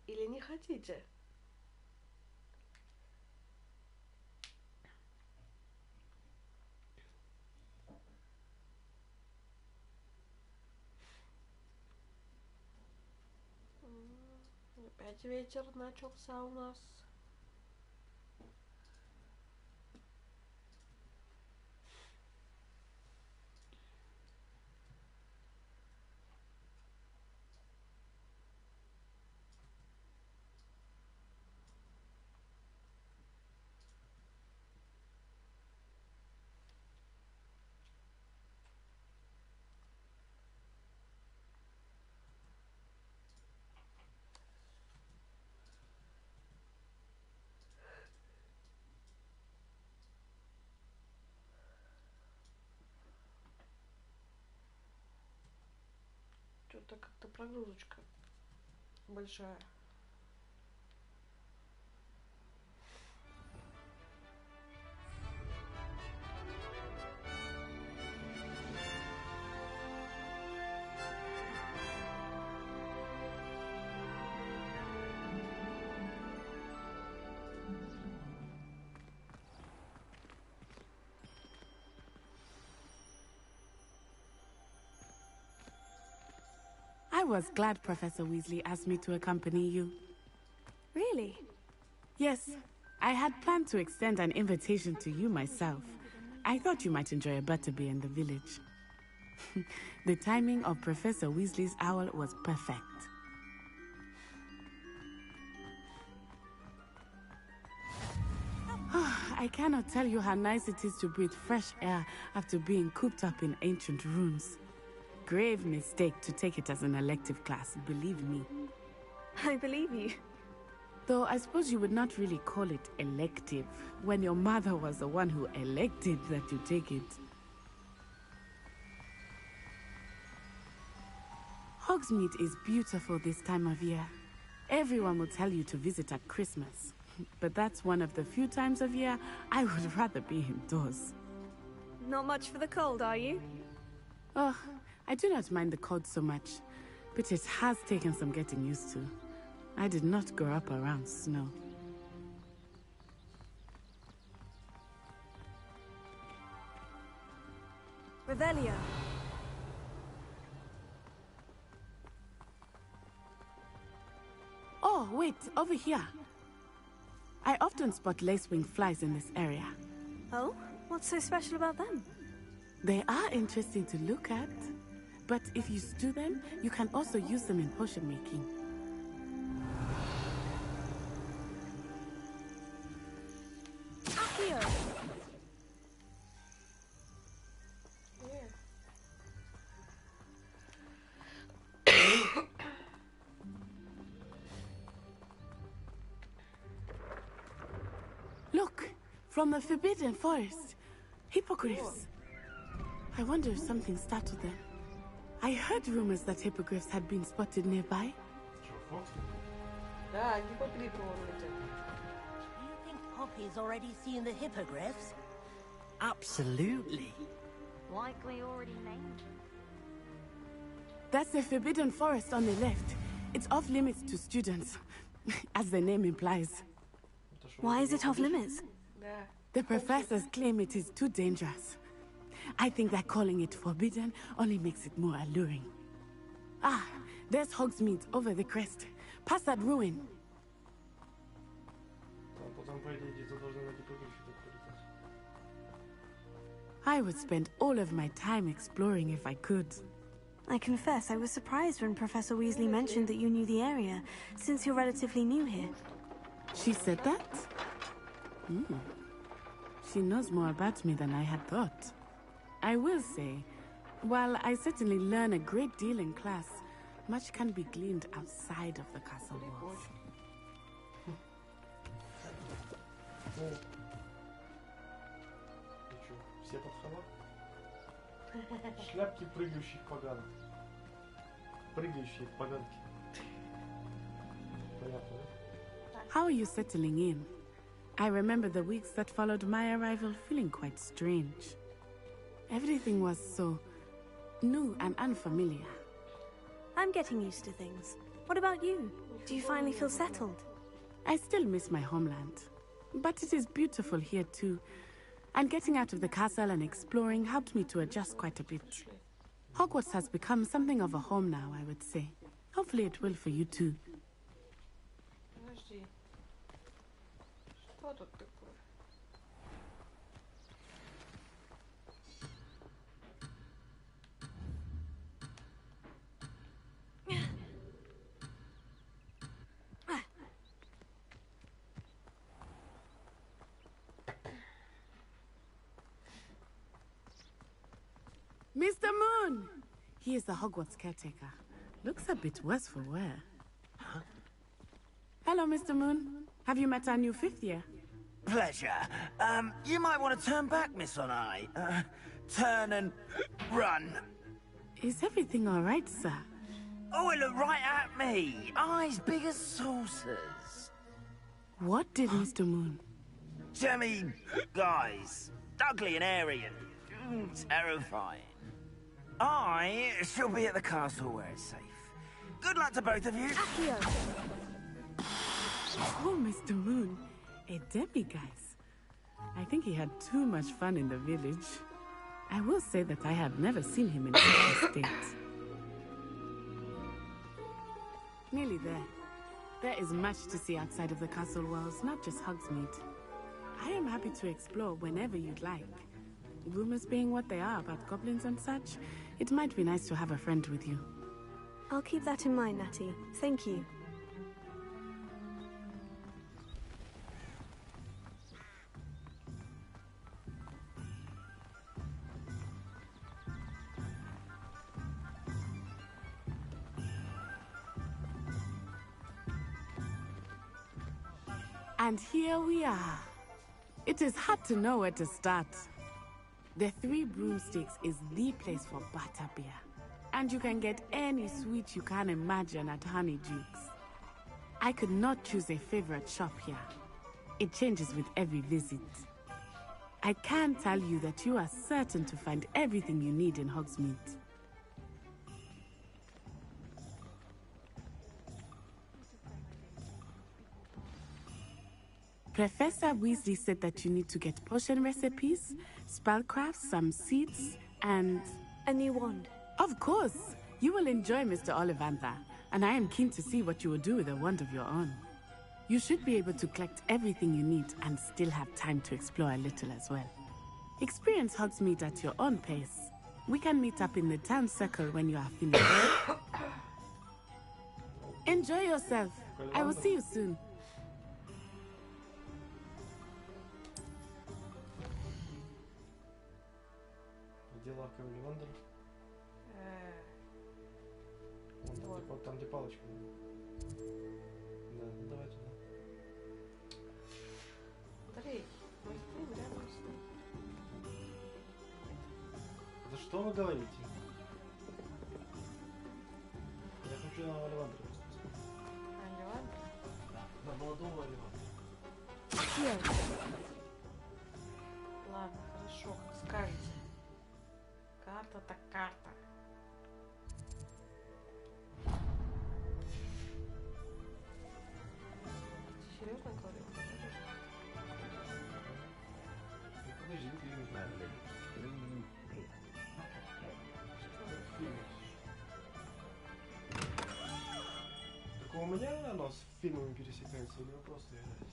Speaker 1: Или не хотите? Опять ветер начался у нас. Что-то как-то прогрузочка большая.
Speaker 2: was glad Professor Weasley asked me to accompany you.
Speaker 4: Really?
Speaker 2: Yes, I had planned to extend an invitation to you myself. I thought you might enjoy a butterbeer in the village. The timing of Professor Weasley's owl was perfect. I cannot tell you how nice it is to breathe fresh air after being cooped up in ancient rooms. Grave mistake to take it as an elective class, believe me.
Speaker 4: I believe you.
Speaker 2: Though I suppose you would not really call it elective, when your mother was the one who elected that you take it. Hogsmeade is beautiful this time of year. Everyone will tell you to visit at Christmas. But that's one of the few times of year I would rather be indoors.
Speaker 4: Not much for the cold, are you?
Speaker 2: Oh, I do not mind the cold so much, but it has taken some getting used to. I did not grow up around snow.
Speaker 4: Revelio.
Speaker 2: Oh, wait, over here. I often spot lacewing flies in this area.
Speaker 4: Oh? What's so special about them?
Speaker 2: They are interesting to look at, but if you stew them, you can also use them in potion making.
Speaker 4: Accio!
Speaker 2: Look, from the Forbidden Forest. Hippogriffs. I wonder if something startled them. I heard rumors that hippogriffs had been spotted nearby.
Speaker 1: Да, гиппогрифы он летит.
Speaker 6: You think Poppy's already seen the hippogriffs?
Speaker 9: Absolutely.
Speaker 3: Like we already named.
Speaker 2: That's the Forbidden Forest on the left. It's off limits to students, as the name implies.
Speaker 4: Why is it off limits?
Speaker 2: The professors claim it is too dangerous. I think that calling it forbidden only makes it more alluring. Ah, there's Hogsmeade over the crest. Past that ruin. I would spend all of my time exploring if I could.
Speaker 4: I confess I was surprised when Professor Weasley mentioned that you knew the area, since you're relatively new here.
Speaker 2: She said that? She knows more about me than I had thought. I will say, while I certainly learn a great deal in class, much can be gleaned outside of the castle walls.
Speaker 7: Все под хабар? Шляпки прыгающих поганок. Прыгающие поганки. Понятно, да?
Speaker 2: How are you settling in? I remember the weeks that followed my arrival feeling quite strange. Everything was so new and unfamiliar.
Speaker 4: I'm getting used to things. What about you? Do you finally feel settled?
Speaker 2: I still miss my homeland, but it is beautiful here too. And getting out of the castle and exploring helped me to adjust quite a bit. Hogwarts has become something of a home now, I would say. Hopefully it will for you too.
Speaker 1: Подожди. Что тут такое?
Speaker 2: Mr. Moon! He is the Hogwarts caretaker. Looks a bit worse for wear.
Speaker 9: Huh?
Speaker 2: Hello, Mr. Moon. Have you met our new fifth year?
Speaker 5: Pleasure. You might want to turn back, Miss On-Eye. Turn and run.
Speaker 2: Is everything all right, sir?
Speaker 5: Oh, it looked right at me. Eyes big as saucers.
Speaker 2: What did Mr. Moon?
Speaker 5: Jemmy guys. Ugly and airy and terrifying. I shall be at the castle where it's safe. Good luck to both of you.
Speaker 2: Oh, Mr. Moon. A demiguise. I think he had too much fun in the village. I will say that I have never seen him in such a state. Nearly there. There is much to see outside of the castle walls, not just Hogsmeade. I am happy to explore whenever you'd like. Rumors being what they are about goblins and such, it might be nice to have a friend with you.
Speaker 4: I'll keep that in mind, Natty. Thank you.
Speaker 2: And here we are. It is hard to know where to start. The Three Broomsticks is the place for butterbeer. And you can get any sweet you can imagine at Honeydukes. I could not choose a favorite shop here. It changes with every visit. I can tell you that you are certain to find everything you need in Hogsmeade. Professor Weasley said that you need to get potion recipes, spellcrafts, some seeds, and...
Speaker 4: a new wand.
Speaker 2: Of course! You will enjoy Mr. Ollivander, and I am keen to see what you will do with a wand of your own. You should be able to collect everything you need and still have time to explore a little as well. Experience Hogsmeade at your own pace. We can meet up in the town circle when you are finished. Enjoy yourself. I will see you soon.
Speaker 7: Лавка Оливандер. Вон там, где палочка. Да, ну давай туда.
Speaker 1: Андрей, мой стрим рядом стоит.
Speaker 7: Да что вы говорите? Я хочу на Оливандера посмотреть.
Speaker 1: Оливандер?
Speaker 7: Да, на молодого Оливандера.
Speaker 1: Нет. Ладно, хорошо, как скажете. Карта так карта. Ты серьезно говоришь?
Speaker 7: Подожди, ты не знаешь. Так у меня оно с фильмами пересекается или вы просто играете?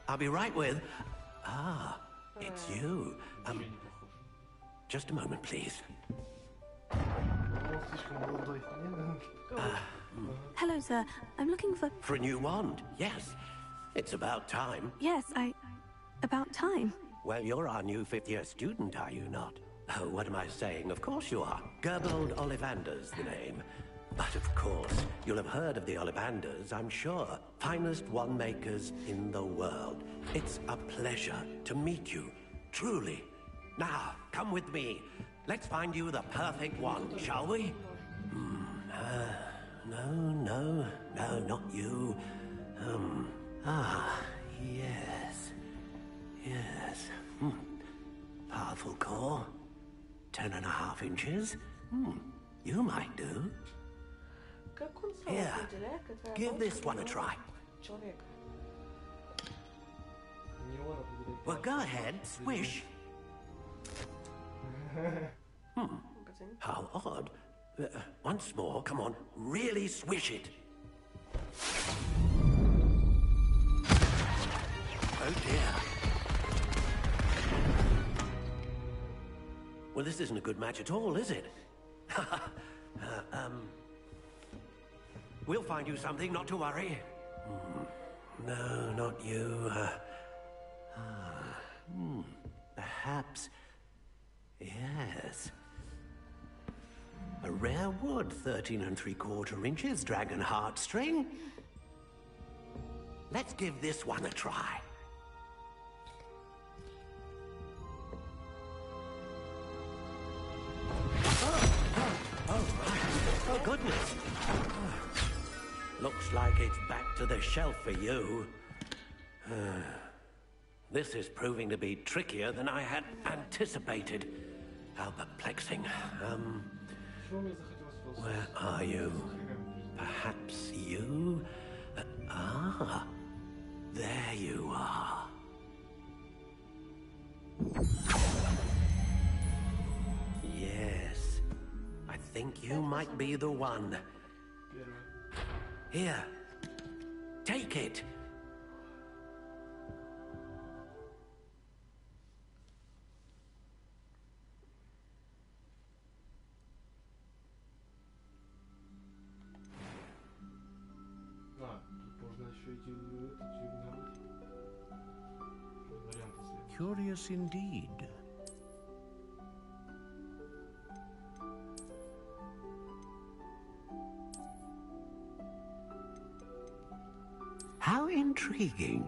Speaker 9: I'll be right with... Ah, it's you. Just a moment, please.
Speaker 4: Hello, sir. I'm looking for...
Speaker 9: For a new wand, yes. It's about time.
Speaker 4: Yes, about time.
Speaker 9: Well, you're our new fifth-year student, are you not? Oh, what am I saying? Of course you are. Gerbold Ollivander's the name. But of course, you'll have heard of the Ollivanders, I'm sure. Finest wand makers in the world. It's a pleasure to meet you, truly. Now, come with me. Let's find you the perfect wand, shall we? No, not you. Yes. Powerful core. 10.5 inches. You might do. Here, give this one a try. Well, go ahead, swish. How odd. Once more, come on, really swish it. Oh dear. Well, this isn't a good match at all, is it? We'll find you something, not to worry. No, not you. Perhaps... Yes. A rare wood, 13 3/4 inches, dragon heartstring. Let's give this one a try. Oh, goodness. Looks like it's back to the shelf for you. This is proving to be trickier than I had anticipated. How perplexing. Where are you? Perhaps you? There you are. Yes. I think you might be the one. Here. Take it.
Speaker 22: Curious indeed.
Speaker 9: How intriguing.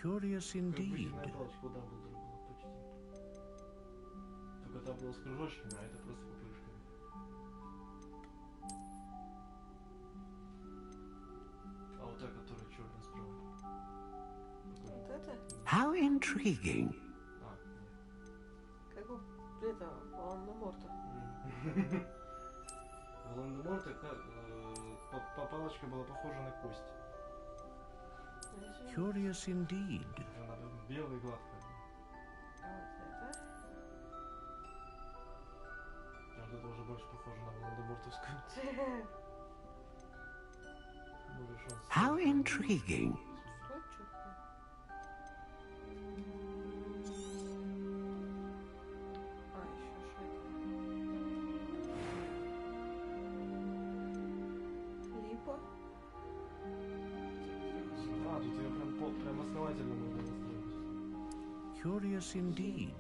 Speaker 22: Curious indeed.
Speaker 7: Только там было с кружочками, а это просто покрышками. А вот та, которая черная справа.
Speaker 1: Вот это?
Speaker 9: How intriguing.
Speaker 1: Как у этого Волан-де-Морта.
Speaker 7: Волан-де-Морта палочка была похожа на кость.
Speaker 22: Curious indeed.
Speaker 7: Она белая и гладкая. А вот это уже больше похоже на Волан-де-Мортовскую.
Speaker 9: How intriguing.
Speaker 22: Curious indeed.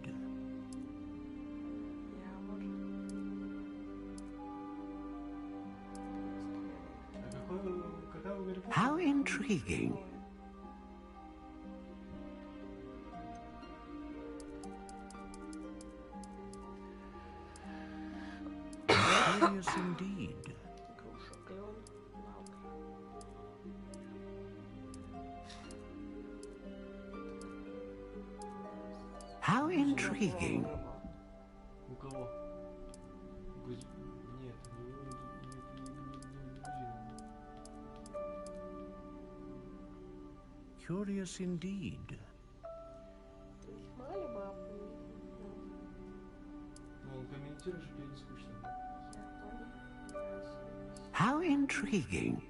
Speaker 9: How intriguing.
Speaker 22: Curious indeed.
Speaker 9: How intriguing.
Speaker 7: У кого? Нет,
Speaker 22: Curious indeed.
Speaker 7: Ну, он комментирует, что тебе не скучно.
Speaker 9: How intriguing.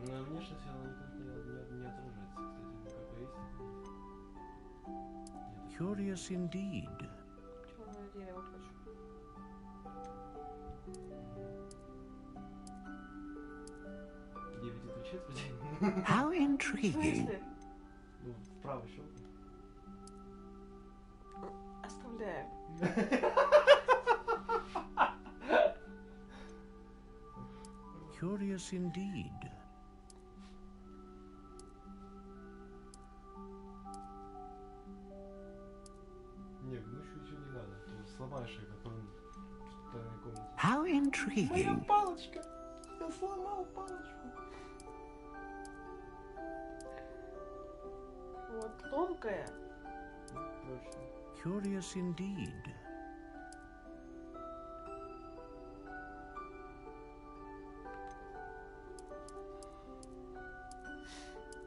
Speaker 7: На внешности она никак не отражается, кстати, какая есть.
Speaker 22: Curious indeed.
Speaker 1: Черное дерево хочу.
Speaker 9: How intriguing.
Speaker 7: Ну, вправо щелкай.
Speaker 1: Оставляю.
Speaker 22: Curious indeed.
Speaker 7: Нет, ну чуть-чуть не надо, то сломаешь ее, как он в тайной комнате.
Speaker 9: How intriguing.
Speaker 7: Моя палочка! Я сломал палочку!
Speaker 1: Вот тонкая.
Speaker 7: Точно.
Speaker 22: Curious indeed.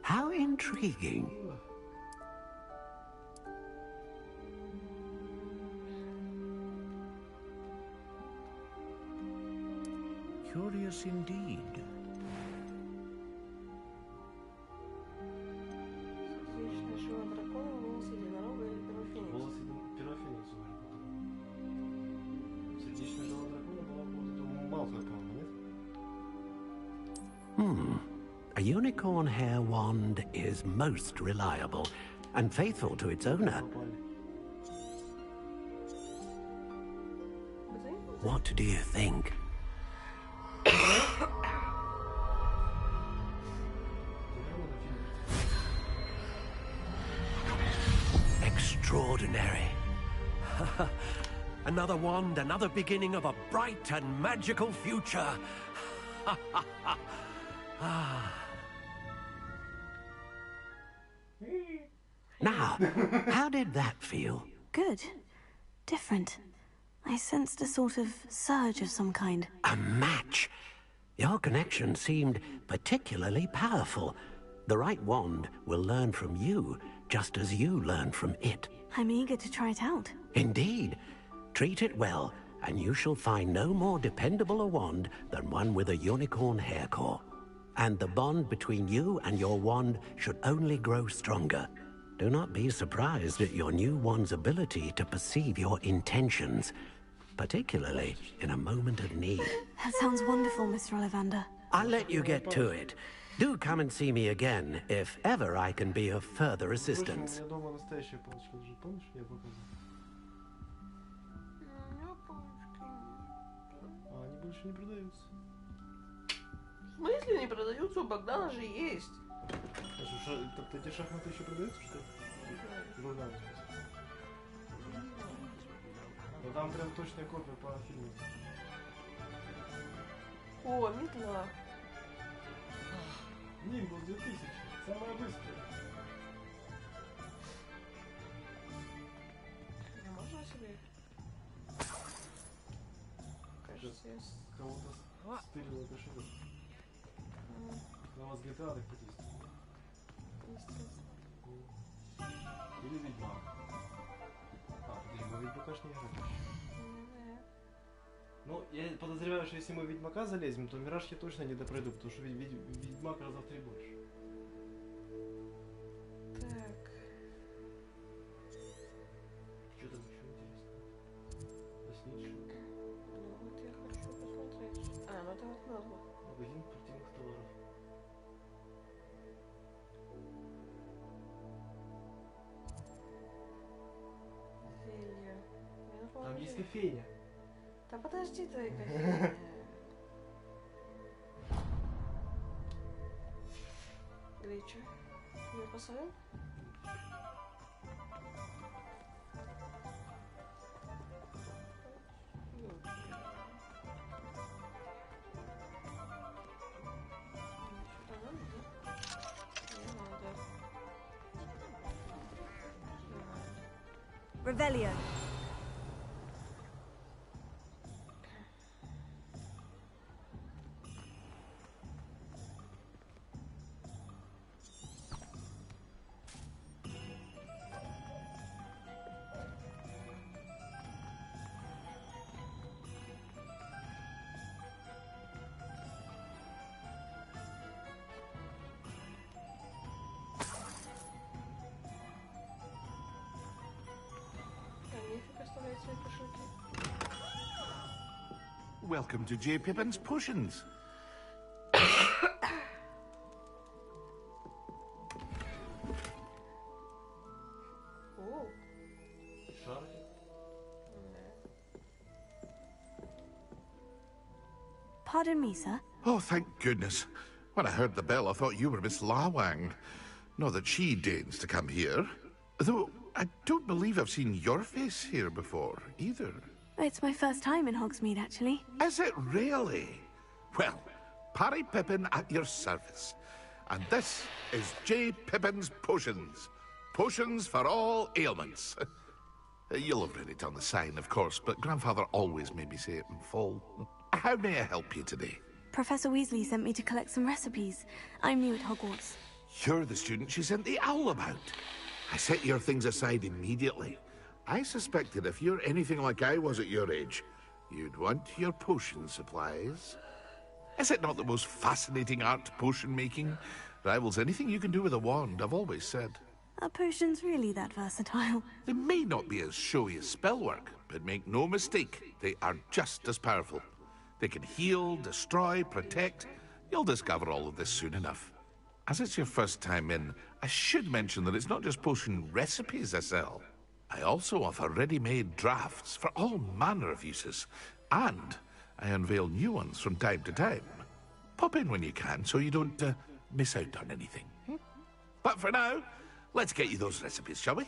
Speaker 9: How intriguing.
Speaker 22: Curious indeed.
Speaker 1: Сердечная жила дракона, волос единорога или перо феникса?
Speaker 7: Волос перо феникса уже потом. Сердечная жила дракона была вот Малфой, по-моему, нет?
Speaker 9: A unicorn hair wand is most reliable and faithful to its owner. What do you think? Extraordinary. Another wand, another beginning of a bright and magical future. Now, how did that feel?
Speaker 4: Good. Different. I sensed a sort of surge of some kind.
Speaker 9: A match? Your connection seemed particularly powerful. The right wand will learn from you, just as you learn from it.
Speaker 4: I'm eager to try it out.
Speaker 9: Indeed. Treat it well, and you shall find no more dependable a wand than one with a unicorn hair core. And the bond between you and your wand should only grow stronger. Do not be surprised at your new wand's ability to perceive your intentions, particularly in a moment of need.
Speaker 4: That sounds wonderful, Mr. Ollivander.
Speaker 9: I'll let you get to it. Do come and see me again if ever I can be of further assistance.
Speaker 1: В смысле не продаются? У Богдана же есть.
Speaker 7: Эти шахматы еще продаются, что ли? Богдан. Но там прям точная копия по фильму.
Speaker 1: О, метла.
Speaker 7: Нимбл 2000. Самая быстрая.
Speaker 1: Можно себе? Кажется, я...
Speaker 7: Кого-то стырила кошелек. На вас GTA так потестили. Или Ведьмак. Ведьмака ж не играть. Ну, я подозреваю, что если мы в Ведьмака залезем, то Мираж я точно не допройду, потому что Ведьмак раза в 3 больше.
Speaker 1: Так.
Speaker 7: Что там еще интересно? Лесничий.
Speaker 1: Ну вот я хочу посмотреть. А, ну это вот назва.
Speaker 7: Магазин спортивных товаров.
Speaker 1: Зелье.
Speaker 7: Там есть кофейня.
Speaker 1: Да подожди твои кофейня. Греча. Не посолим?
Speaker 4: Revelio.
Speaker 14: Welcome to J. Pippin's Potions.
Speaker 1: Oh.
Speaker 4: Pardon me, sir.
Speaker 14: Oh, thank goodness. When I heard the bell, I thought you were Miss Lawang. Not that she deigns to come here. Though, I don't believe I've seen your face here before, either.
Speaker 4: It's my first time in Hogsmeade, actually.
Speaker 14: Is it really? Well, Parry Pippin at your service. And this is J. Pippin's Potions. Potions for all ailments. You'll have read it on the sign, of course, but Grandfather always made me say it in full. How may I help you today?
Speaker 4: Professor Weasley sent me to collect some recipes. I'm new at Hogwarts.
Speaker 14: You're the student she sent the owl about. I set your things aside immediately. I suspected if you're anything like I was at your age, you'd want your potion supplies. Is it not the most fascinating art, potion making? Rivals anything you can do with a wand, I've always said.
Speaker 4: Are potions really that versatile?
Speaker 14: They may not be as showy as spellwork, but make no mistake, they are just as powerful. They can heal, destroy, protect. You'll discover all of this soon enough. As it's your first time in, I should mention that it's not just potion recipes I sell. I also offer ready-made drafts for all manner of uses, and I unveil new ones from time to time. Pop in when you can so you don't miss out on anything. But for now, let's get you those recipes, shall we?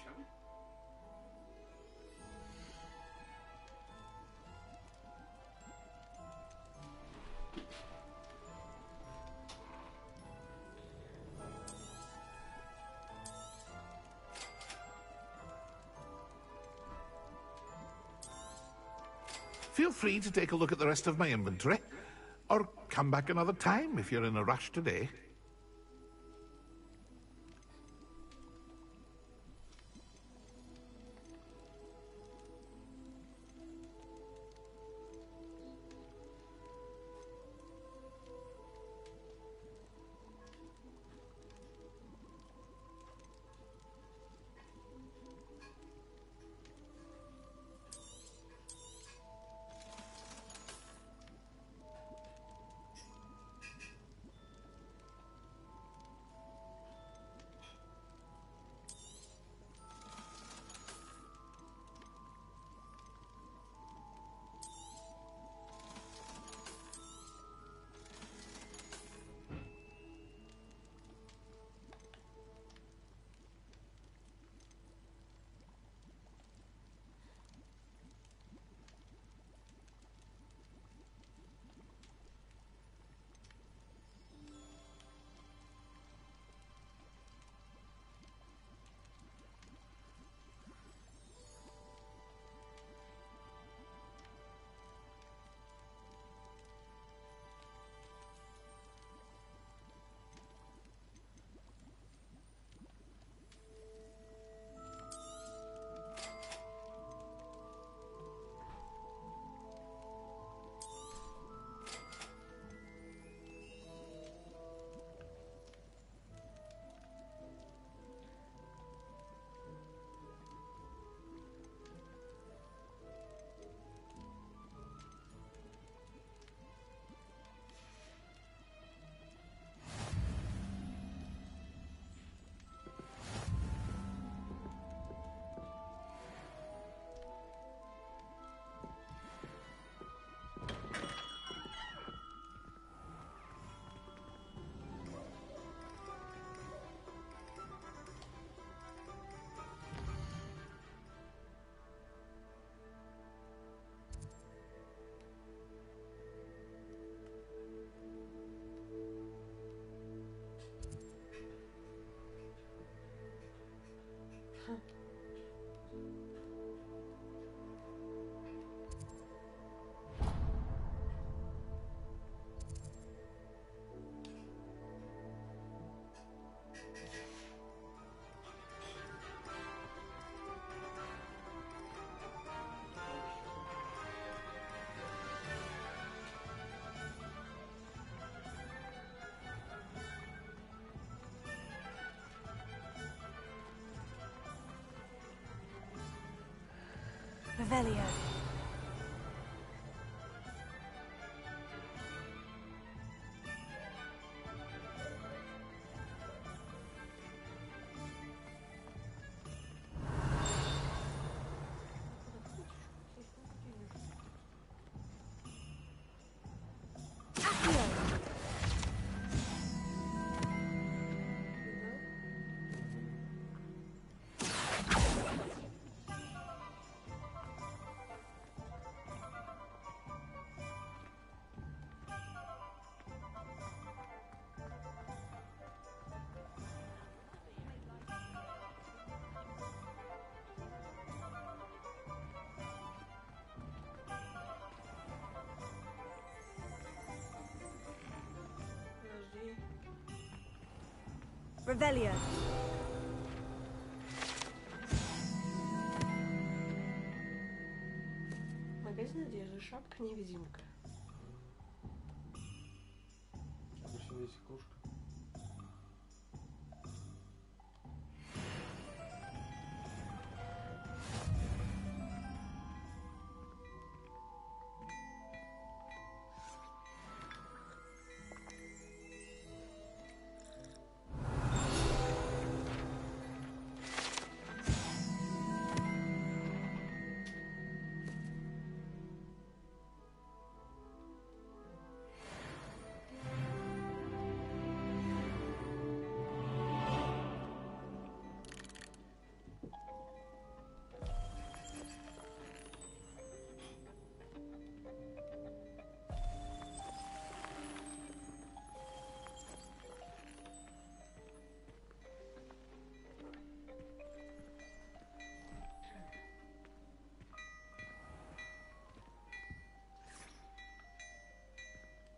Speaker 14: Feel free to take a look at the rest of my inventory, or come back another time if you're in a rush today.
Speaker 4: Revelio. Revelio.
Speaker 1: Магазин одежды, шапка-невидимка.
Speaker 7: Обычно есть кружка.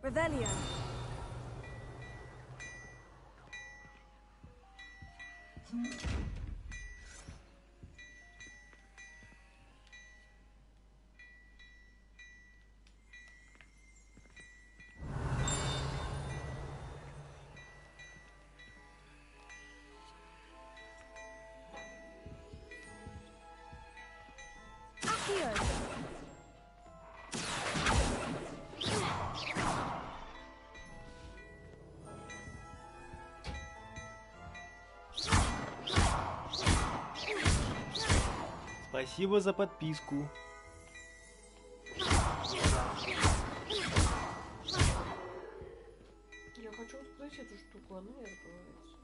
Speaker 4: Revelio.
Speaker 7: Спасибо за подписку.
Speaker 1: Я хочу открыть эту штуку, она не открывается.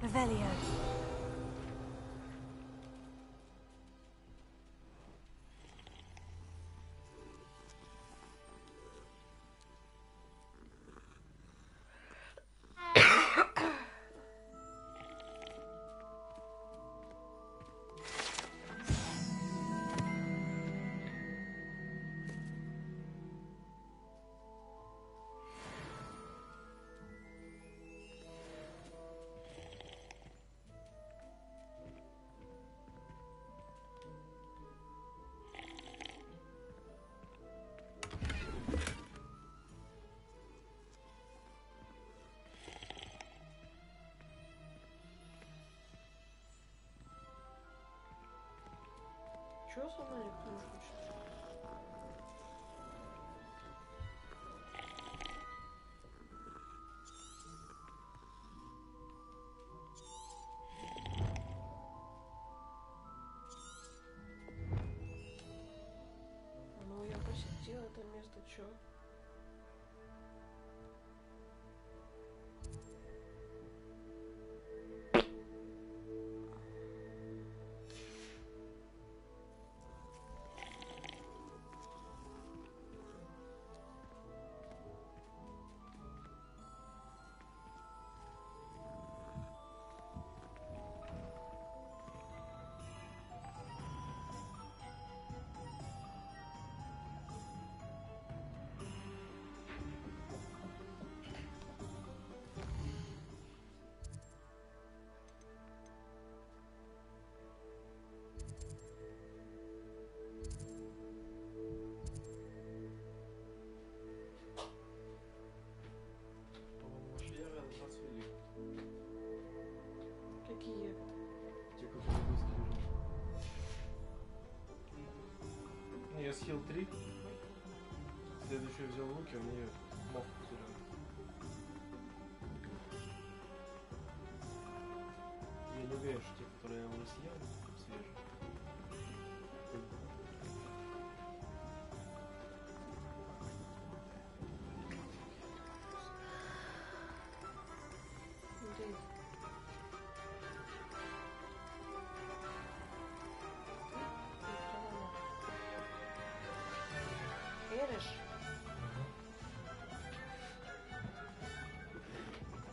Speaker 4: Revelio.
Speaker 1: Чё со мной никто не хочет? Ну, я посетила это место, чё? Какие?
Speaker 7: Те, которые быстрые. Ну, я съел 3. Следующий взял луки, а мне мох потерял. Я не уверен, что те, которые я уже съел, свежие.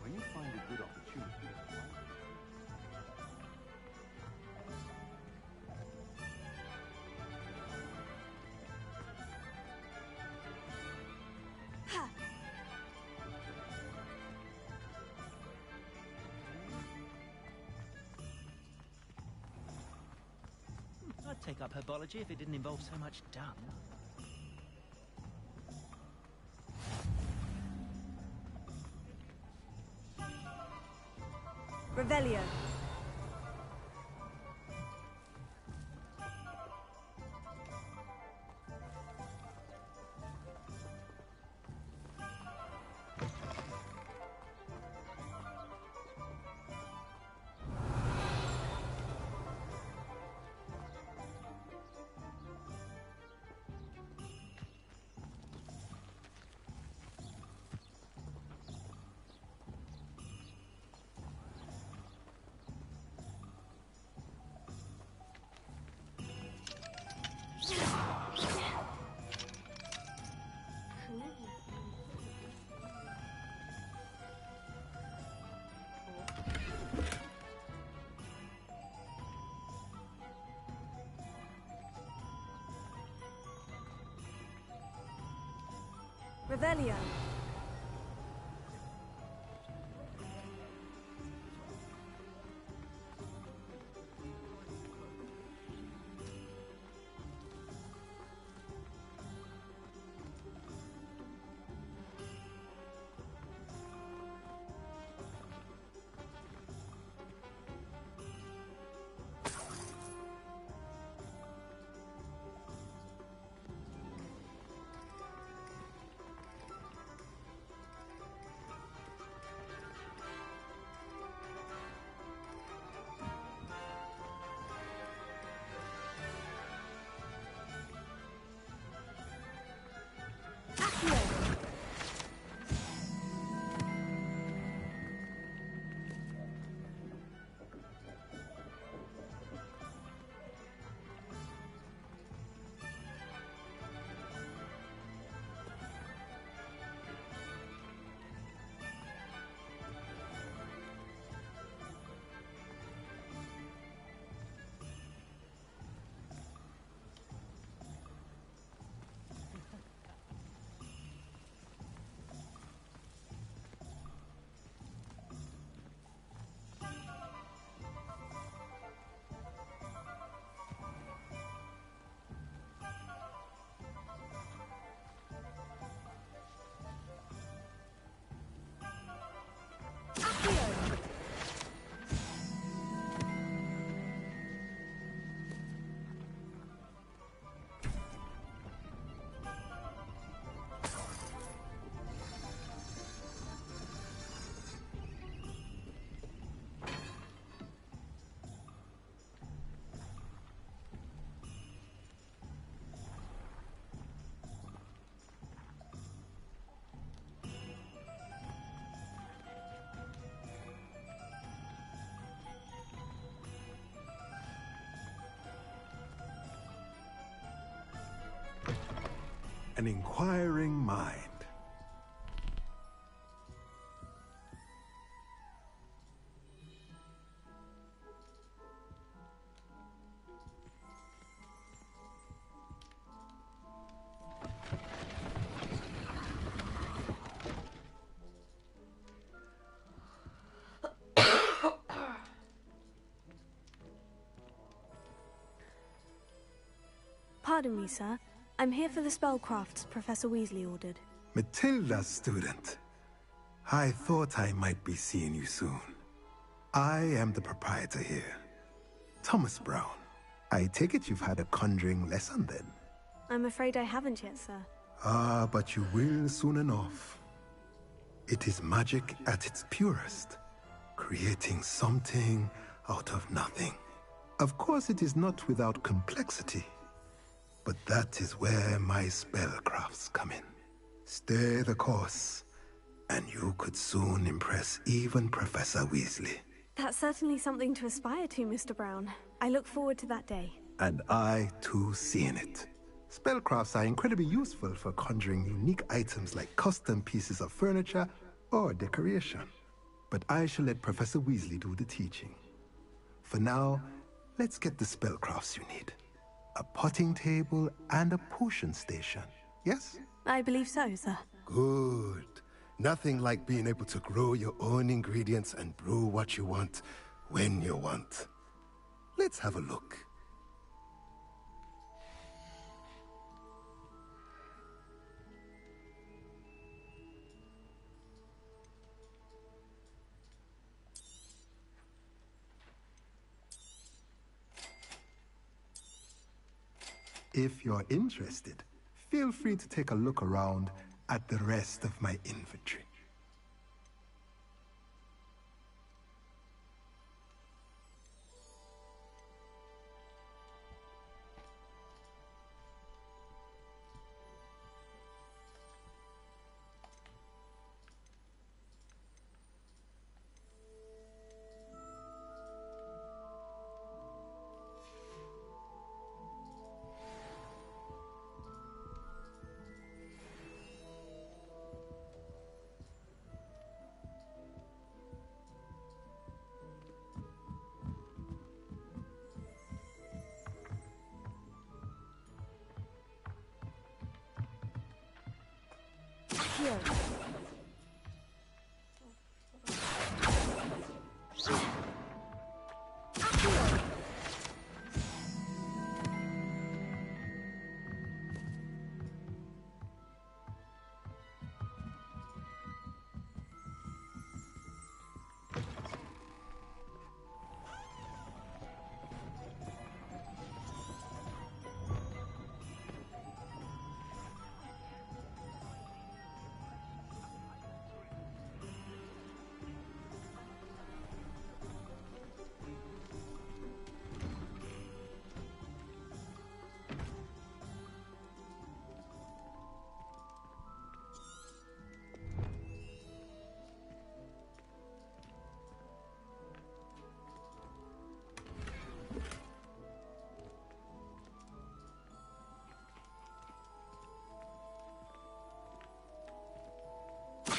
Speaker 8: When you find a good opportunity,
Speaker 18: take up herbology if it didn't involve so much dung.
Speaker 20: Revelio. Revelio.
Speaker 23: An inquiring mind.
Speaker 4: Pardon me, sir. I'm here for the spellcrafts Professor Weasley ordered.
Speaker 23: Matilda's student. I thought I might be seeing you soon. I am the proprietor here, Thomas Brown. I take it you've had a conjuring lesson then?
Speaker 4: I'm afraid I haven't yet, sir.
Speaker 23: Ah, but you will soon enough. It is magic at its purest, creating something out of nothing. Of course, it is not without complexity. But that is where my spellcrafts come in. Stay the course, and you could soon impress even Professor Weasley.
Speaker 4: That's certainly something to aspire to, Mr. Brown. I look forward to that day.
Speaker 23: And I, too, seeing it. Spellcrafts are incredibly useful for conjuring unique items like custom pieces of furniture or decoration. But I shall let Professor Weasley do the teaching. For now, let's get the spellcrafts you need. A potting table and a potion station, yes?
Speaker 4: I believe so, sir.
Speaker 23: Good. Nothing like being able to grow your own ingredients and brew what you want, when you want. Let's have a look. If you're interested, feel free to take a look around at the rest of my inventory.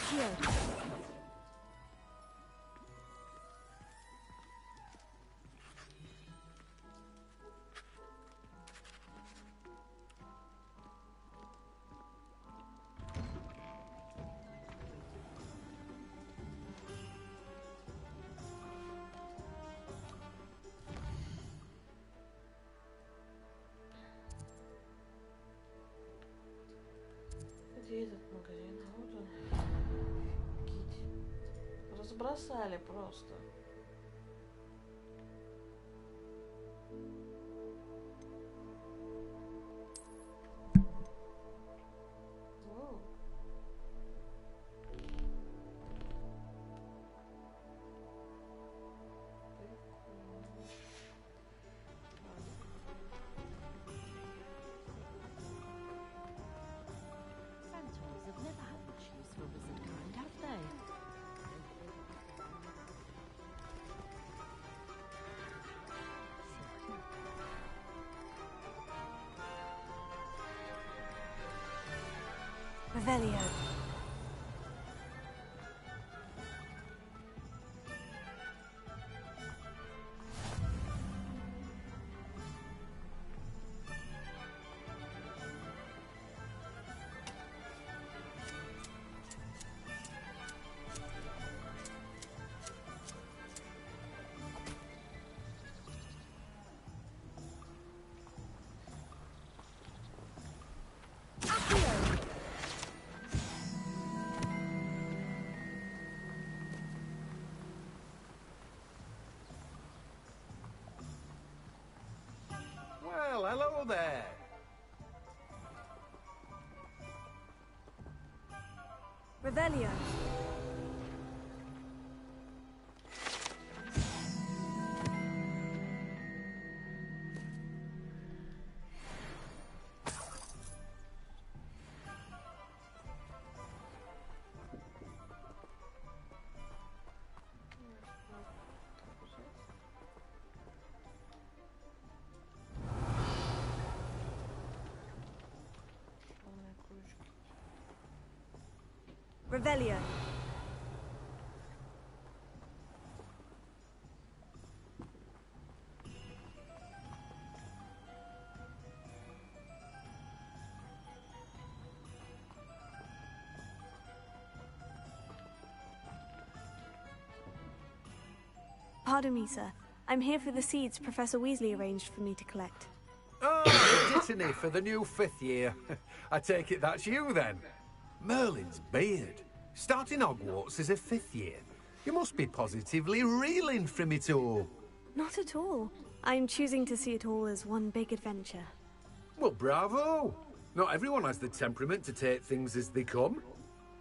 Speaker 1: Here. Где этот магазин? Вот он. Кить. Разбросали просто.
Speaker 4: Revelio.
Speaker 5: Well, hello there.
Speaker 4: Revelio. Revelio. Pardon me, sir. I'm here for the seeds Professor Weasley arranged for me to collect.
Speaker 5: Oh, the dittany for the new 5th year. I take it that's you, then. Merlin's beard. Starting Hogwarts as a 5th year. You must be positively reeling from it all.
Speaker 4: Not at all. I'm choosing to see it all as one big adventure.
Speaker 17: Well, bravo! Not everyone has the temperament to take things as they come.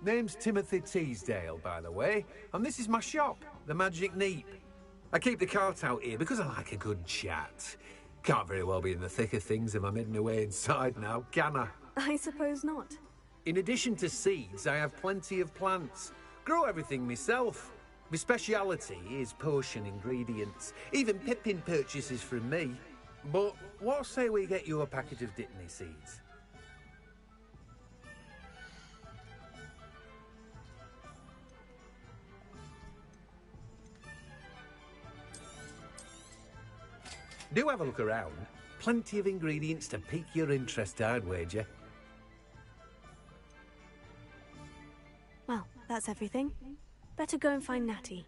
Speaker 17: Name's Timothy Teasdale, by the way, and this is my shop, the Magic Neep. I keep the cart out here because I like a good chat. Can't very well be in the thick of things if I'm hidden away inside now, can I?
Speaker 4: I suppose not.
Speaker 17: In addition to seeds, I have plenty of plants. Grow everything myself. My speciality is potion ingredients. Even Pippin purchases from me. But what say we get you a packet of Dittany seeds? Do have a look around. Plenty of ingredients to pique your interest, I'd wager.
Speaker 4: Well, that's everything. Better go and find Natty.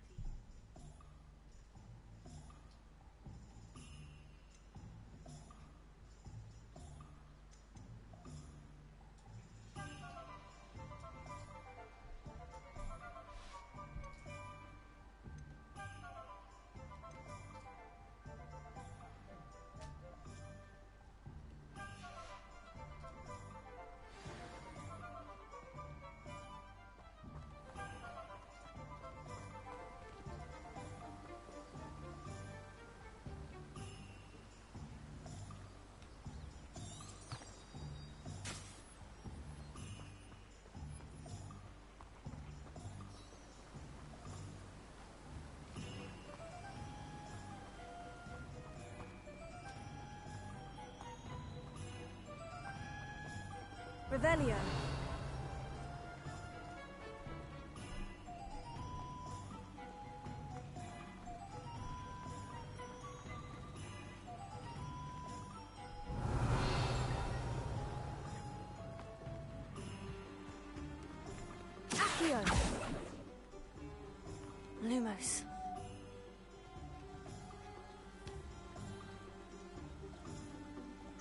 Speaker 4: Revelio. Accio. Lumos.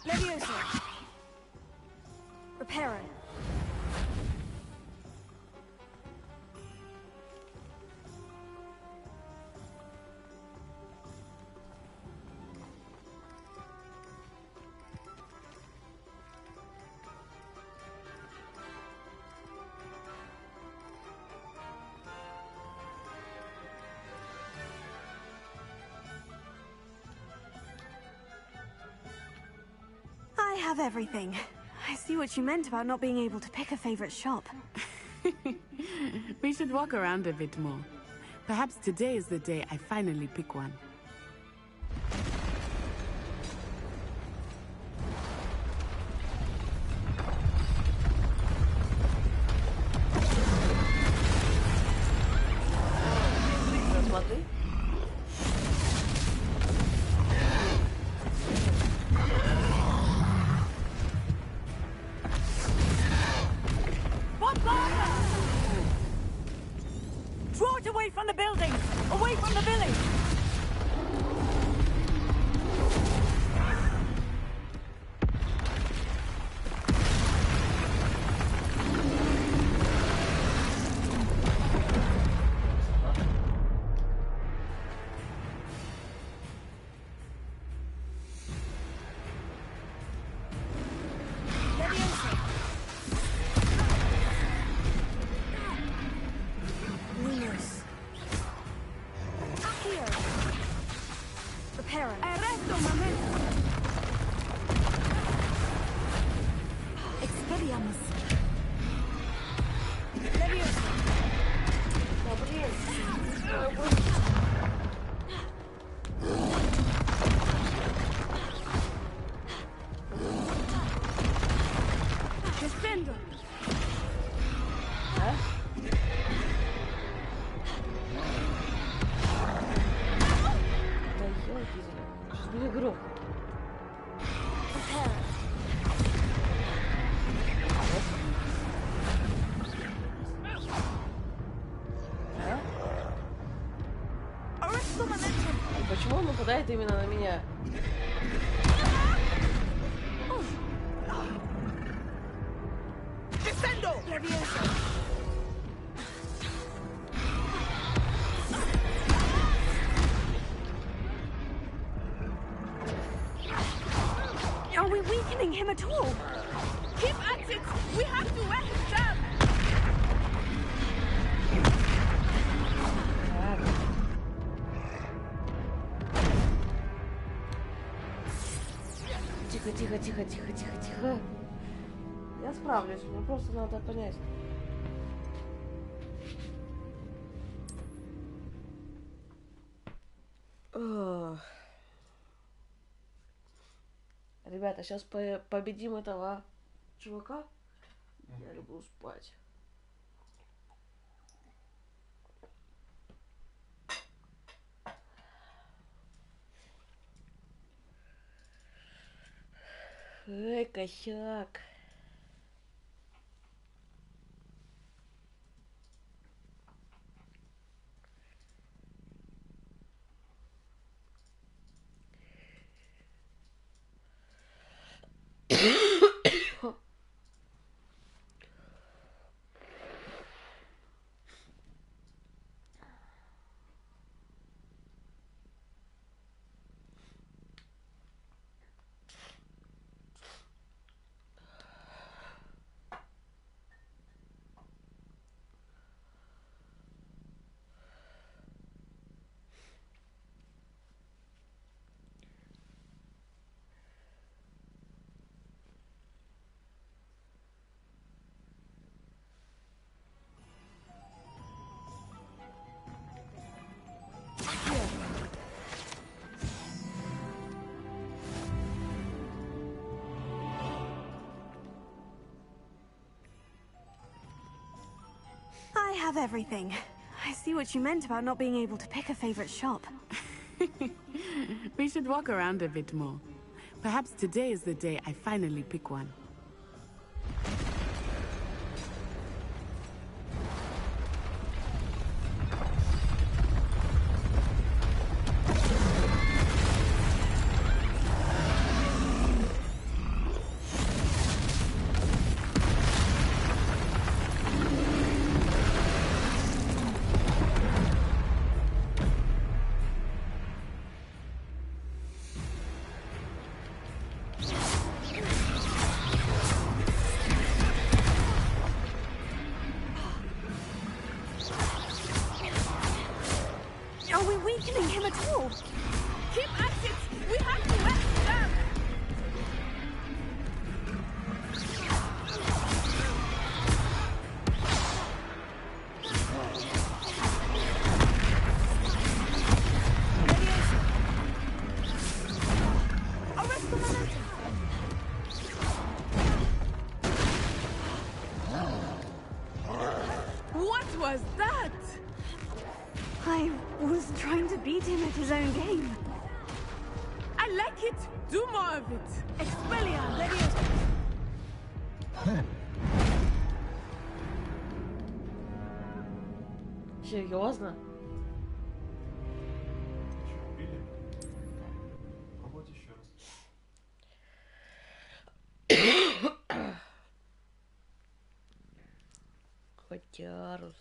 Speaker 4: Levioso. Reparo. I have everything. I see what you meant about not being able to pick a favorite shop.
Speaker 2: We should walk around a bit more. Perhaps today is the day I finally pick one.
Speaker 1: Почему он нападает именно на меня?
Speaker 4: Are we weak weakening him at all.
Speaker 2: Keep at it! We have to wear him down!
Speaker 1: Тихо, тихо, тихо, тихо, тихо, тихо. Я справлюсь, мне просто надо понять. Ребята, сейчас победим этого чувака. Я люблю спать. Эй, косяк.
Speaker 4: I have everything. I see what you meant about not being able to pick a favorite shop.
Speaker 2: We should walk around a bit more. Perhaps today is the day I finally pick one.
Speaker 4: Are we weakening him at all?
Speaker 2: Keep at it! We have to wear him down!
Speaker 4: Arrest the momentum!
Speaker 2: What was that?
Speaker 4: I was trying to beat him at his own game.
Speaker 2: I like it! Do more of it!
Speaker 4: Expelliarmus!
Speaker 1: Серьезно?
Speaker 7: Пробуйте еще раз.
Speaker 1: Котярус.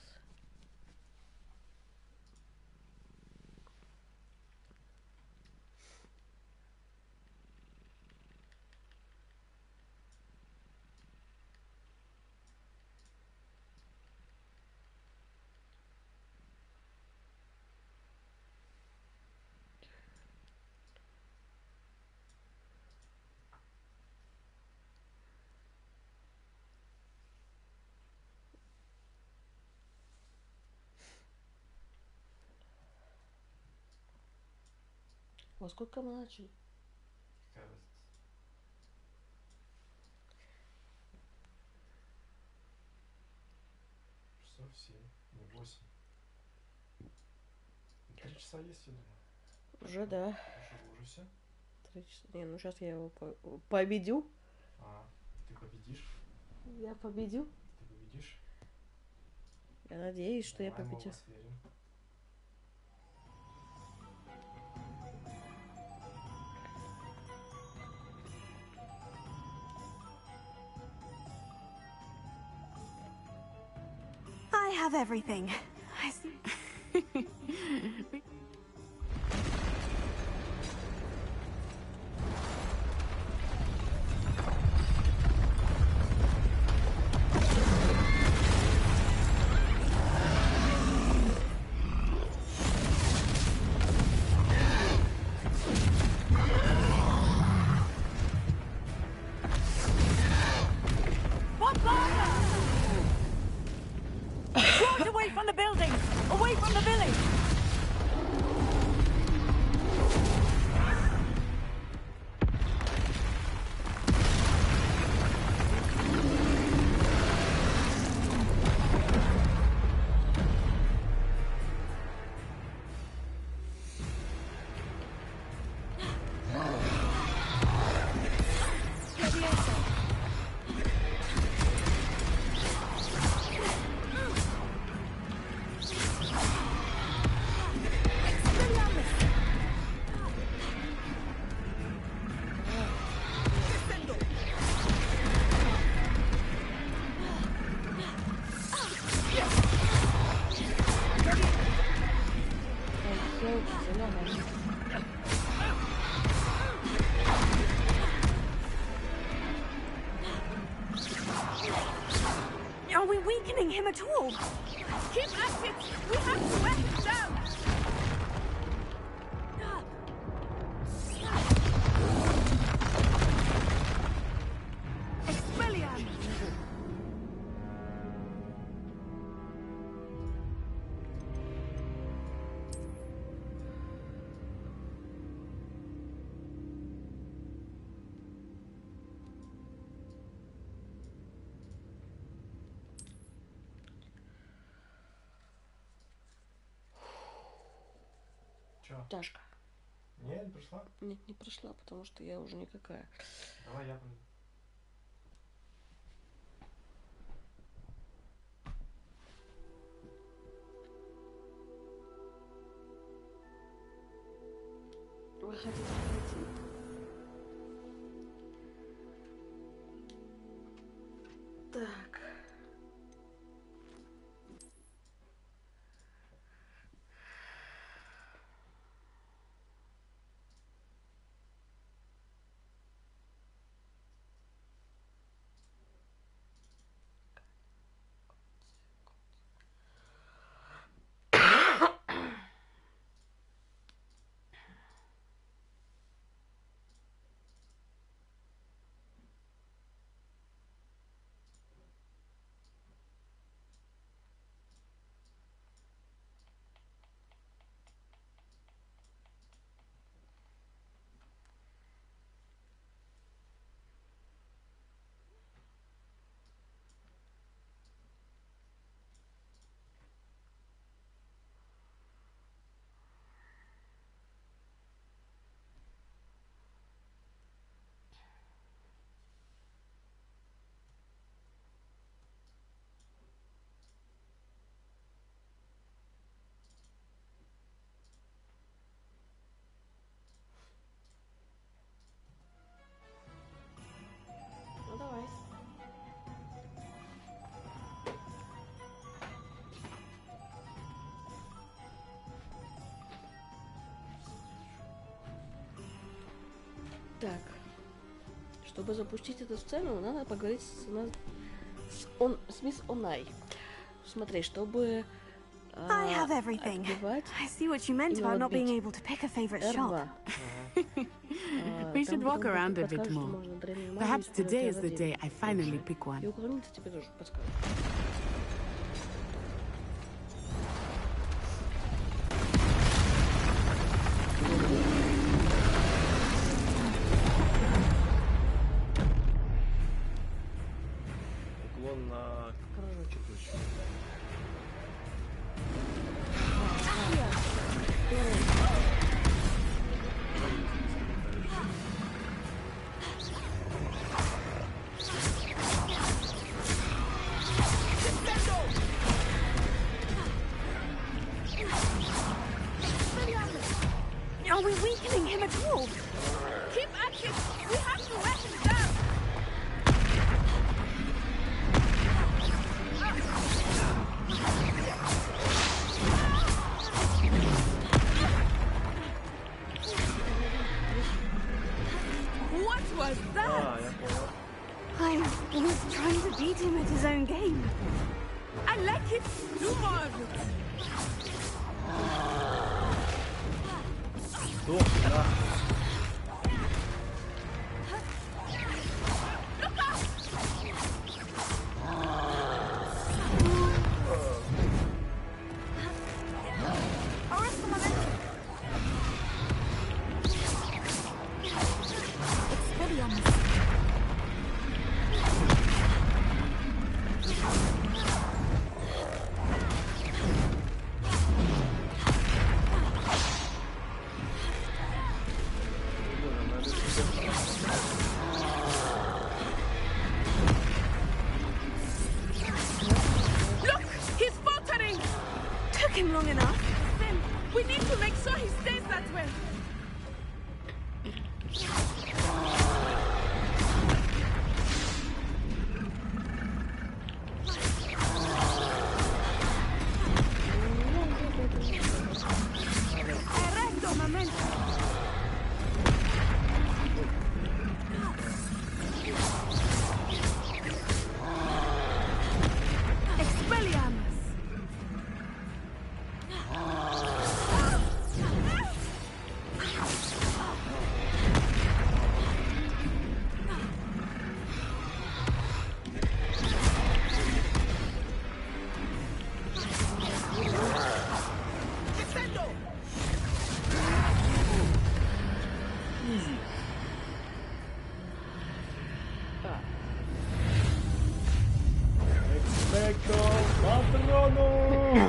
Speaker 1: Во сколько мы начали?
Speaker 7: Какая разница? Часов 7, не 8. 3 часа есть, я думаю.
Speaker 1: Уже да.
Speaker 7: Что, уже все?
Speaker 1: 3 часа. Не, ну сейчас я его победю.
Speaker 7: А, ты победишь?
Speaker 1: Я победю.
Speaker 7: Ты победишь?
Speaker 1: Я надеюсь, что я
Speaker 7: Давай, мы
Speaker 1: победю.
Speaker 7: вас верим.
Speaker 4: I have everything. I see. Are we weakening him at all? Keep at it! We have to wear him down! Expelliarmus!
Speaker 1: Тяжко.
Speaker 7: Нет, не прошла?
Speaker 1: Нет, не прошла, потому что я уже никакая.
Speaker 7: Давай я пройду.
Speaker 1: Вы хотите пройти? Так. Ну давай. Так. Чтобы запустить эту сцену, надо поговорить с мисс Онай. Смотри, чтобы
Speaker 4: I have everything. I see what you meant about not being able to pick a favorite shop.
Speaker 2: We should walk around a bit more. Perhaps today is the day I finally pick one.
Speaker 1: И уклониться тебе тоже подскажут.
Speaker 7: Уклон на кружочек.
Speaker 4: Are we weakening him at all? Keep at it! We have to wear him down! What was that? I was trying to beat him at his own game. I like it. Do more of it.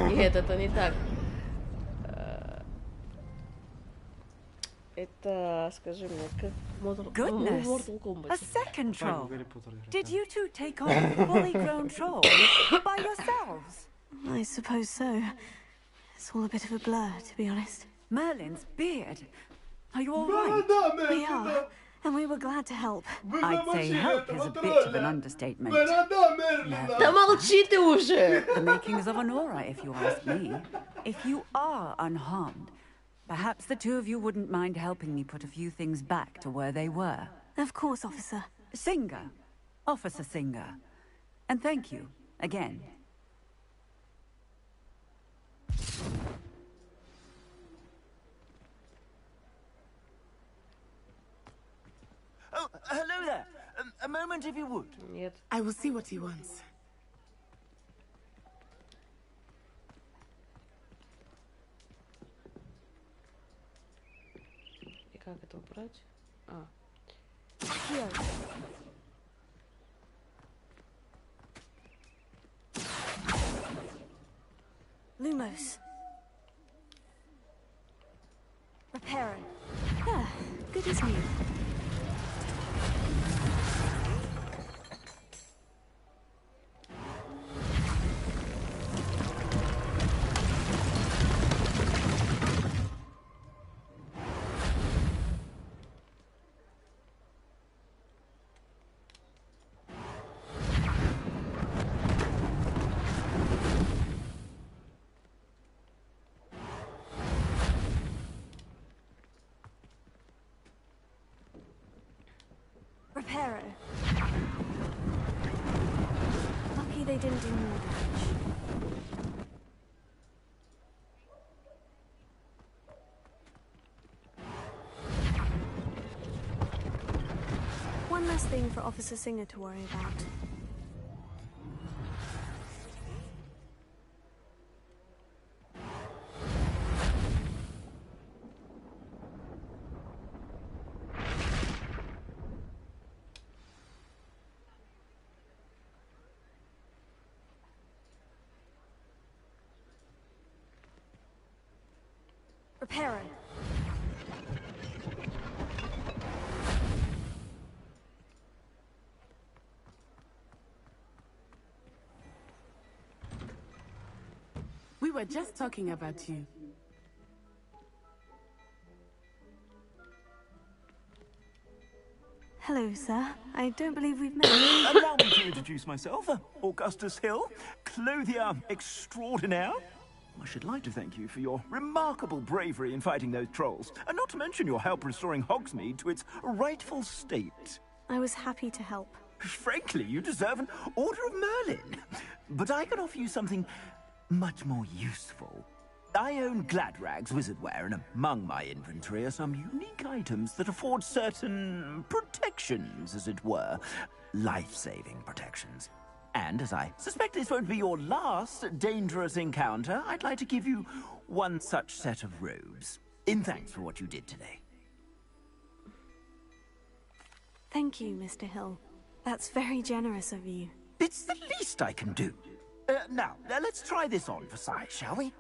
Speaker 1: Нет, это не так. Это, скажи мне, как Mortal Kombat.
Speaker 11: A second troll. Did you two take on a fully grown troll by yourselves?
Speaker 4: I suppose so. It's all a bit of a blur, to be honest.
Speaker 11: Merlin's beard. Are you all right?
Speaker 4: We are, and we were glad to help.
Speaker 11: I'd say help is a bit of an understatement.
Speaker 1: Да молчи ты уже!
Speaker 11: The makings of an aura, if you ask me. If you are unharmed, perhaps the two of you wouldn't mind helping me put a few things back to where they were.
Speaker 4: Of course, officer.
Speaker 11: Singer. Officer Singer. And thank you, again.
Speaker 5: Oh, hello there. A moment, if you would.
Speaker 1: Нет.
Speaker 2: I will see what he wants.
Speaker 1: И как это убрать? А.
Speaker 4: Here. Lumos. Reparo. Yeah, good as new. Reparo. Lucky they didn't do more damage. One less thing for Officer Singer to worry about. Reparo.
Speaker 2: We were just talking about you.
Speaker 4: Hello, sir. I don't believe we've met.
Speaker 18: Allow me to introduce myself, Augustus Hill, clothier extraordinaire. I should like to thank you for your remarkable bravery in fighting those trolls, and not to mention your help restoring Hogsmeade to its rightful state.
Speaker 4: I was happy to help.
Speaker 18: Frankly, you deserve an Order of Merlin. But I can offer you something much more useful. I own Gladrag's wizardware, and among my inventory are some unique items that afford certain protections, as it were. Life-saving protections. And as I suspect this won't be your last dangerous encounter, I'd like to give you one such set of robes, in thanks for what you did today.
Speaker 4: Thank you, Mr. Hill. That's very generous of you.
Speaker 18: It's the least I can do. Now, let's try this on for size, shall we?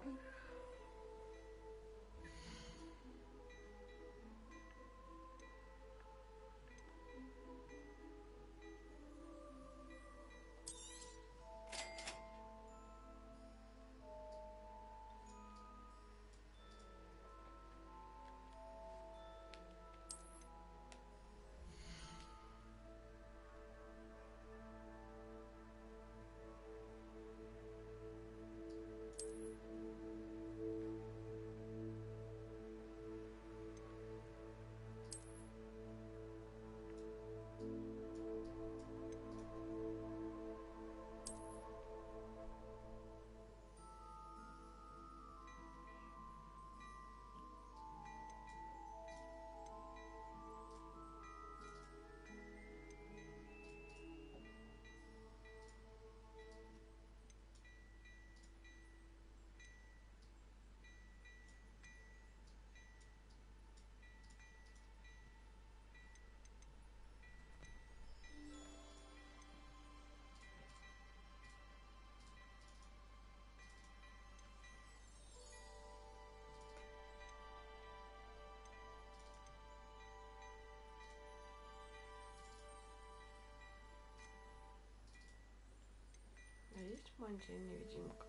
Speaker 1: Мантия-невидимка.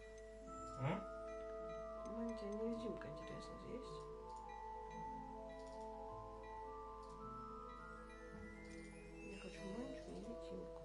Speaker 1: Мантия-невидимка, интересно, здесь? Я хочу мантию-невидимку.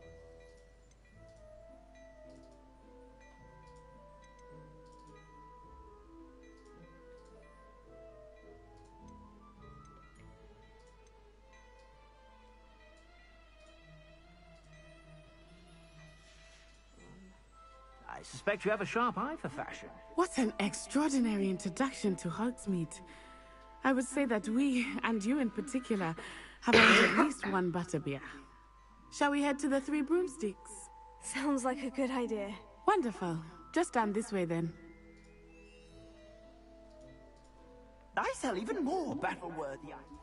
Speaker 18: I suspect you have a sharp eye for fashion.
Speaker 2: What an extraordinary introduction to Hogsmeade. I would say that we, and you in particular, have earned at least one butterbeer. Shall we head to the Three Broomsticks?
Speaker 4: Sounds like a good idea.
Speaker 2: Wonderful. Just stand this way then.
Speaker 18: I sell even more battle-worthy items.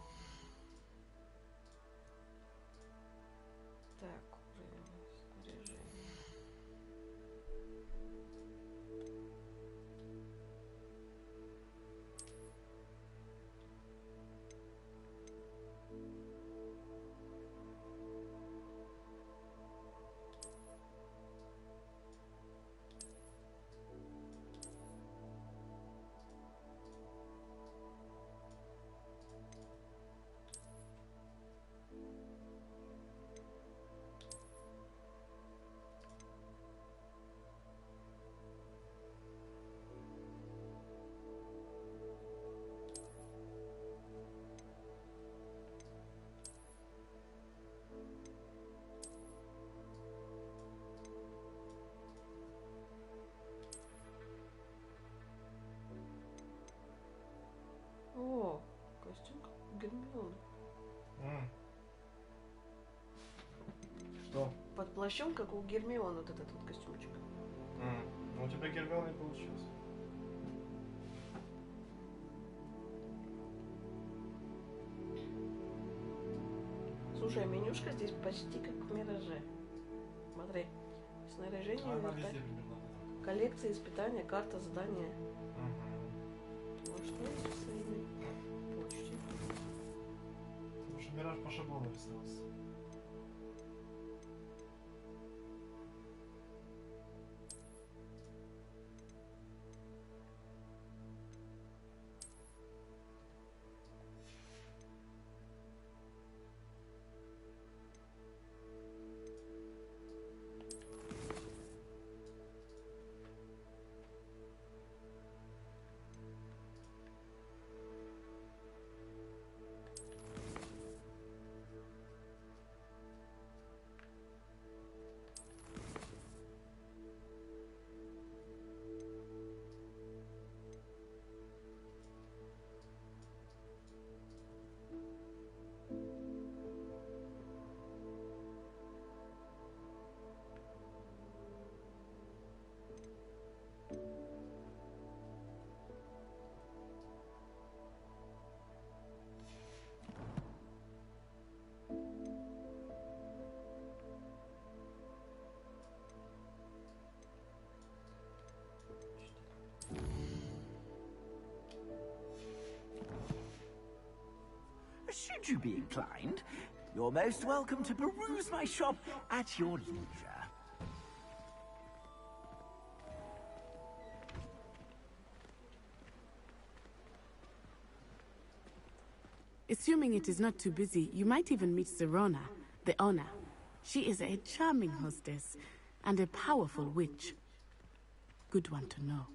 Speaker 1: О, костюм Гермионы.
Speaker 7: Что?
Speaker 1: Под плащом, как у Гермионы, вот этот вот костюмчик.
Speaker 7: Ну у тебя Гермиона не получилось.
Speaker 1: Слушай, менюшка здесь почти как в Мираже. Смотри. Снаряжение, коллекция, испытания, карта, задания. Вот что есть в своей почте.
Speaker 7: Потому что Мираж по шаблону рисовался.
Speaker 18: Should you be inclined, you're most welcome to peruse my shop at your leisure.
Speaker 2: Assuming it is not too busy, you might even meet Serona, the owner. She is a charming hostess and a powerful witch. Good one to know.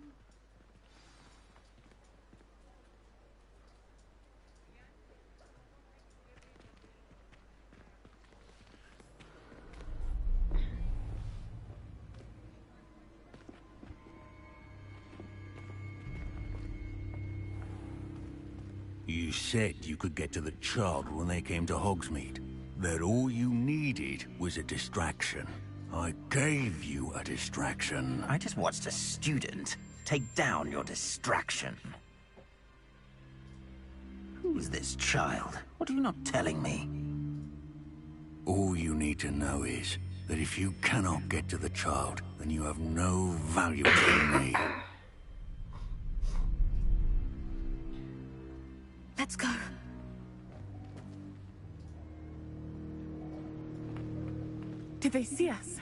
Speaker 5: You said you could get to the child when they came to Hogsmeade. That all you needed was a distraction. I gave you a distraction.
Speaker 18: I just watched a student take down your distraction. Who's this child? What are you not telling me?
Speaker 5: All you need to know is that if you cannot get to the child, then you have no value to me.
Speaker 4: Let's go.
Speaker 2: Did they see us?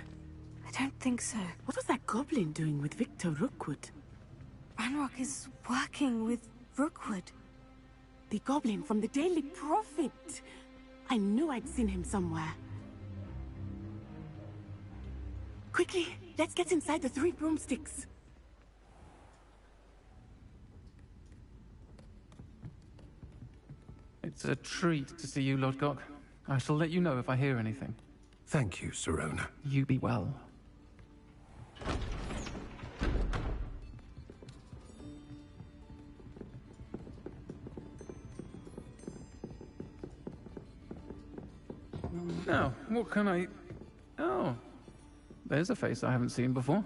Speaker 4: I don't think so.
Speaker 2: What was that goblin doing with Victor Rookwood?
Speaker 4: Ranrock is working with Rookwood.
Speaker 2: The goblin from the Daily Prophet. I knew I'd seen him somewhere. Quickly, let's get inside the 3 broomsticks.
Speaker 10: It's a treat to see you, Lodgok. I shall let you know if I hear anything.
Speaker 17: Thank you, Sirona.
Speaker 10: You be well. Now, what can I... Oh, there's a face I haven't seen before.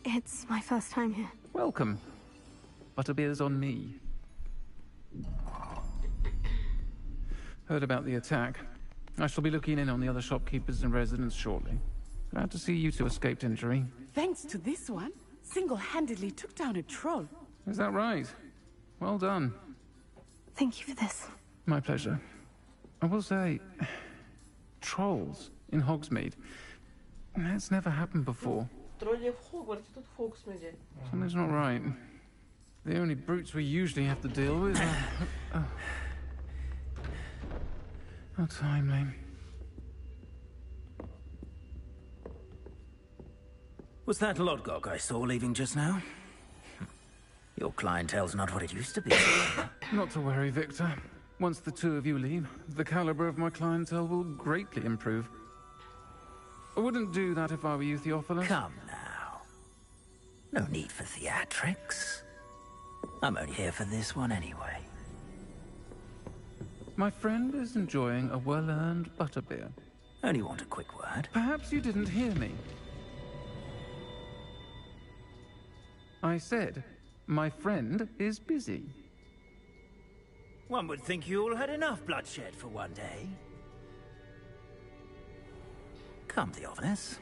Speaker 4: It's my first time here.
Speaker 10: Welcome. Butterbeer's on me. Heard about the attack. I shall be looking in on the other shopkeepers and residents shortly. Glad to see you two escaped injury.
Speaker 2: Thanks to this one, single-handedly took down a troll.
Speaker 10: Is that right? Well done.
Speaker 4: Thank you for this.
Speaker 10: My pleasure. I will say, trolls in Hogsmeade. That's never happened before.
Speaker 1: Тролли в Хогвартсе, тут в Хогсмиде.
Speaker 10: Something's not right. The only brutes we usually have to deal with are... How timely.
Speaker 18: Was that Lodgok I saw leaving just now? Your clientele's not what it used to be.
Speaker 10: Not to worry, Victor. Once the two of you leave, the caliber of my clientele will greatly improve. I wouldn't do that if I were you, Theophilus.
Speaker 18: Come now. No need for theatrics. I'm only here for this one anyway.
Speaker 10: My friend is enjoying a well-earned butterbeer.
Speaker 18: Only want a quick word.
Speaker 10: Perhaps you didn't hear me. I said, my friend is busy.
Speaker 18: One would think you all had enough bloodshed for one day. Come, Theophilus.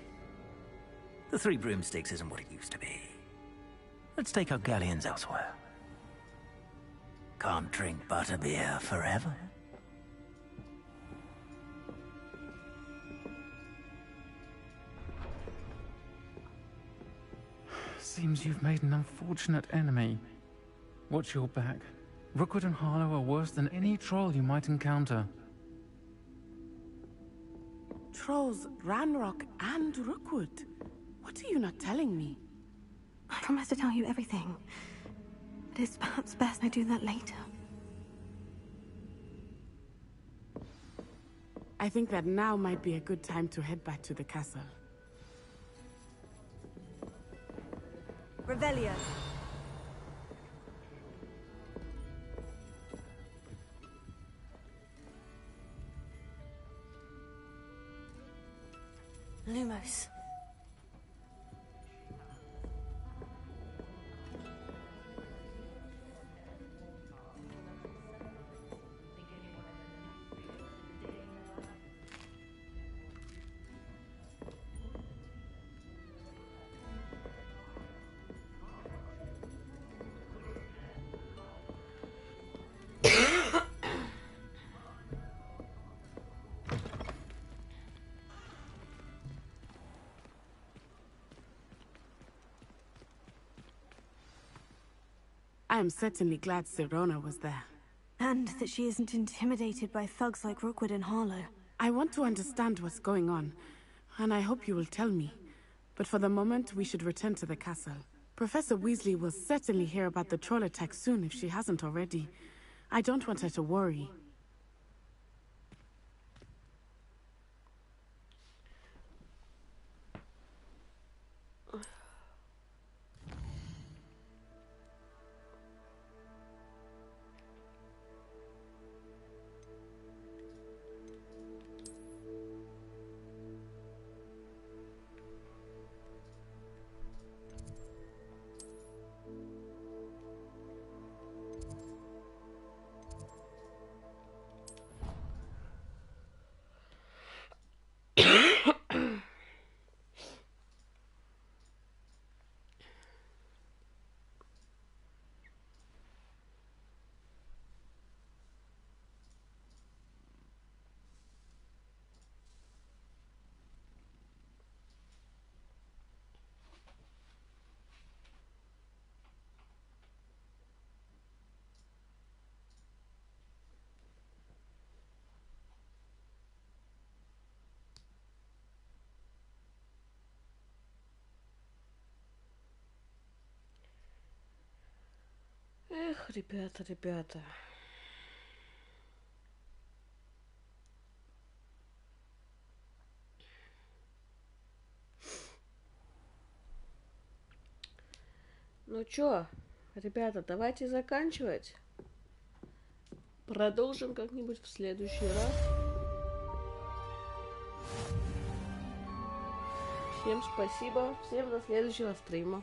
Speaker 18: The 3 broomsticks isn't what it used to be. Let's take our galleons elsewhere. Can't drink butterbeer forever.
Speaker 10: Seems you've made an unfortunate enemy. Watch your back. Rookwood and Harlow are worse than any troll you might encounter.
Speaker 2: Trolls, Ranrock, and Rookwood. What are you not telling me?
Speaker 4: I promise to tell you everything. But it's perhaps best I do that later.
Speaker 2: I think that now might be a good time to head back to the castle.
Speaker 20: Revelio.
Speaker 4: Lumos.
Speaker 2: I am certainly glad Sirona was there.
Speaker 4: And that she isn't intimidated by thugs like Rookwood and Harlow.
Speaker 2: I want to understand what's going on, and I hope you will tell me. But for the moment, we should return to the castle. Professor Weasley will certainly hear about the troll attack soon if she hasn't already. I don't want her to worry.
Speaker 1: ребята. Ну чё, ребята, давайте заканчивать. Продолжим как-нибудь в следующий раз. Всем спасибо, всем до следующего стрима.